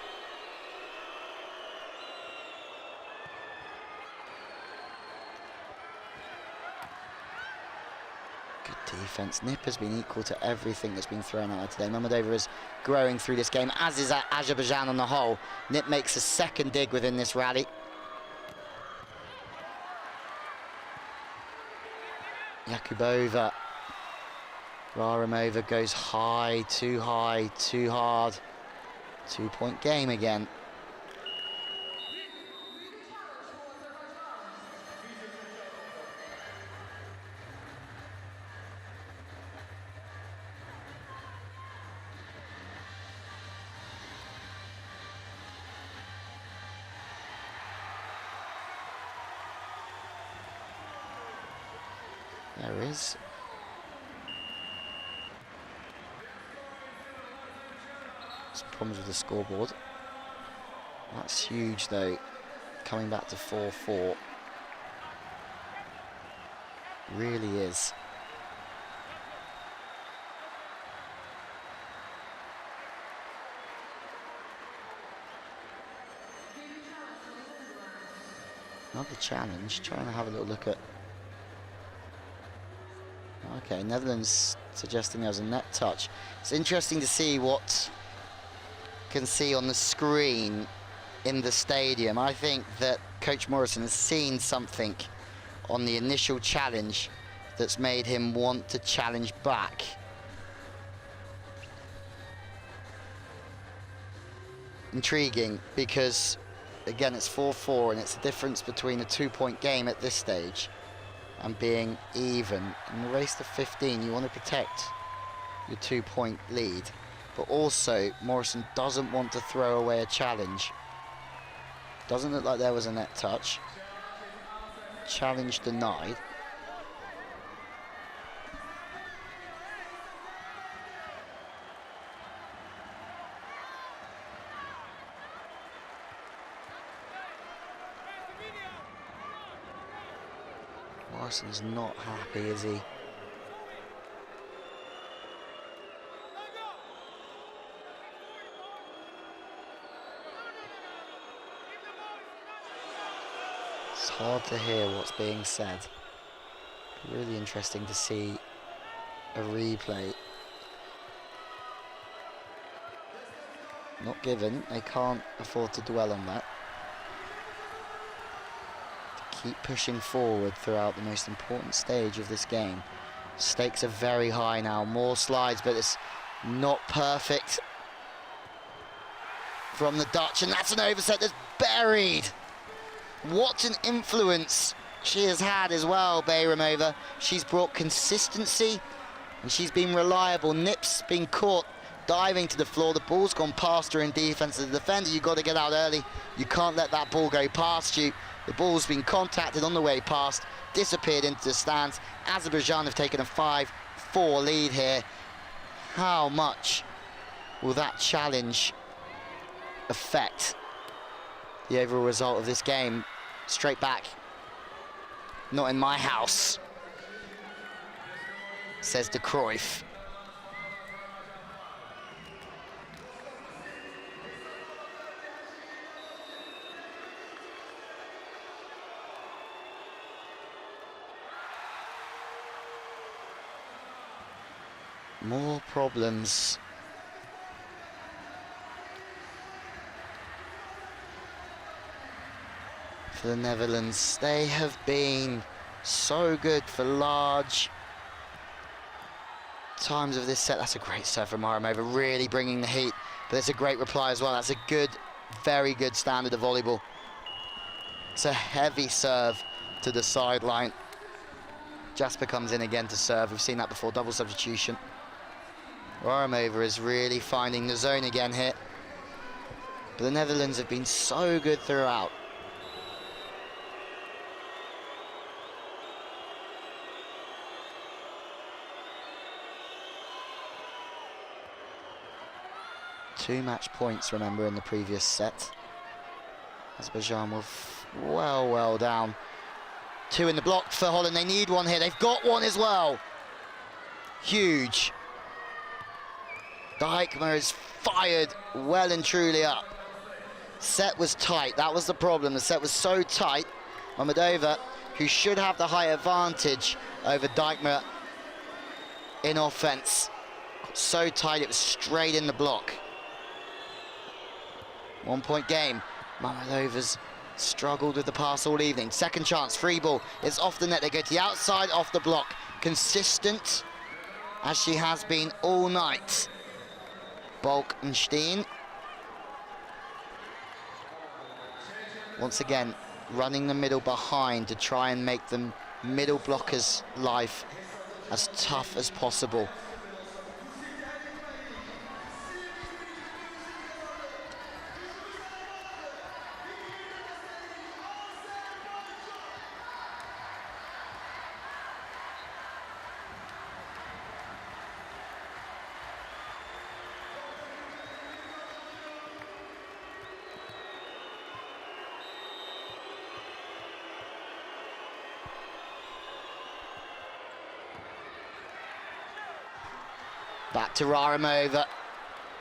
Good defense. Nip has been equal to everything that's been thrown at her today. Mammadova is growing through this game, as is Azerbaijan on the whole. Nip makes a second dig within this rally. Yakubova. Raramova goes high, too hard. 2-point game again. There is. Some problems with the scoreboard. That's huge though, coming back to 4-4. Really is. Another challenge, trying to have a little look at... Okay, Netherlands suggesting there was a net touch. It's interesting to see what can see on the screen in the stadium. I think that Coach Morrison has seen something on the initial challenge that's made him want to challenge back. Intriguing, because again it's 4-4 and it's the difference between a 2-point game at this stage and being even. In the race to 15 you want to protect your 2-point lead, but also Morrison doesn't want to throw away a challenge. Doesn't look like there was a net touch. Challenge denied. Morrison's not happy, is he? It's hard to hear what's being said. Really interesting to see a replay. Not given, they can't afford to dwell on that. Keep pushing forward throughout the most important stage of this game. Stakes are very high now. More slides, but it's not perfect from the Dutch, and that's an overset that's buried. What an influence she has had as well, Bayramova. She's brought consistency and she's been reliable. Nips been caught diving to the floor. The ball's gone past her in defense. As a defender, you've got to get out early. You can't let that ball go past you. The ball's been contacted on the way past, disappeared into the stands. Azerbaijan have taken a 5-4 lead here. How much will that challenge affect the overall result of this game? Straight back. Not in my house, says De Cruyff. More problems for the Netherlands. They have been so good for large times of this set. That's a great serve from Bayramova, really bringing the heat, but it's a great reply as well. That's a good, very good standard of volleyball. It's a heavy serve to the sideline. Jasper comes in again to serve. We've seen that before, double substitution. Bayramova is really finding the zone again here. But the Netherlands have been so good throughout. Two match points, remember, in the previous set. Azerbaijan will well down. Two in the block for Holland. They need one here. They've got one as well. Huge. Dijkma is fired well and truly up. Set was tight. That was the problem. The set was so tight. Mammadova, who should have the high advantage over Dijkma in offense, so tight it was straight in the block. 1 point game. Mammadova's struggled with the pass all evening. Second chance, free ball. It's off the net. They go to the outside, off the block. Consistent as she has been all night. Bolkenstein. Once again, running the middle behind to try and make the middle blockers' life as tough as possible. Back to Bayramova,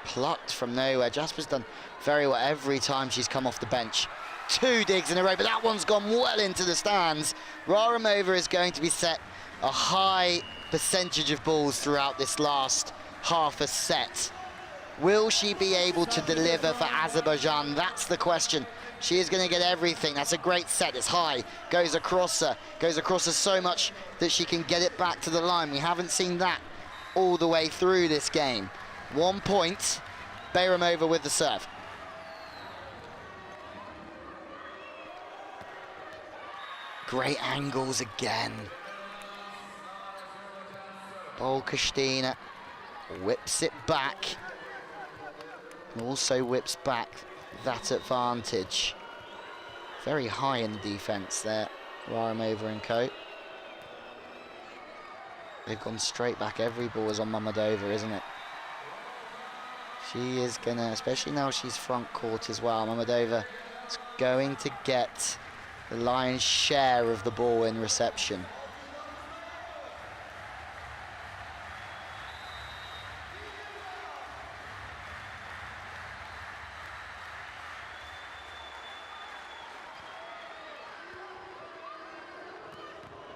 plucked from nowhere. Jasper's done very well every time she's come off the bench. 2 digs in a row, but that one's gone well into the stands. Raramova is going to be set a high percentage of balls throughout this last half a set. Will she be able to deliver for Azerbaijan? That's the question. She is going to get everything. That's a great set. It's high, goes across her so much that she can get it back to the line. We haven't seen that all the way through this game. 1 point, Bayramova with the serve. Great angles again. Bolkestein whips it back. And also whips back that advantage. Very high in the defence there, Raramova and co. They've gone straight back. Every ball is on Mammadova, isn't it? She is gonna, especially now she's front court as well, Mammadova is going to get the lion's share of the ball in reception.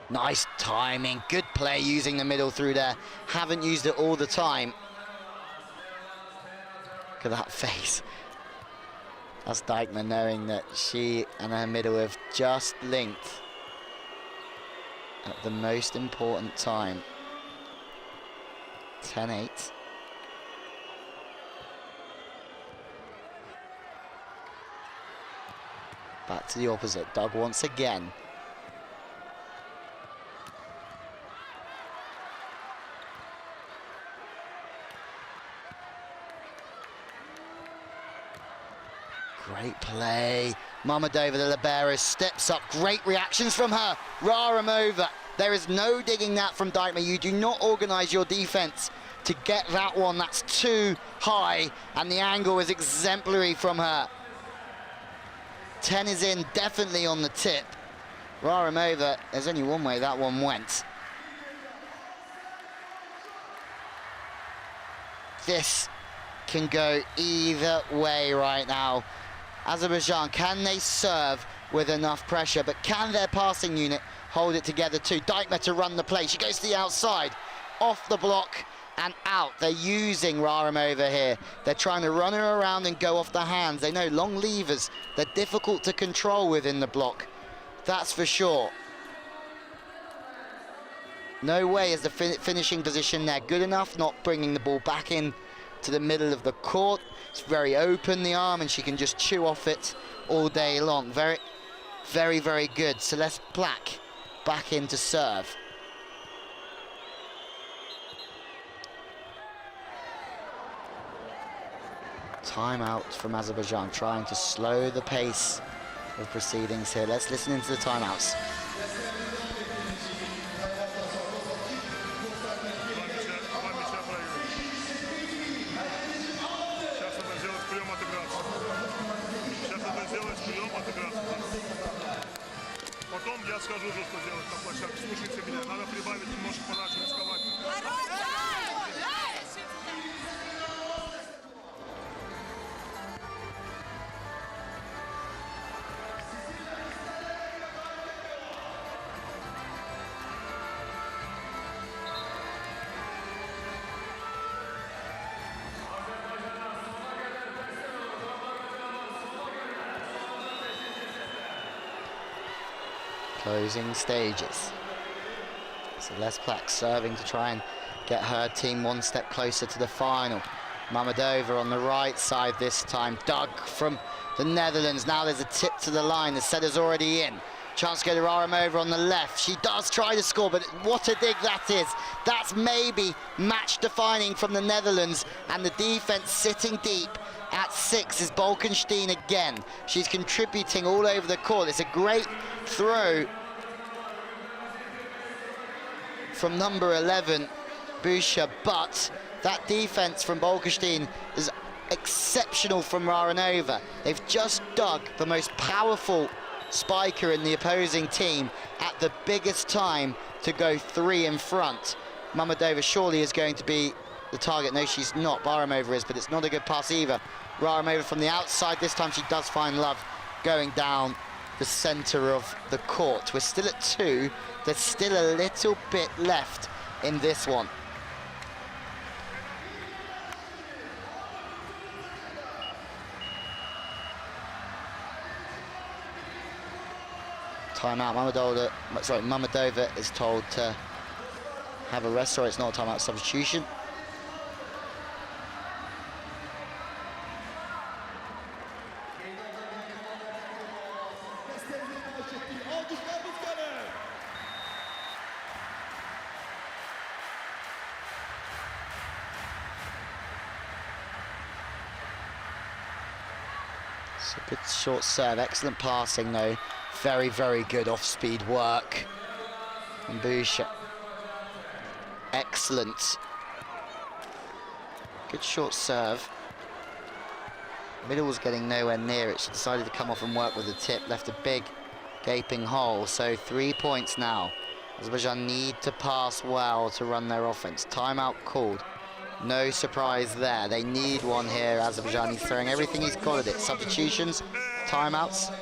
Nice timing, good play using the middle through there. Haven't used it all the time. Look at that face. That's Dijkman knowing that she and her middle have just linked at the most important time. 10-8. Back to the opposite, Doug once again. Great play. Mammadova, the libero, steps up. Great reactions from her. Raramova. There is no digging that from Dijkman. You do not organise your defence to get that one. That's too high, and the angle is exemplary from her. 10 is in, definitely on the tip. Raramova, there's only one way that one went. This can go either way right now. Azerbaijan, can they serve with enough pressure? But can their passing unit hold it together too? Dijkman to run the play. She goes to the outside, off the block and out. They're using Raramova here. They're trying to run her around and go off the hands. They know long levers, they're difficult to control within the block. That's for sure. No way is the finishing position there good enough, not bringing the ball back in to the middle of the court. It's very open, the arm, and she can just chew off it all day long. Very, very, very good. Celeste Plack back in to serve. Timeout from Azerbaijan, trying to slow the pace of proceedings here. Let's listen into the timeouts. Потом я скажу уже, что делать на площадке. Слушайте меня, надо прибавить немножко подачу, рисковать. Closing stages. Celeste Plack serving to try and get her team one step closer to the final. Mammadova on the right side this time. Doug from the Netherlands. Now there's a tip to the line. The setter's already in. Chance to go to Raramova on the left. She does try to score, but what a dig that is. That's maybe match defining from the Netherlands, and the defense sitting deep at 6 is Bolkestein again. She's contributing all over the court. It's a great throw from number 11, Busha, but that defense from Bolkestein is exceptional from Raranova. They've just dug the most powerful spiker in the opposing team at the biggest time to go 3 in front. Mammadova surely is going to be the target. No, she's not. Bayramova is, but it's not a good pass either. Raramova from the outside. This time she does find love going down the centre of the court. We're still at 2. There's still a little bit left in this one. Timeout. Mammadova is told to have a rest, or it's not a timeout, substitution. It's a good short serve, excellent passing though. Very, very good off-speed work. And Busha. Excellent. Good short serve. Middle was getting nowhere near it. She decided to come off and work with the tip. Left a big gaping hole. So 3 points now. Azerbaijan need to pass well to run their offense. Timeout called. No surprise there. They need one here. Azerbaijan, he's throwing everything he's got at it. Substitutions, timeouts.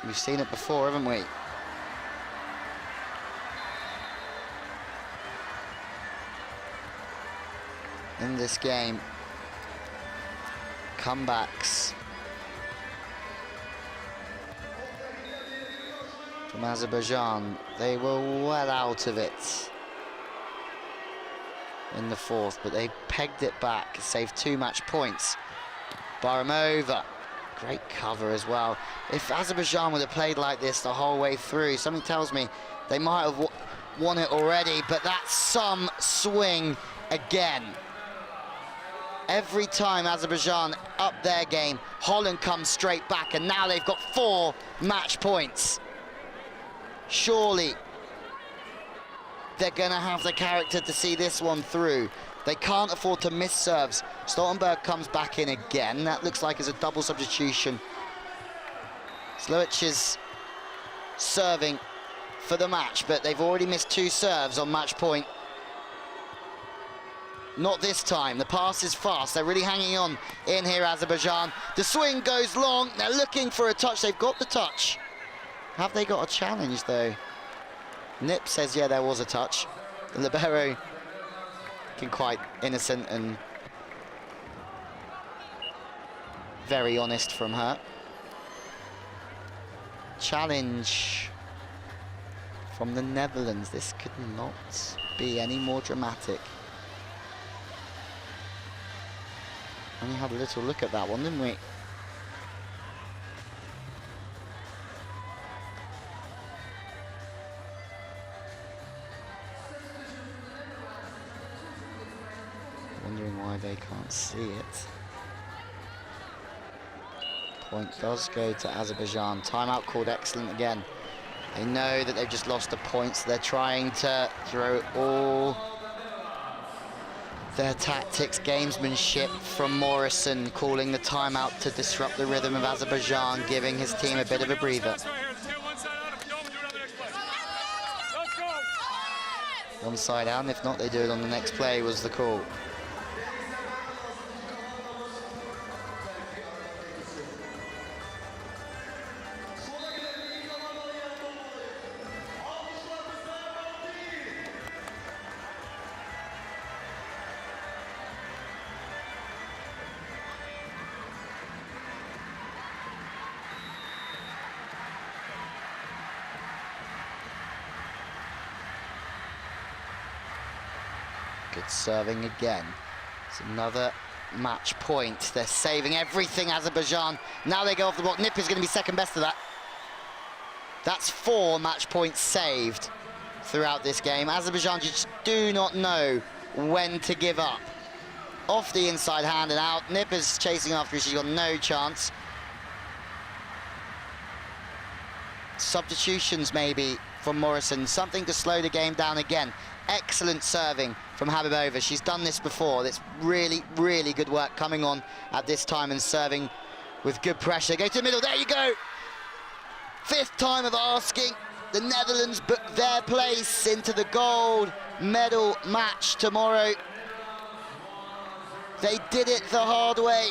We've seen it before, haven't we? In this game, comebacks from Azerbaijan. They were well out of it in the fourth, but they pegged it back, saved 2 match points. Baramova, great cover as well. If Azerbaijan would have played like this the whole way through, something tells me they might have won it already, but that's some swing again. Every time Azerbaijan up their game, Holland comes straight back, and now they've got 4 match points. Surely they're going to have the character to see this one through. They can't afford to miss serves. Stoltenberg comes back in again. That looks like it's a double substitution. Slovic is serving for the match, but they've already missed 2 serves on match point. Not this time. The pass is fast. They're really hanging on in here, Azerbaijan. The swing goes long. They're looking for a touch. They've got the touch. Have they got a challenge, though? Nip says, yeah, there was a touch. The libero looking quite innocent and very honest from her. Challenge from the Netherlands. This could not be any more dramatic. Only had a little look at that one, didn't we? Wondering why they can't see it. Point does go to Azerbaijan. Timeout called, excellent again. They know that they've just lost a point, so they're trying to throw all their tactics, gamesmanship from Morrison, calling the timeout to disrupt the rhythm of Azerbaijan, giving his team a bit of a breather. One side out, and if not, they do it on the next play, was the call. Good serving again. It's another match point. They're saving everything, Azerbaijan. Now they go off the block. Nip is going to be second best to that. That's 4 match points saved throughout this game. Azerbaijan just do not know when to give up. Off the inside hand and out. Nip is chasing after her. She's got no chance. Substitutions maybe from Morrison. Something to slow the game down again. Excellent serving from Habibova. She's done this before. It's really, really good work coming on at this time and serving with good pressure. Go to the middle, there you go. Fifth time of asking. The Netherlands book their place into the gold medal match tomorrow. They did it the hard way,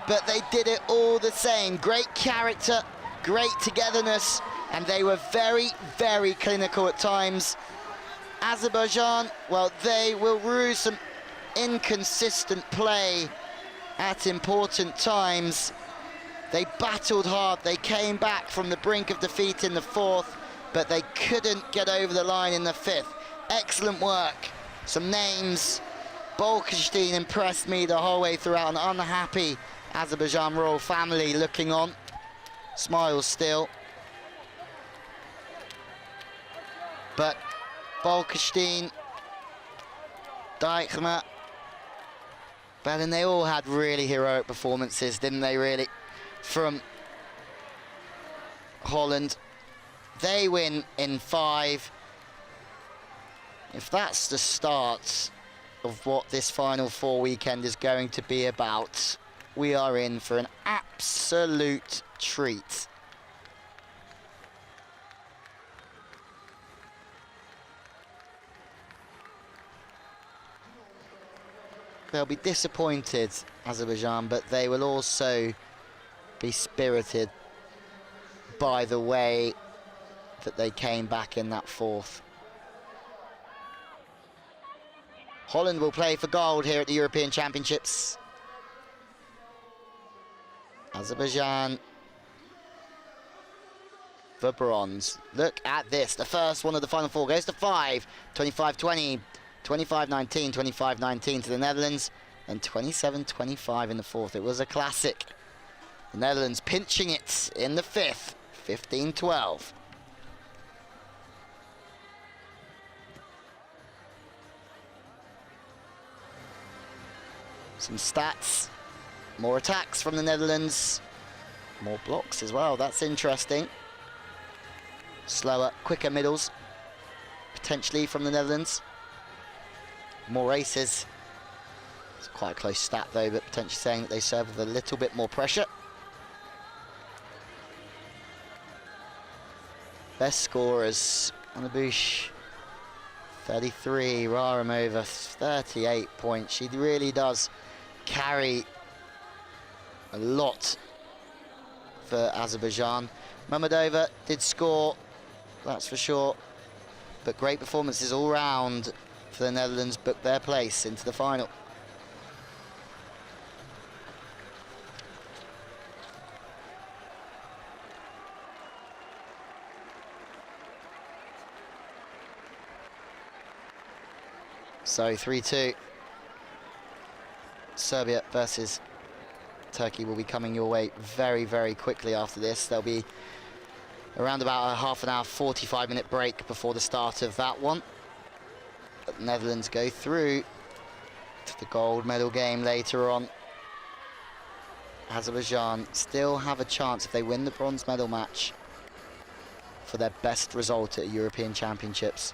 but they did it all the same. Great character, great togetherness, and they were very, very clinical at times. Azerbaijan, well, they will rue some inconsistent play at important times. They battled hard, they came back from the brink of defeat in the fourth, but they couldn't get over the line in the fifth. Excellent work. Some names. Bolkestein impressed me the whole way throughout. An unhappy Azerbaijan royal family looking on. Smiles still. But Bolkestein, Dijkema, but then they all had really heroic performances, didn't they, really? From Holland. They win in 5. If that's the start of what this Final Four weekend is going to be about, we are in for an absolute treat. They'll be disappointed, Azerbaijan, but they will also be spirited by the way that they came back in that fourth. Holland will play for gold here at the European Championships. Azerbaijan for bronze. Look at this. The first one of the Final Four goes to 5. 25-20, 25-19, 25-19 to the Netherlands, and 27-25 in the fourth. It was a classic. The Netherlands pinching it in the fifth, 15-12. Some stats, more attacks from the Netherlands, more blocks as well, that's interesting. Slower, quicker middles, potentially from the Netherlands. More aces. It's quite a close stat though, but potentially saying that they serve with a little bit more pressure. Best scorers, Anabush, 33, Raramova, 38 points. She really does carry a lot for Azerbaijan. Mammadova did score, that's for sure, but great performances all round for the Netherlands, booked their place into the final. So 3-2. Serbia versus Turkey will be coming your way very, very quickly after this. There'll be around about a half an hour, 45-minute break before the start of that one. But the Netherlands go through to the gold medal game later on. Azerbaijan still have a chance if they win the bronze medal match for their best result at European Championships.